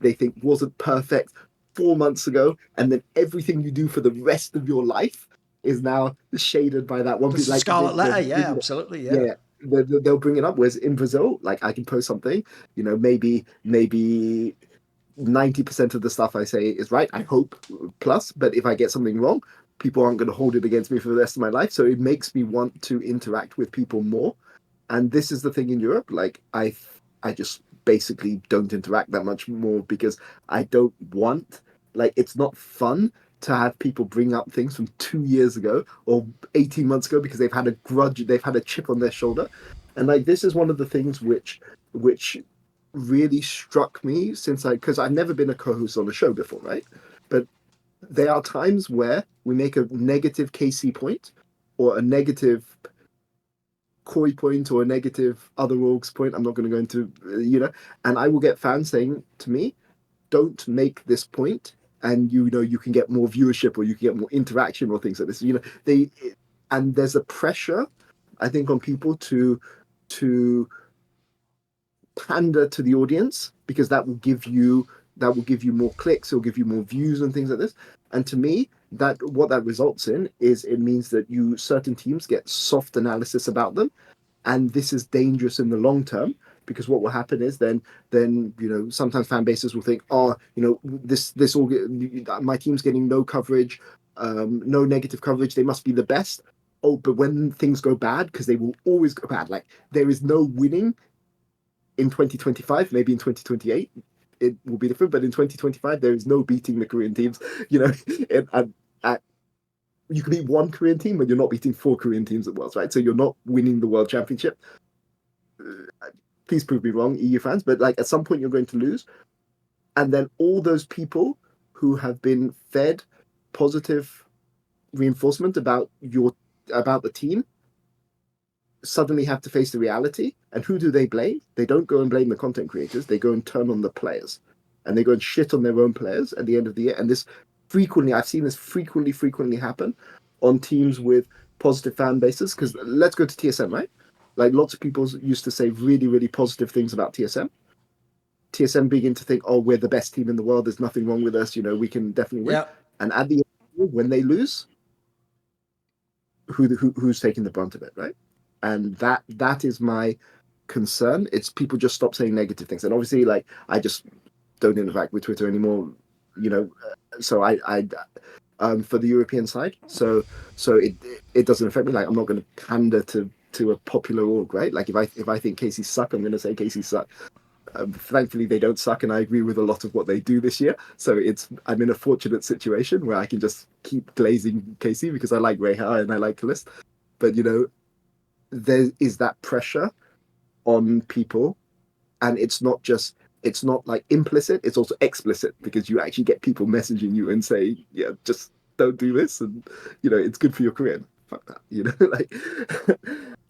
they think wasn't perfect 4 months ago, and then everything you do for the rest of your life is now shaded by that one That's piece. the Like scarlet letter. Yeah, absolutely. Yeah. yeah, they'll bring it up. Whereas in Brazil, like I can post something, you know, maybe 90% of the stuff I say is right. I hope plus, but if I get something wrong, people aren't going to hold it against me for the rest of my life. So it makes me want to interact with people more. And this is the thing in Europe. Like I just basically don't interact that much more because I don't want, like, it's not fun to have people bring up things from 2 years ago or 18 months ago because they've had a grudge, they've had a chip on their shoulder. And like this is one of the things which really struck me since because I've never been a co-host on a show before, right? But there are times where we make a negative KC point or a negative Koi point or a negative other orgs point. I'm not going to go into, you know, and I will get fans saying to me, don't make this point, and you know you can get more viewership or you can get more interaction or things like this. You know, and there's a pressure, I think, on people to pander to the audience because that will give you more clicks, it'll give you more views and things like this. And to me, that what that results in is it means that certain teams get soft analysis about them, and this is dangerous in the long term because what will happen is then you know sometimes fan bases will think, oh, you know, this all my team's getting no coverage, no negative coverage, they must be the best. Oh, but when things go bad, because they will always go bad, like there is no winning in 2025, maybe in 2028 it will be different, but in 2025 there is no beating the Korean teams, you know. And you can beat one Korean team, but you're not beating 4 Korean teams at Worlds, right? So you're not winning the World Championship. Please prove me wrong, EU fans, but like at some point you're going to lose. And then all those people who have been fed positive reinforcement about the team suddenly have to face the reality. And who do they blame? They don't go and blame the content creators. They go and turn on the players. And they go and shit on their own players at the end of the year. And this I've seen this frequently happen on teams with positive fan bases. Because let's go to TSM, right? Like lots of people used to say really, really positive things about TSM. TSM begin to think, oh, we're the best team in the world. There's nothing wrong with us. You know, we can definitely win. Yeah. And at the end, when they lose, who's taking the brunt of it, right? And that is my concern. It's people just stop saying negative things. And obviously, like I just don't interact with Twitter anymore, you know. So I for the European side, so it doesn't affect me. Like I'm not going to pander to a popular org, right? Like if I think Casey suck, I'm going to say Casey suck. Thankfully, they don't suck, and I agree with a lot of what they do this year. So I'm in a fortunate situation where I can just keep glazing Casey because I like Reha and I like Kalist. But you know, there is that pressure on people, and it's not like implicit, it's also explicit because you actually get people messaging you and say, yeah, just don't do this, and you know it's good for your career. Fuck that, you know. Like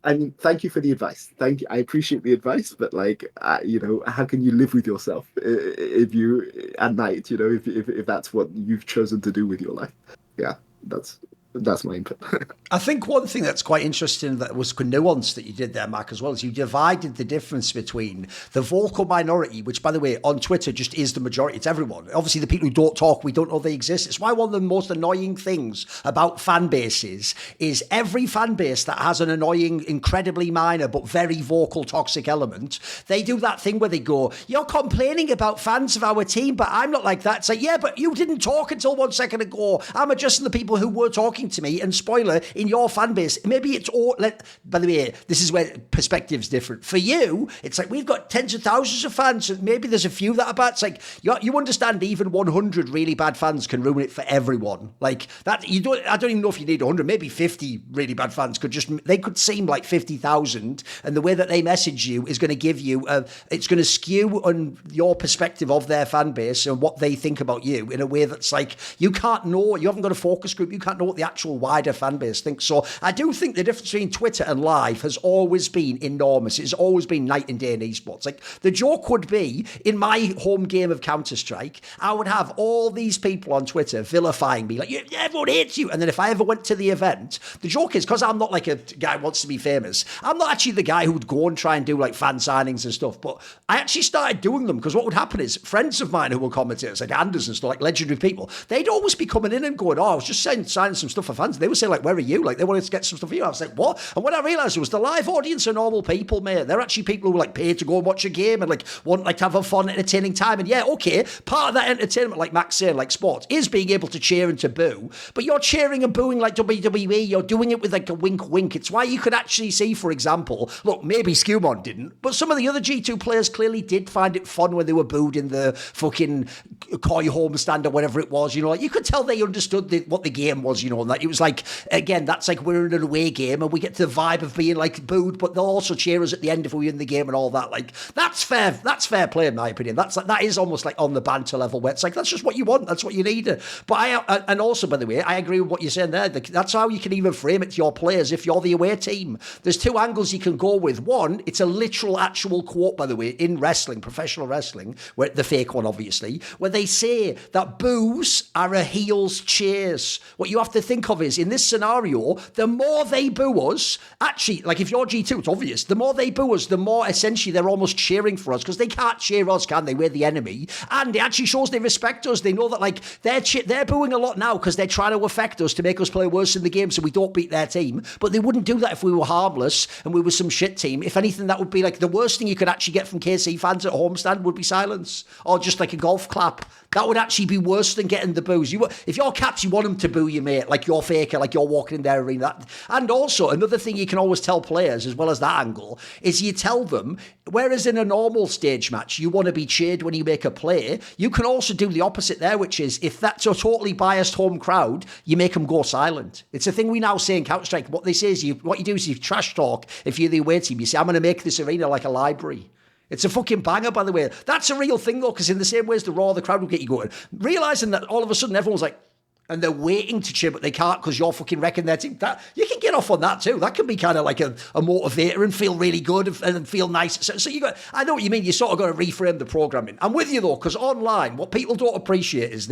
I mean, thank you for the advice, thank you, I appreciate the advice, but like you know, how can you live with yourself if you at night, you know, if that's what you've chosen to do with your life? Yeah, that's my input. I think one thing that's quite interesting that was nuanced that you did there, Mark, as well, is you divided the difference between the vocal minority, which, by the way, on Twitter just is the majority. It's everyone. Obviously, the people who don't talk, we don't know they exist. It's why one of the most annoying things about fan bases is every fan base that has an annoying, incredibly minor but very vocal toxic element, they do that thing where they go, you're complaining about fans of our team, but I'm not like that. It's like, yeah, but you didn't talk until 1 second ago. I'm adjusting the people who were talking talking to me, and spoiler, in your fan base, maybe it's all, by the way, this is where perspective's different. For you, it's like, we've got tens of thousands of fans, and maybe there's a few that are bad. It's like, you understand even 100 really bad fans can ruin it for everyone. Like, that, I don't even know if you need 100, maybe 50 really bad fans they could seem like 50,000, and the way that they message you is going to give you, it's going to skew on your perspective of their fan base and what they think about you in a way that's like, you can't know, you haven't got a focus group, you can't know what the actual wider fan base thinks. So I do think the difference between Twitter and live has always been enormous. It's always been night and day in esports. Like, the joke would be, in my home game of Counter-Strike, I would have all these people on Twitter vilifying me, like, everyone hates you. And then if I ever went to the event, the joke is, because I'm not like a guy who wants to be famous, I'm not actually the guy who would go and try and do like fan signings and stuff, but I actually started doing them, because what would happen is friends of mine who were commentators, like Anders and stuff, like legendary people, they'd always be coming in and going, I was just signing some stuff for fans. They would say, like, where are you? Like, they wanted to get some stuff for you. I was like, what? And when I realised it was the live audience are normal people, mate. They're actually people who like pay to go and watch a game and like want like to have a fun, entertaining time. And yeah, okay, part of that entertainment, like Max said, like sports, is being able to cheer and to boo. But you're cheering and booing like WWE. You're doing it with like a wink, wink. It's why you could actually see, for example, look, maybe Skewmon didn't, but some of the other G2 players clearly did find it fun when they were booed in the fucking Koi homestand or whatever it was. You know, like, you could tell they understood what the game was. You know, and that it was like, again, that's like, we're in an away game and we get to the vibe of being like booed, but they'll also cheer us at the end if we win the game and all that. Like, that's fair. That's fair play in my opinion. That's like, that is almost like on the banter level where it's like, that's just what you want. That's what you need. But and also, by the way, I agree with what you're saying there. That's how you can even frame it to your players if you're the away team. There's two angles you can go with. One, it's a literal actual quote, by the way, in wrestling, professional wrestling, where the fake one, obviously, where they say that boos are a heel's cheers. What you have to think of is, in this scenario, the more they boo us, actually, like if you're G2, it's obvious, the more they boo us, the more essentially they're almost cheering for us, because they can't cheer us, can they? We're the enemy. And it actually shows they respect us. They know that, like, they're booing a lot now because they're trying to affect us to make us play worse in the game so we don't beat their team. But they wouldn't do that if we were harmless and we were some shit team. If anything, that would be like the worst thing you could actually get from KC fans at homestand would be silence, or just like a golf clap. That would actually be worse than getting the boos. If you're Caps, you want them to boo you, mate, like you're faker, like you're walking in their arena. And also, another thing you can always tell players, as well as that angle, is you tell them, whereas in a normal stage match, you want to be cheered when you make a play, you can also do the opposite there, which is, if that's a totally biased home crowd, you make them go silent. It's a thing we now say in Counter-Strike. What they say is, what you do is you trash talk. If you're the away team, you say, I'm going to make this arena like a library. It's a fucking banger, by the way. That's a real thing, though, because in the same way as the Raw, the crowd will get you going. Realising that all of a sudden everyone's like, and they're waiting to cheer, but they can't because you're fucking wrecking their team. That, you can get off on that too. That can be kind of like a motivator and feel really good and feel nice. So you got, I know what you mean. You sort of got to reframe the programming. I'm with you though, because online, what people don't appreciate is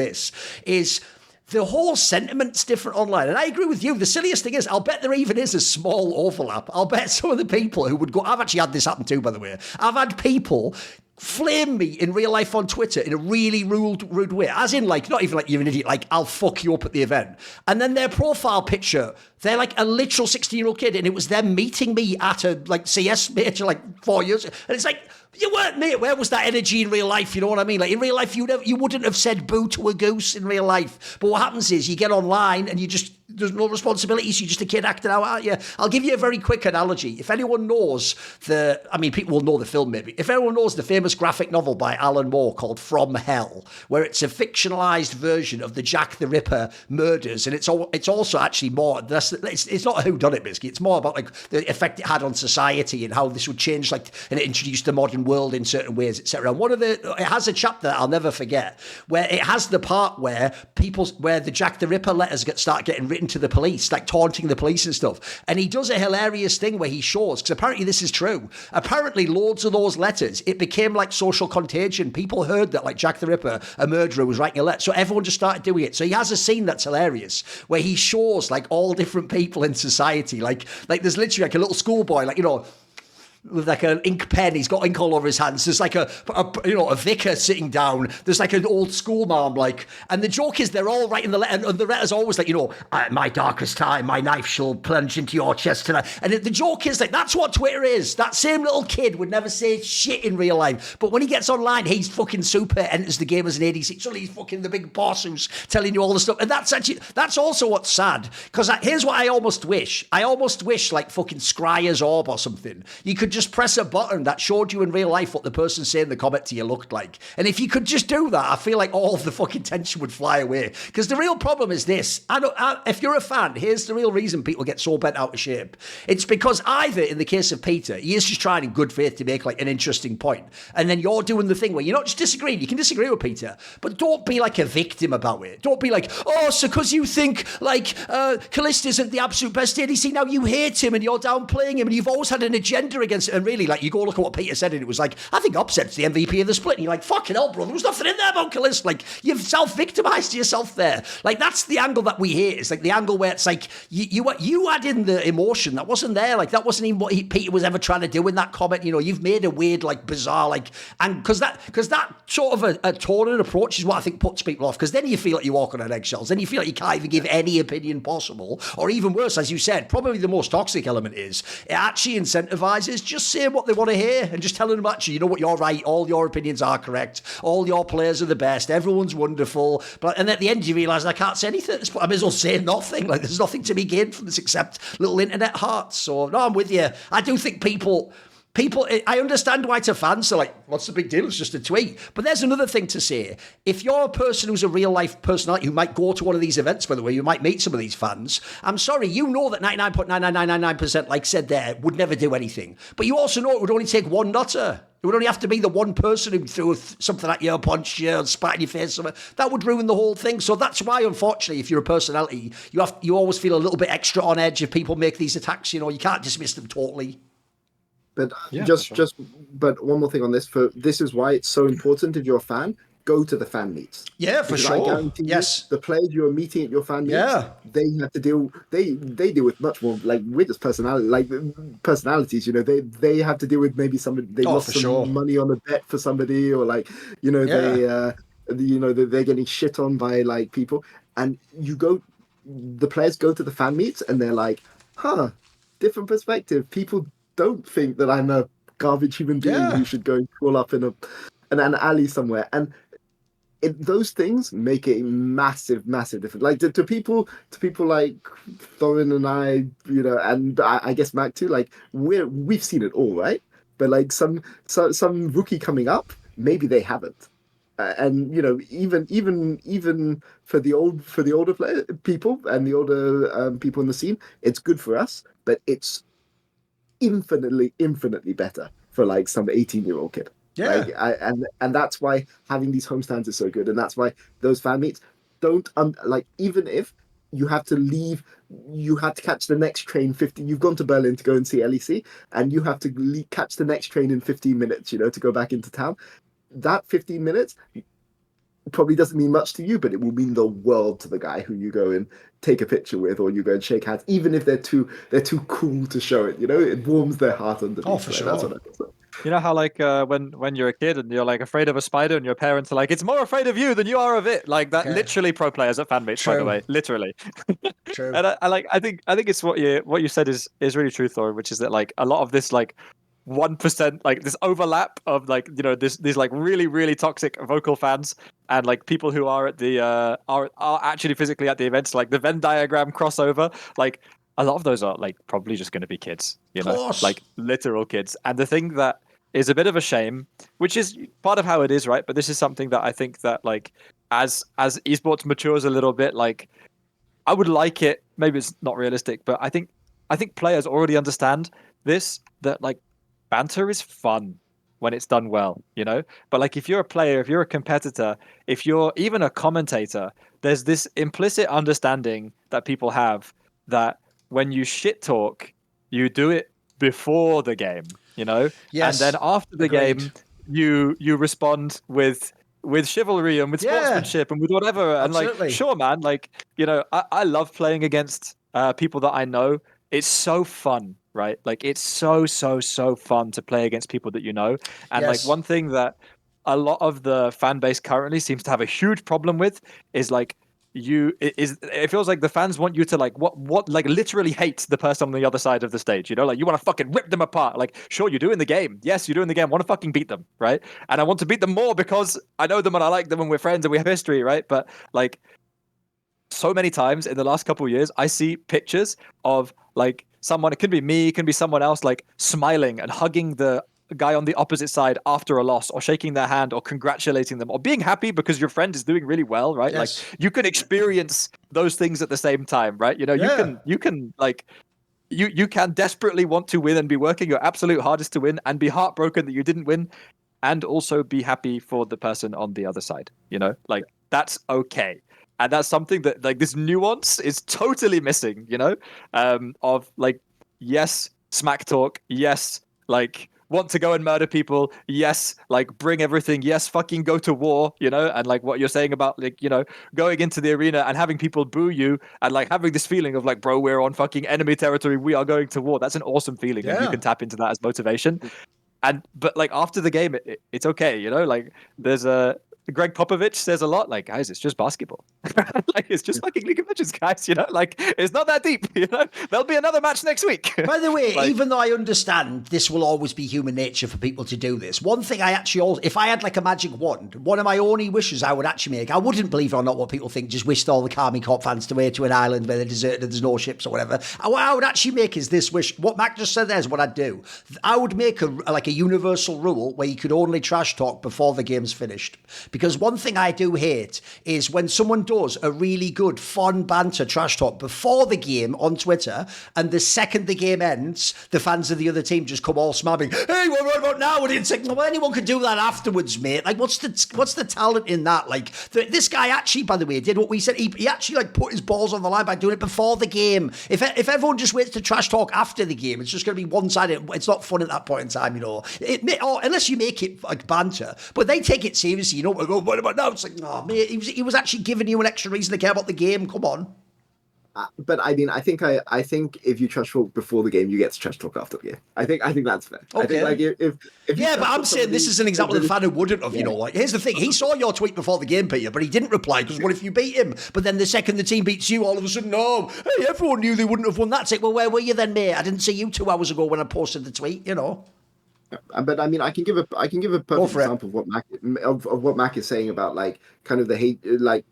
the whole sentiment's different online. And I agree with you. The silliest thing is, I'll bet there even is a small overlap. I'll bet some of the people who would go, I've actually had this happen too, by the way. I've had people flame me in real life on Twitter in a really rude way. As in, like, not even like you're an idiot, like, I'll fuck you up at the event. And then their profile picture, they're like a literal 16-year-old kid, and it was them meeting me at a like CS major like 4 years ago. And it's like, you weren't, mate. Where was that energy in real life? You know what I mean? Like, in real life, you wouldn't have said boo to a goose in real life. But what happens is you get online and there's no responsibilities. You're just a kid acting out, aren't you? I'll give you a very quick analogy. If anyone knows people will know the film maybe. If anyone knows the famous graphic novel by Alan Moore called From Hell, where it's a fictionalized version of the Jack the Ripper murders, and it's also actually more, it's not a whodunit, basically. It's more about like the effect it had on society and how this would change, like, and it introduced the modern world in certain ways, etc. And it has a chapter that I'll never forget, where it has the part where the Jack the Ripper letters start getting written to the police, like taunting the police and stuff. And he does a hilarious thing where he shows, because apparently this is true, apparently loads of those letters, it became like social contagion. People heard that like Jack the Ripper, a murderer, was writing a letter, so everyone just started doing it. So he has a scene that's hilarious where he shows like all different people in society, like there's literally like a little schoolboy, like, you know, with like an ink pen. He's got ink all over his hands. There's like a vicar sitting down. There's like an old school mom, like, and the joke is they're all writing the letter, and the letter's always like, my darkest time, my knife shall plunge into your chest tonight. And the joke is like, that's what Twitter is. That same little kid would never say shit in real life, but when he gets online, he's fucking super, enters the game as an ADC. Suddenly he's fucking the big boss who's telling you all the stuff. And that's also what's sad, because here's what I almost wish like fucking Scryer's Orb or something. You could just press a button that showed you in real life what the person saying the comment to you looked like. And if you could just do that, I feel like all of the fucking tension would fly away. Because the real problem is this. If you're a fan, here's the real reason people get so bent out of shape. It's because either, in the case of Peter, he is just trying in good faith to make like an interesting point, and then you're doing the thing where you're not just disagreeing. You can disagree with Peter, but don't be like a victim about it. Don't be like, oh, so because you think like Kalista isn't the absolute best ADC, now you hate him and you're downplaying him and you've always had an agenda against it. And really, like, you go look at what Peter said and it was like, I think Upset's the MVP of the split. And you're like, fucking hell, bro, there was nothing in there about Kalista. Like, you've self-victimized yourself there. Like, that's the angle that we hate. It's like the angle where it's like, you add in the emotion that wasn't there. Like, that wasn't even what Peter was ever trying to do in that comment. You've made a weird, like, bizarre, like, and because that sort of a tone and approach is what I think puts people off, because then you feel like you walk on eggshells. Then you feel like you can't even give any opinion possible. Or even worse, as you said, probably the most toxic element is it actually incentivizes just saying what they want to hear and just telling them, actually, you know what, you're right, all your opinions are correct, all your players are the best, everyone's wonderful. And at the end you realise I can't say anything. I may as well say nothing. Like, there's nothing to be gained from this except little internet hearts. So no, I'm with you. I do think people, I understand why to fans are like, what's the big deal? It's just a tweet. But there's another thing to say. If you're a person who's a real life personality who might go to one of these events, by the way, you might meet some of these fans, I'm sorry, you know that 99.99999%, like said there, would never do anything. But you also know it would only take one nutter. It would only have to be the one person who threw something at you, punched you, and spat in your face. Something. That would ruin the whole thing. So that's why, unfortunately, if you're a personality, you always feel a little bit extra on edge if people make these attacks. You can't dismiss them totally. But yeah, but one more thing on this. This is why it's so important. If you're a fan, go to the fan meets. Yeah, for because sure. I guarantee yes, the players you are meeting at your fan meets, they have to deal. They deal with much more, like, with this personality, like personalities. They have to deal with maybe somebody they lost some money on a bet for somebody, or like they're getting shit on by like people, and the players go to the fan meets and they're like, different perspective. People don't think that I'm a garbage human being who should go and crawl up in an alley somewhere. And those things make a massive, massive difference. Like to people like Thorin and I, and I guess Mac too. Like we've seen it all, right? But like some rookie coming up, maybe they haven't. And even for the older people and the older people in the scene, it's good for us. But it's infinitely better for like some 18-year-old kid. Yeah. And that's why having these homestands is so good, and that's why those fan meets don't even if you have to leave, you had to catch the next train 50. You've gone to Berlin to go and see LEC, and you have to catch the next train in 15 minutes, to go back into town. That 15 minutes probably doesn't mean much to you, but it will mean the world to the guy who you go and take a picture with, or you go and shake hands, even if they're too cool to show it. It warms their heart underneath. Oh, for sure. That's what I say. You know how like when you're a kid and you're like afraid of a spider, and your parents are like, it's more afraid of you than you are of it. Like that, literally pro players at fan meets, by the way, literally. True. And I think it's what you said is really true, Thor, which is that like a lot of this like 1%, like this overlap of like these like really really toxic vocal fans and like people who are at the are actually physically at the events, like the Venn diagram crossover, like a lot of those are like probably just going to be kids, like literal kids. And the thing that is a bit of a shame, which is part of how it is, right? But this is something that I think that like as esports matures a little bit, like I would like it. Maybe it's not realistic, but I think players already understand this, that like banter is fun when it's done well, But like if you're a player, if you're a competitor, if you're even a commentator, there's this implicit understanding that people have that when you shit talk, you do it before the game, Yes. And then after the Agreed. game, you respond with chivalry and with sportsmanship and with whatever. And Absolutely. like, sure, man, like, I love playing against people that I know. It's so fun right? Like it's so fun to play against people that you know. And Yes. like one thing that a lot of the fan base currently seems to have a huge problem with is like it feels like the fans want you to like like literally hate the person on the other side of the stage, you know, like you want to fucking rip them apart. Like sure, you do in the game, yes, you do in the game, I want to fucking beat them, right? And I want to beat them more because I know them and I like them and we're friends and we have history, right? But like so many times in the last couple of years I see pictures of like someone, it can be me, it can be someone else, like smiling and hugging the guy on the opposite side after a loss, or shaking their hand, or congratulating them, or being happy because your friend is doing really well, right? Yes. Like you can experience those things at the same time, right? You know, you can like you can desperately want to win and be working your absolute hardest to win and be heartbroken that you didn't win, and also be happy for the person on the other side, you know, like that's okay. And that's something that like this nuance is totally missing, you know, of like, yes, smack talk, yes, like want to go and murder people, yes, like bring everything, yes, fucking go to war, you know, and like what you're saying about like, you know, going into the arena and having people boo you and like having this feeling of like, bro, we're on fucking enemy territory, we are going to war. That's an awesome feeling, and you can tap into that as motivation. And but like after the game, it's okay, you know, like there's Greg Popovich says a lot, like, guys, it's just basketball. Like, it's just fucking League of Legends, guys, you know? Like, it's not that deep, you know? There'll be another match next week. By the way, like, even though I understand this will always be human nature for people to do this, one thing I actually also, if I had like a magic wand, one of my only wishes I would actually make, I wouldn't, believe it or not, what people think, just wished all the Carmi Corp fans to away to an island where they're deserted and there's no ships or whatever. What I would actually make is this wish. What Mac just said there is what I'd do. I would make a universal rule where you could only trash talk before the game's finished. Because one thing I do hate is when someone does a really good, fun banter trash talk before the game on Twitter, and the second the game ends, the fans of the other team just come all smabbing, hey, what about now? And it's like, well, anyone can do that afterwards, mate. Like, what's the talent in that? Like, this guy actually, by the way, did what we said. He actually like put his balls on the line by doing it before the game. If everyone just waits to trash talk after the game, it's just going to be one-sided. It's not fun at that point in time, you know. Or unless you make it like banter, but they take it seriously. You know, what about now? It's like, oh, mate, he was actually giving you an extra reason to care about the game. Come on. But I mean, I think if you trash talk before the game, you get to trash talk after the game. I think that's fair. Okay. I think like if yeah, but I'm saying this is an example of the fan who wouldn't have. You know, like here's the thing: he saw your tweet before the game, Peter, but he didn't reply because what if you beat him? But then the second the team beats you, all of a sudden, no, hey, everyone knew they wouldn't have won that. It's like, well, where were you then, mate? I didn't see you 2 hours ago when I posted the tweet. You know. But I mean, I can give a perfect example of what Mac is saying about like kind of the hate, like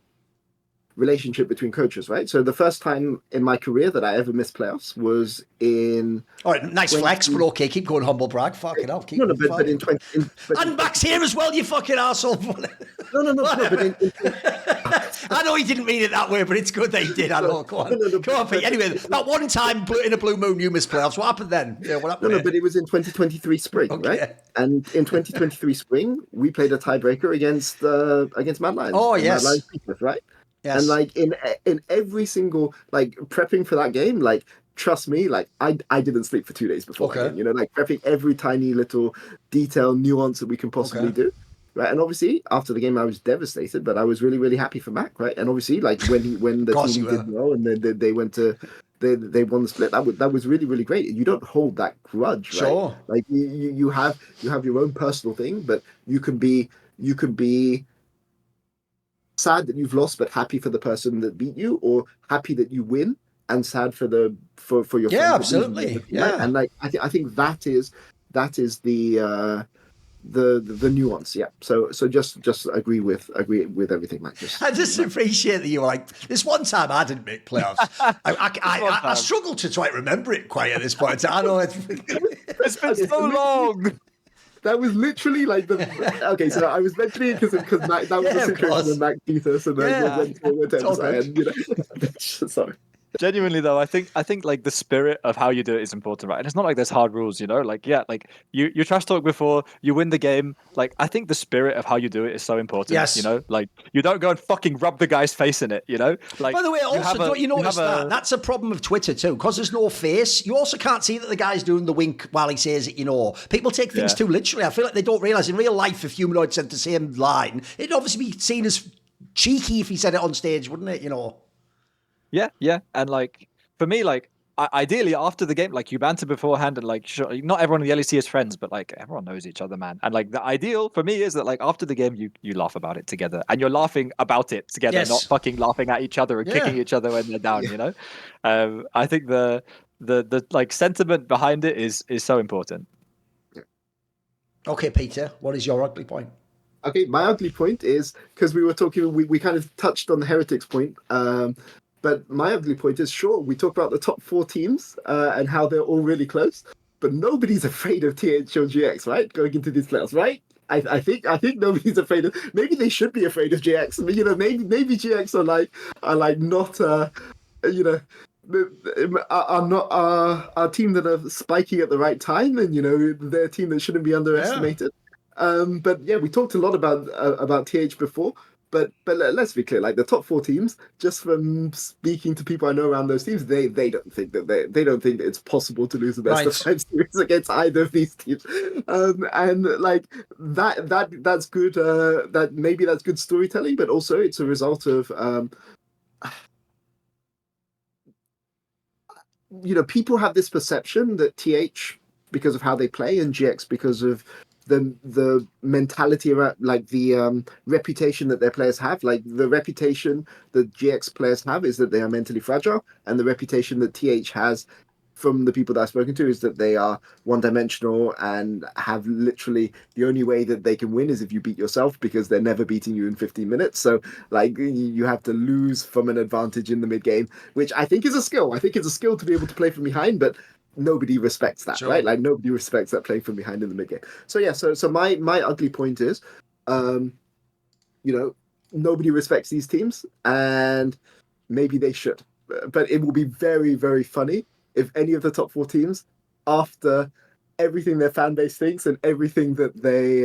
relationship between coaches, right? So the first time in my career that I ever missed playoffs was in. All right, nice flex, but okay, keep going, humble brag. Fucking hell, keep going. But in 20. And Mac's here as well, you fucking arsehole. No. I know he didn't mean it that way, but it's good that he did. I know. Go on, come on, Pete. Anyway, that one time in a blue moon you missed playoffs. What happened then? Yeah, what happened? No, but it was in 2023 spring, right? And in 2023 spring, we played a tiebreaker against Mad Lions. Oh yes, Mad Lions, right? Yes. And like in every single like prepping for that game, like trust me, like I didn't sleep for 2 days before that game, you know, like prepping every tiny little detail, nuance that we can possibly do. Right. And obviously after the game I was devastated, but I was really, really happy for Mac, right? And obviously like when the team did well and they went to they won the split, that was really, really great. You don't hold that grudge, right? Sure. Like you have your own personal thing, but you can be sad that you've lost, but happy for the person that beat you, or happy that you win and sad for your friend. Yeah, absolutely. Yeah, and like I think that is the nuance. Yeah. So just agree with everything, Matt. I just appreciate that you were like, this one time I didn't make playoffs. I struggle to try to remember it quite at this point. I know it's been so long. That was literally like okay. So I was mentioning it because Mac, that was the situation with Mac Peters, and then went and you know. Sorry. Genuinely though, I think like the spirit of how you do it is important, right? And it's not like there's hard rules, you know. Like like you trash talk before you win the game. Like I think the spirit of how you do it is so important. Yes. You know, like you don't go and fucking rub the guy's face in it. You know. Like by the way, also don't you notice that's a problem of Twitter too, because there's no face. You also can't see that the guy's doing the wink while he says it. You know, people take things too literally. I feel like they don't realize in real life if Humanoid said the same line, it'd obviously be seen as cheeky if he said it on stage, wouldn't it? You know. Yeah, and like for me, like ideally after the game, like you banter beforehand, and like sure, not everyone in the LEC is friends, but like everyone knows each other, man. And like the ideal for me is that like after the game, you laugh about it together, and you're laughing about it together, Yes. not fucking laughing at each other and kicking each other when they're down. You know, I think the like sentiment behind it is so important. Okay, Peter, what is your ugly point? Okay, my ugly point is because we were talking, we kind of touched on the Heretics point. But my ugly point is, sure, we talk about the top 4 teams and how they're all really close, but nobody's afraid of TH or GX, right? Going into these playoffs, right? I think nobody's afraid of. Maybe they should be afraid of GX. You know, maybe GX are like not you know. Are not a team that are spiking at the right time, and you know they're a team that shouldn't be underestimated. But yeah, we talked a lot about TH before. But let's be clear, like the top 4 teams, just from speaking to people I know around those teams, they don't think that they don't think that it's possible to lose the best of 5 series against either of these teams. And like that's good. That maybe that's good storytelling, but also it's a result of you know, people have this perception that TH, because of how they play, and GX because of the mentality around, like the reputation that their players have. Like the reputation that GX players have is that they are mentally fragile, and the reputation that TH has from the people that I've spoken to is that they are one-dimensional and have literally the only way that they can win is if you beat yourself, because they're never beating you in 15 minutes. So like you have to lose from an advantage in the mid game, which I think is a skill. I think it's a skill to be able to play from behind, but nobody respects that, right? Like nobody respects that playing from behind in the mid game. So yeah, so my ugly point is, you know, nobody respects these teams, and maybe they should. But it will be very, very funny if any of the top 4 teams, after everything their fan base thinks and everything that they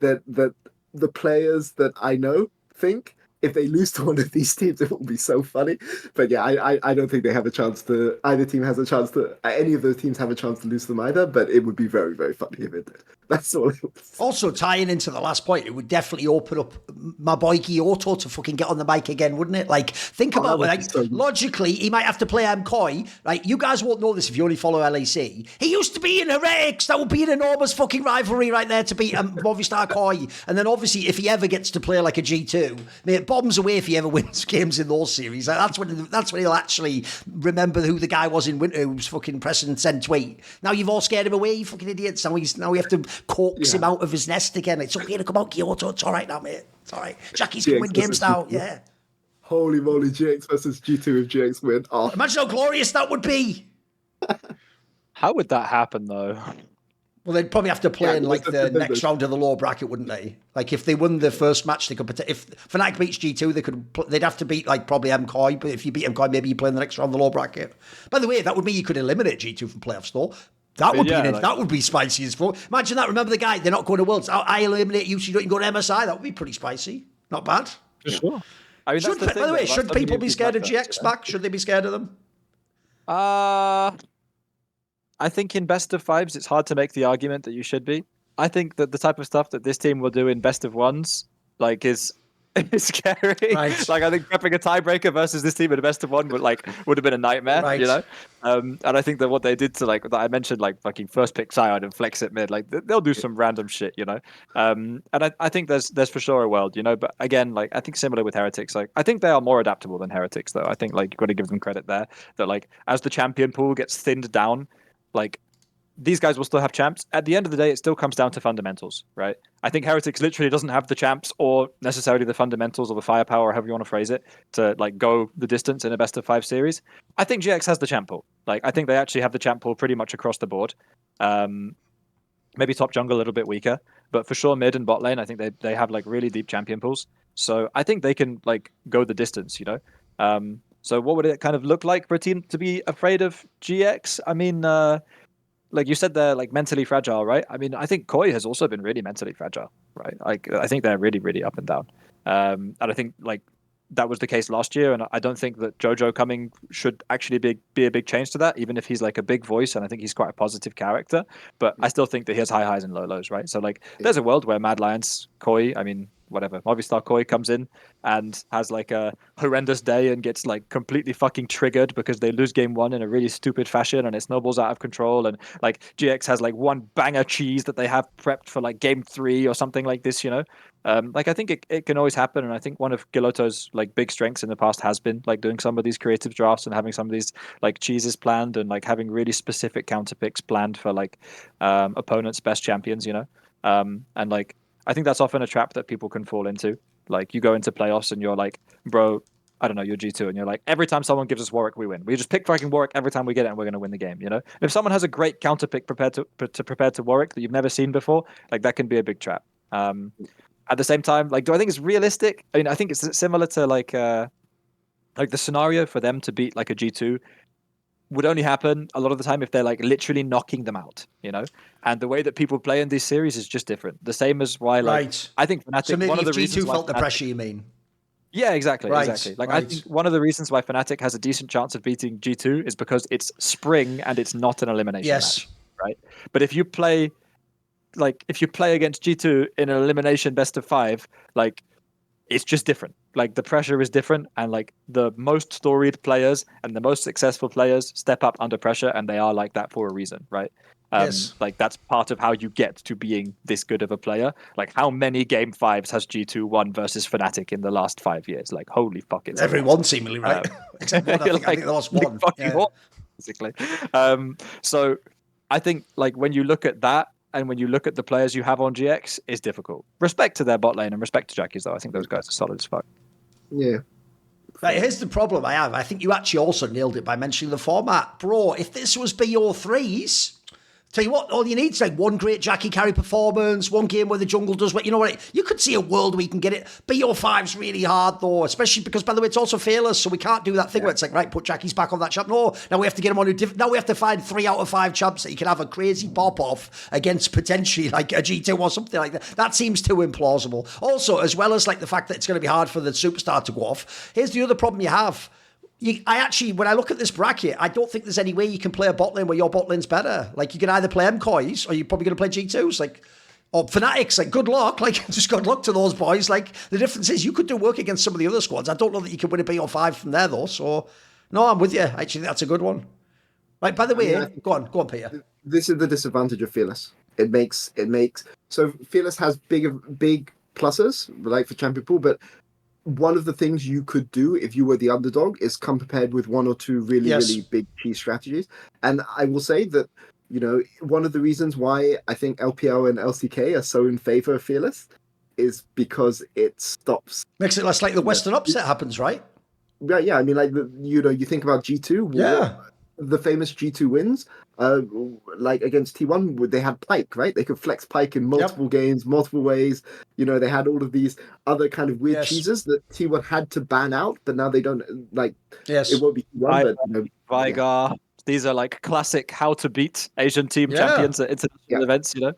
that the players that I know think, if they lose to one of these teams, it will be so funny. But yeah, I don't think they have a chance to. Either team has a chance to. Any of those teams have a chance to lose to them either. But it would be very, very funny if it did. That's all it was. Also, tying into the last point, it would definitely open up my boy Kyoto to fucking get on the mic again, wouldn't it? Like, think about it. Like, so logically, he might have to play MKOI. Like, you guys won't know this if you only follow LEC. He used to be in Heretics. That would be an enormous fucking rivalry right there to beat Movistar Koi. And then, obviously, if he ever gets to play like a G2, mate, bombs away if he ever wins games in those series. Like, that's when he'll actually remember who the guy was in Winter who was fucking pressing send tweet. Now you've all scared him away, you fucking idiots. Now we have to coax him out of his nest again. It's okay to come out, Kyoto. It's all right now, mate. It's all right. Jackie's can win games now. Yeah. Holy moly, GX versus G2 if GX win. Oh. Imagine how glorious that would be. How would that happen, though? Well, they'd probably have to play in like the next round of the lower bracket, wouldn't they? Like if they won the first match, they could. If Fnatic beats G2, they'd have to beat like probably MKOI. But if you beat MKOI, maybe you play in the next round of the lower bracket. By the way, that would mean you could eliminate G2 from playoffs, though. That would that would be spicy as fuck. Imagine that. Remember the guy? They're not going to Worlds. I eliminate you, so you don't even go to MSI. That would be pretty spicy. Not bad. Sure. I mean, by the way, should people be scared of GX back? Should they be scared of them? I think in best of 5s, it's hard to make the argument that you should be. I think that the type of stuff that this team will do in best of 1s, like, is scary. Right. Like, I think prepping a tiebreaker versus this team in a best of 1 would have been a nightmare, you know? And I think that what they did to, like, that I mentioned, like, fucking first pick Sion and flex it mid, like, they'll do some random shit, you know? And I think there's for sure a world, you know? But again, like, I think similar with Heretics, like, I think they are more adaptable than Heretics, though. I think, like, you've got to give them credit there, that, like, as the champion pool gets thinned down, like, these guys will still have champs. At the end of the day, it still comes down to fundamentals, right? I think Heretics literally doesn't have the champs or necessarily the fundamentals or the firepower, or however you want to phrase it, to like go the distance in a best of 5 series. I think GX has the champ pool. Like, I think they actually have the champ pool pretty much across the board. Maybe top jungle a little bit weaker, but for sure mid and bot lane, I think they have like really deep champion pools. So I think they can like go the distance, you know? So what would it kind of look like for a team to be afraid of GX? I mean, like you said, they're like mentally fragile, right? I mean, I think Koi has also been really mentally fragile, right? Like, I think they're really, really up and down. And I think like that was the case last year. And I don't think that Jojo coming should actually be a big change to that, even if he's like a big voice. And I think he's quite a positive character, but I still think that he has high highs and low lows, right? So like there's a world where Mad Lions, Koi, I mean, whatever, Movistar Koi comes in and has like a horrendous day and gets like completely fucking triggered because they lose game 1 in a really stupid fashion and it snowballs out of control, and like GX has like one banger cheese that they have prepped for like game 3 or something like this, you know. Like I think it can always happen, and I think one of Giloto's like big strengths in the past has been like doing some of these creative drafts and having some of these like cheeses planned and like having really specific counter picks planned for like opponents' best champions, you know. And like I think that's often a trap that people can fall into. Like you go into playoffs and you're like, bro, I don't know, you're G2 and you're like, every time someone gives us Warwick, we win. We just pick fucking Warwick every time we get it and we're going to win the game, you know? And if someone has a great counter pick prepared to Warwick that you've never seen before, like that can be a big trap. At the same time, like, do I think it's realistic? I mean, I think it's similar to like the scenario for them to beat like a G2 would only happen a lot of the time if they're like literally knocking them out, you know? And the way that people play in these series is just different. The same as why, like, right. I think Fnatic, So maybe one of if the reasons G2 felt why the pressure, you mean? Yeah, exactly, Right, exactly. Like right. I think one of the reasons why Fnatic has a decent chance of beating G2 is because it's spring and it's not an elimination match, right? But if you play against G2 in an elimination best of 5, like it's just different. Like the pressure is different, and like the most storied players and the most successful players step up under pressure, and they are like that for a reason, right? Yes. Like that's part of how you get to being this good of a player. Like how many game 5s has G2 won versus Fnatic in the last 5 years? Like holy fuck, it's Everyone seemingly, right? Except one, I think they lost one. Basically. So I think like when you look at that and when you look at the players you have on GX, it's difficult. Respect to their bot lane and respect to Jackies, though. I think those guys are solid as fuck. Yeah. Right, here's the problem I have. I think you actually also nailed it by mentioning the format. Bro, if this was BO3s, tell you what, all you need is like one great Jackie carry performance, one game where the jungle does what, you know what, you could see a world where you can get it. BO5's really hard though, especially because, by the way, it's also fearless, so we can't do that thing where it's like, right, put Jackie's back on that champ. No, now we have to get him on now we have to find 3 out of 5 champs that you can have a crazy pop-off against potentially like a G2 or something like that. That seems too implausible. Also, as well as like the fact that it's going to be hard for the superstar to go off, here's the other problem you have. I actually, when I look at this bracket, I don't think there's any way you can play a bot lane where your bot lane's better. Like, you can either play MKOIs or you're probably going to play G2s. Like, or Fnatics, like, good luck. Like, just good luck to those boys. Like, the difference is you could do work against some of the other squads. I don't know that you can win a BO5 from there, though. So, no, I'm with you. I actually think that's a good one. Right, by the way, go on, Peter. This is the disadvantage of Fearless. It makes so Fearless has big pluses, like for champion pool, but one of the things you could do if you were the underdog is come prepared with 1 or 2 really big cheese strategies. And I will say that, you know, one of the reasons why I think LPL and LCK are so in favor of Fearless is because it stops. Makes it less like the Western upset happens, right? Yeah. I mean, like, you think about G2. Yeah. The famous G2 wins, like against T1, they had Pike, right? They could flex Pike in multiple games, multiple ways. You know, they had all of these other kind of weird cheeses that T1 had to ban out, but now they don't, like, it won't be T1, but, Vigar. These are like classic how to beat Asian team champions at international events, you know?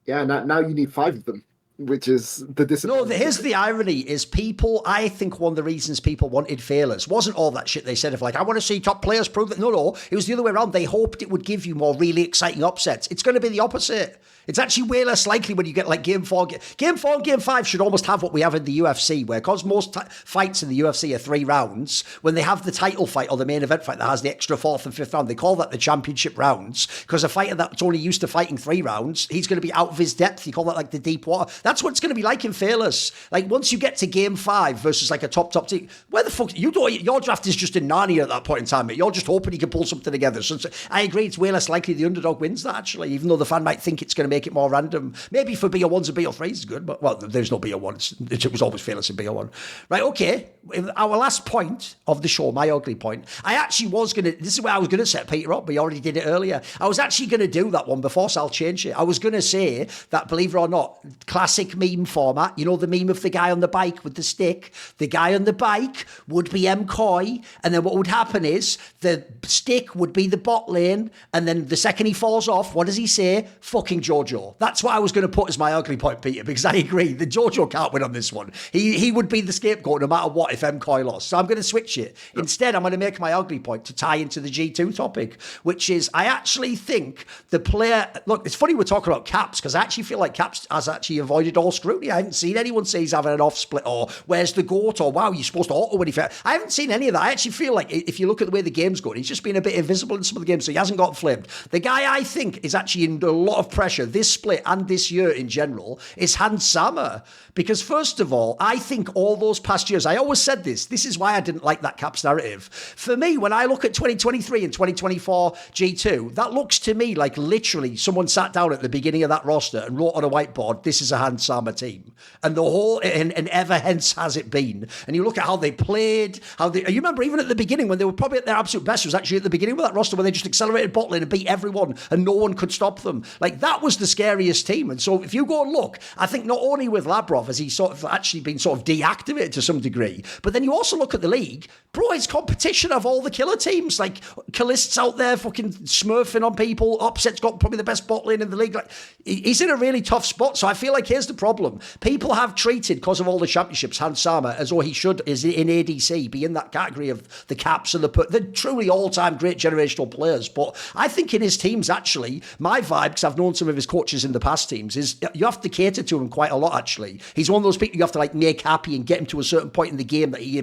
Yeah, now you need 5 of them, which is the disadvantage. No, here's the irony is people, I think one of the reasons people wanted Fearless wasn't all that shit they said of like, I want to see top players prove that. No, it was the other way around. They hoped it would give you more really exciting upsets. It's going to be the opposite. It's actually way less likely when you get like Game 4 and Game 5 should almost have what we have in the UFC, where because most fights in the UFC are 3 rounds, when they have the title fight or the main event fight that has the extra 4th and 5th round, they call that the championship rounds, because a fighter that's only used to fighting 3 rounds, he's going to be out of his depth. You call that like the deep water. That's what it's going to be like in Fearless. Like once you get to Game 5 versus like a top team, where the fuck, your draft is just in Narnia at that point in time, mate. You're just hoping you can pull something together. So I agree, it's way less likely the underdog wins that actually, even though the fan might think it's going to make it more random. Maybe for BO1s and BO3s is good, but well, there's no BO1. It was always Fearless in BO1. Right, okay. Our last point of the show, my ugly point, I actually was going to, this is where I was going to set Peter up, but you already did it earlier. I was actually going to do that one before, so I'll change it. I was going to say that, believe it or not, classic meme format, you know, the meme of the guy on the bike with the stick, the guy on the bike would be MKOI, and then what would happen is the stick would be the bot lane, and then the second he falls off, what does he say? Fucking Jojo. That's what I was going to put as my ugly point, Peter, because I agree, the Jojo can't win on this one. He would be the scapegoat no matter what if MKOI lost. So I'm going to switch it. Instead, I'm going to make my ugly point to tie into the G2 topic, which is I actually think the player... Look, it's funny we're talking about Caps, because I actually feel like Caps has actually avoided avoided all scrutiny. I haven't seen anyone say he's having an off split or where's the GOAT or wow, you're supposed to auto when he fails. I haven't seen any of that. I actually feel like if you look at the way the game's going, he's just been a bit invisible in some of the games, so he hasn't got flamed. The guy I think is actually in a lot of pressure this split and this year in general is Hans Sama. Because first of all, I think all those past years, I always said this is why I didn't like that Caps narrative. For me, when I look at 2023 and 2024 G2, that looks to me like literally someone sat down at the beginning of that roster and wrote on a whiteboard, this is a Hans Sama team. And the whole, and ever hence has it been. And you look at how they played, you remember even at the beginning when they were probably at their absolute best, was actually at the beginning of that roster where they just accelerated bot lane and beat everyone and no one could stop them. Like that was the scariest team. And so if you go and look, I think not only with Labrov has he sort of actually been sort of deactivated to some degree, but then you also look at the league, bro, it's competition of all the killer teams. Like Calist's out there fucking smurfing on people. Upset's got probably the best bot lane in the league. Like he's in a really tough spot. So I feel like here's the problem. People have treated, because of all the championships, Hans Sama as though he should, is in ADC, be in that category of the Caps and the truly all-time great generational players. But I think in his teams, actually, my vibe, because I've known some of his coaches in the past teams, is you have to cater to him quite a lot, actually. He's one of those people you have to like make happy and get him to a certain point in the game that he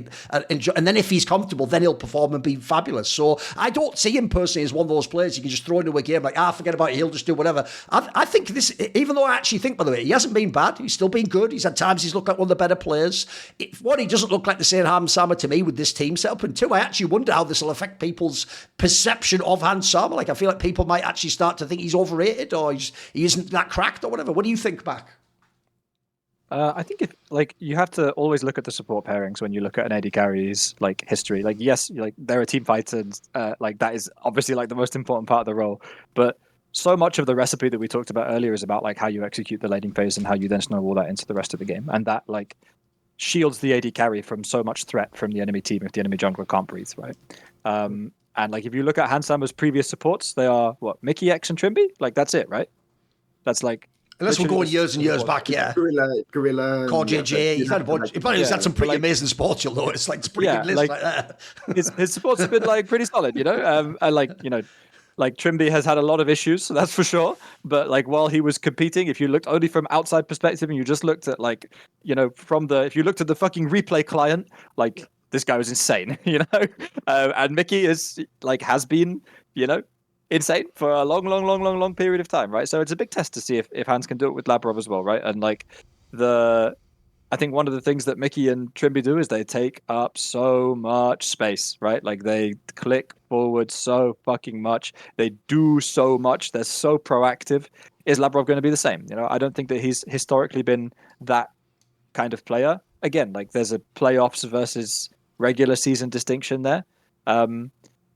enjoy, and then if he's comfortable, then he'll perform and be fabulous. So I don't see him personally as one of those players you can just throw into a game like, forget about it, he'll just do whatever. I think this, even though I actually think, by the way, he hasn't been bad, he's still been good. He's had times he's looked like one of the better players. One, he doesn't look like the same Hans Sama to me with this team setup, and two, I actually wonder how this will affect people's perception of Hans Sama. Like I feel like people might actually start to think he's overrated or he isn't that cracked or whatever. What do you think, Mac? I think you have to always look at the support pairings when you look at an AD carry's like history. Like yes, like they're a team fighter, and like that is obviously like the most important part of the role. But so much of the recipe that we talked about earlier is about like how you execute the laning phase and how you then snowball that into the rest of the game, and that like shields the AD carry from so much threat from the enemy team if the enemy jungler can't breathe, right? And like if you look at Hans Sama's previous supports, they are what, Mickey X and Trimby? Like that's it, right? That's like. Unless we're going years and years back, yeah. Gorilla. Core JJ. He's had a bunch. He's had some pretty amazing sports, you'll notice. Like, it's a pretty good list right there. his supports have been like pretty solid, you know? And like, you know, like Trimby has had a lot of issues, so that's for sure. But like while he was competing, if you looked only from outside perspective and you just looked at like, you know, if you looked at the fucking replay client, like this guy was insane, you know? And Mickey has been, you know, insane for a long period of time, right? So it's a big test to see if Hans can do it with Labrov as well, right? And like I think one of the things that Mickey and Trimby do is they take up so much space, right? Like they click forward so fucking much. They do so much. They're so proactive. Is Labrov going to be the same? You know, I don't think that he's historically been that kind of player. Again, like there's a playoffs versus regular season distinction there.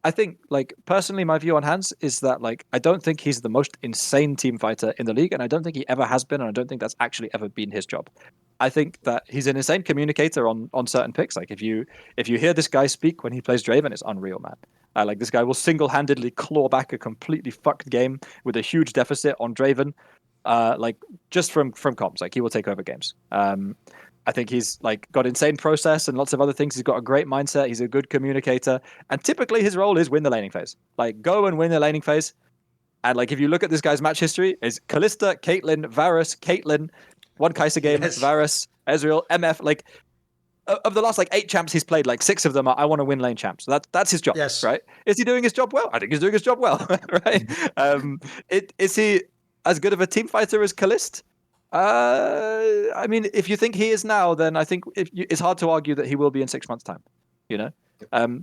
I think, like, personally, my view on Hans is that, like, I don't think he's the most insane team fighter in the league, and I don't think he ever has been, and I don't think that's actually ever been his job. I think that he's an insane communicator on certain picks. Like, if you hear this guy speak when he plays Draven, it's unreal, man. Like, this guy will single-handedly claw back a completely fucked game with a huge deficit on Draven, like, just from comms. Like, he will take over games. I think he's like got insane process and lots of other things. He's got a great mindset. He's a good communicator. And typically his role is win the laning phase. Like go and win the laning phase. And like if you look at this guy's match history, is Kalista, Caitlyn, Varus, Caitlyn, one Kai'Sa game, yes. Varus, Ezreal, MF. Like of the last like 8 champs he's played, like 6 of them are I want to win lane champs. So that's his job, yes. Right? Is he doing his job well? I think he's doing his job well, right? Is he as good of a team fighter as Kalist? I mean, if you think he is now, then I think it's hard to argue that he will be in 6 months' time, you know?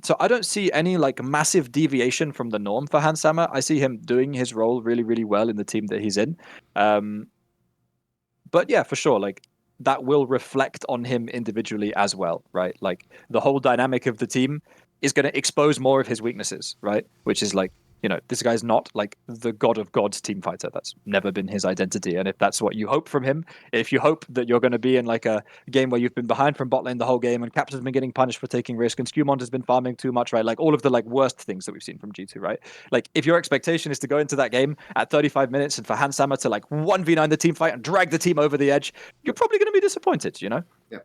So I don't see any like massive deviation from the norm for Hans Sama. I see him doing his role really, really well in the team that he's in. But yeah, for sure, like that will reflect on him individually as well, right? Like the whole dynamic of the team is going to expose more of his weaknesses, right? Which is like, you know, this guy's not like the god of gods team fighter. That's never been his identity. And if that's what you hope from him, if you hope that you're going to be in like a game where you've been behind from bot lane the whole game and Caps has been getting punished for taking risk and Skewmont has been farming too much, right? Like all of the like worst things that we've seen from G2, right? Like if your expectation is to go into that game at 35 minutes and for Hans Sama to like 1v9 the team fight and drag the team over the edge, you're probably going to be disappointed, you know? Yeah.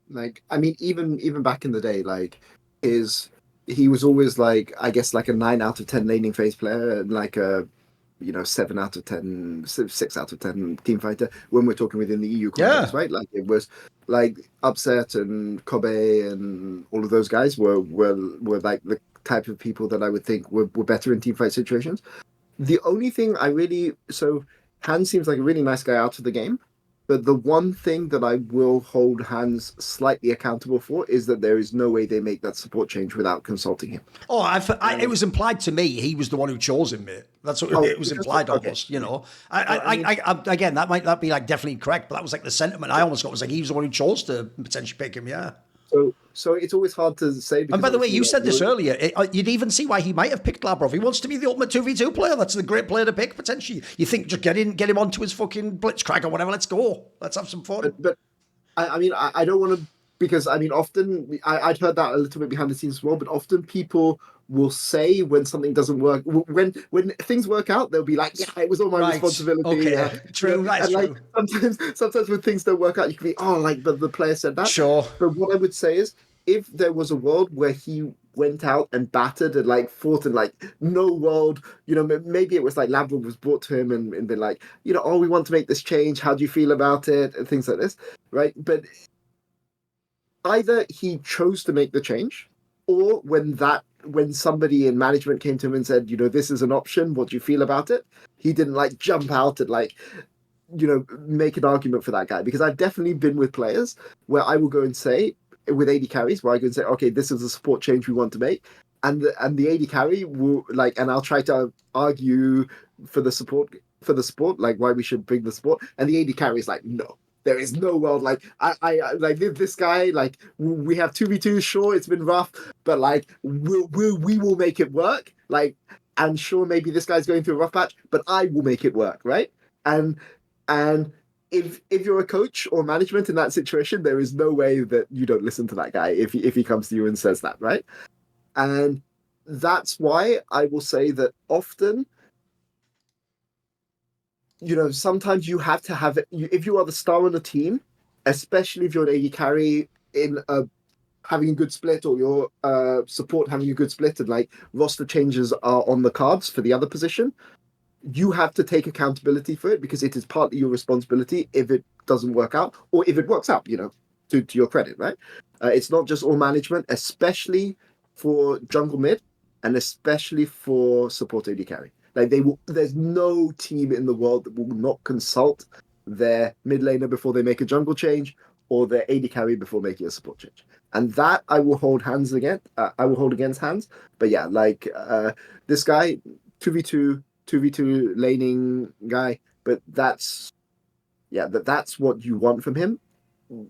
Like, I mean, even back in the day, like he was always like, I guess, like a 9 out of 10 laning phase player and like a 7 out of 10, 6 out of 10 team fighter when we're talking within the EU context, right? Like it was like Upset and Kobe and all of those guys were like the type of people that I would think were better in team fight situations. The only thing Hans seems like a really nice guy out of the game. But the one thing that I will hold Hans slightly accountable for is that there is no way they make that support change without consulting him. Oh, it was implied to me he was the one who chose him, mate. That's what it was implied almost, Again, that might not be like definitely correct, but that was like the sentiment I almost got was like he was the one who chose to potentially pick him, yeah. So it's always hard to say. And by the way, you said this earlier. You'd even see why he might have picked Labrov. He wants to be the ultimate 2v2 player. That's the great player to pick, potentially. You think just get him onto his fucking blitzcrank or whatever. Let's go. Let's have some fun. But I don't want to, because often I'd heard that a little bit behind the scenes as well, but often people will say when something doesn't work, when things work out, they'll be like, yeah, it was all my responsibility. Okay, yeah. True, that's true. Sometimes when things don't work out, you can be, but the player said that. Sure. But what I would say is, if there was a world where he went out and battered and fought and no world, maybe it was like Labrov was brought to him and been like, we want to make this change. How do you feel about it? And things like this, right? But either he chose to make the change, or when somebody in management came to him and said, this is an option, what do you feel about it? He didn't jump out and make an argument for that guy. Because I've definitely been with players where I will go and say, with AD carries, where I can say, okay, this is a support change we want to make, and the AD carry will and I'll try to argue for the support, like why we should bring the support, and the AD carry is like, no, there is no world, I this guy, we have 2v2, sure, it's been rough, but we will make it work, and sure, maybe this guy's going through a rough patch, but I will make it work, right? And if you're a coach or management in that situation, there is no way that you don't listen to that guy if he comes to you and says that, right? And that's why I will say that often, sometimes you have to have it. If you are the star on the team, especially if you're an AD carry in having a good split, or your support having a good split, and roster changes are on the cards for the other position, you have to take accountability for it, because it is partly your responsibility if it doesn't work out, or if it works out, to your credit, right? It's not just all management, especially for jungle mid, and especially for support AD carry. There's no team in the world that will not consult their mid laner before they make a jungle change, or their AD carry before making a support change. And that I will hold hands against. I will hold against hands. But yeah, this guy, 2v2 laning guy, but that's what you want from him.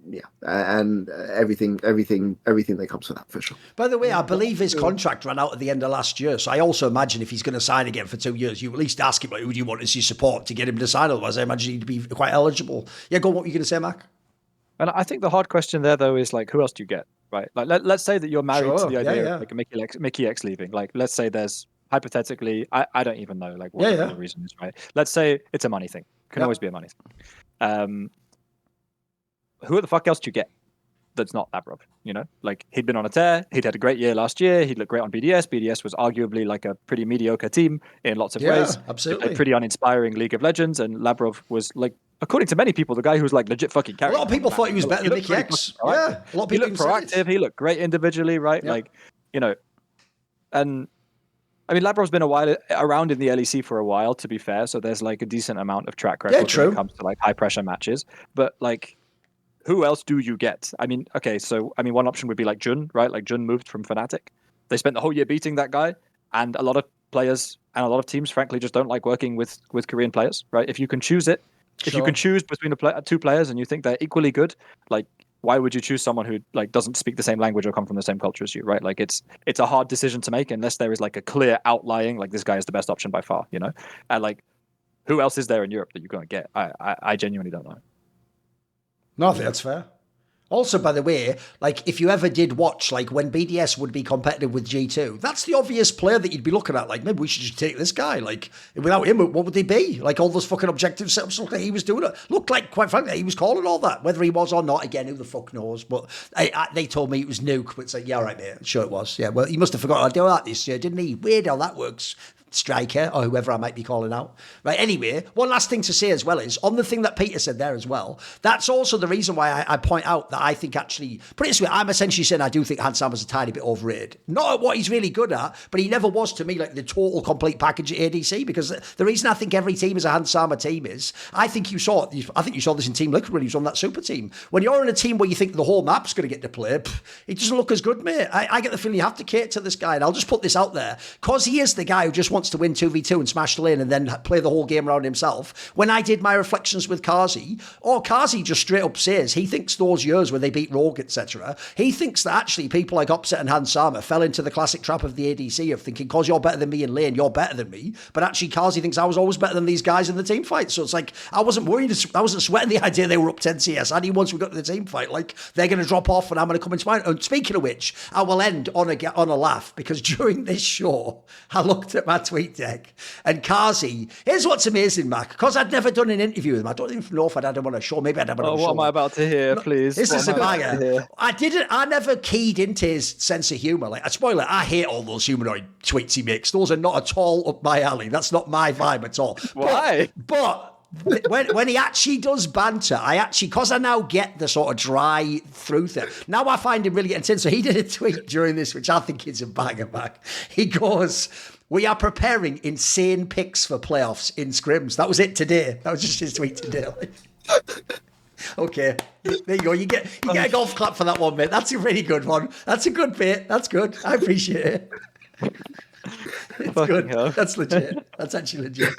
Yeah, and everything that comes with that, for sure. By the way, I believe his contract ran out at the end of last year, so I also imagine if he's going to sign again for 2 years, you at least ask him, who do you want as your support to get him to sign, otherwise I imagine he'd be quite eligible. Yeah, go on, what were you going to say, Mac? And I think the hard question there, though, is who else do you get, right? Let's say that you're married to the idea of Mickey X leaving. Let's say there's, hypothetically, I don't even know what the reason is, right? Let's say it's a money thing. Can always be a money thing. Who the fuck else do you get that's not Labrov? He'd been on a tear. He'd had a great year last year. He'd looked great on BDS. BDS was arguably a pretty mediocre team in lots of ways. Absolutely. A pretty uninspiring League of Legends, and Labrov was according to many people, the guy who's legit fucking carrying. A lot of people thought he was better than Mickey X. Yeah, a lot of people. He looked proactive. He looked great individually, right? Yeah. And I mean, Labrov's been around in the LEC for a while, to be fair. So there's a decent amount of track record when it comes to high pressure matches. But who else do you get? I mean, okay, so one option would be Jun, right? Jun moved from Fnatic. They spent the whole year beating that guy, and a lot of players and a lot of teams, frankly, just don't like working with Korean players, right? If you can choose it, if you can choose between two players and you think they're equally good, why would you choose someone who doesn't speak the same language or come from the same culture as you, right? It's a hard decision to make unless there is a clear outlying, this guy is the best option by far, And who else is there in Europe that you're going to get? I genuinely don't know. No, I think that's fair. Also, by the way, if you ever did watch, when BDS would be competitive with G2, that's the obvious player that you'd be looking at. Maybe we should just take this guy. Without him, what would they be? All those fucking objective setups looked like he was doing it. Looked like, quite frankly, he was calling all that. Whether he was or not, again, who the fuck knows? But they told me it was Nuke. But it's yeah, all right, mate. Sure it was. Yeah, well, he must have forgotten to do that this year, didn't he? Weird how that works. striker or whoever I might be calling out. Right, anyway, one last thing to say as well is, on the thing that Peter said there as well, that's also the reason why I point out that I think actually, put it this way, I'm essentially saying I do think Hans Sammer's a tiny bit overrated. Not at what he's really good at, but he never was to me like the total complete package at ADC, because the reason I think every team is a Hans Sammer team is, I think you saw this in Team Liquid when he was on that super team. When you're in a team where you think the whole map's going to get to play, he doesn't look as good, mate. I get the feeling you have to cater to this guy, and I'll just put this out there, because he is the guy who just wants to win 2v2 and smash the lane and then play the whole game around himself. When I did my reflections with Kazi, Kazi just straight up says he thinks those years where they beat Rogue, etc., he thinks that actually people like Opset and Hans Sammer fell into the classic trap of the ADC of thinking, because you're better than me in lane, you're better than me. But actually, Kazi thinks I was always better than these guys in the team fight. So it's like, I wasn't worried, I wasn't sweating the idea they were up 10 CS. I knew once we got to the team fight, like, they're going to drop off and I'm going to come into mine. And speaking of which, I will end on a laugh, because during this show, I looked at my tweet deck, and Kazi, here's what's amazing, Mac, because I'd never done an interview with him. I don't even know if I'd had him on a show. Maybe I'd have him on a show. What am I about to hear, please? This is a banger. I never keyed into his sense of humour. Like, spoiler, I hate all those humanoid tweets he makes. Those are not at all up my alley. That's not my vibe at all. Why? But when he actually does banter, because I now get the sort of dry through thing, now I find him really intense. So he did a tweet during this, which I think is a banger back. He goes, "We are preparing insane picks for playoffs in scrims." That was it today. That was just his tweet today. Okay, there you go. You get a golf clap for that one, mate. That's a really good one. That's a good bit. That's good. I appreciate it. It's good. Hell. That's legit. That's actually legit.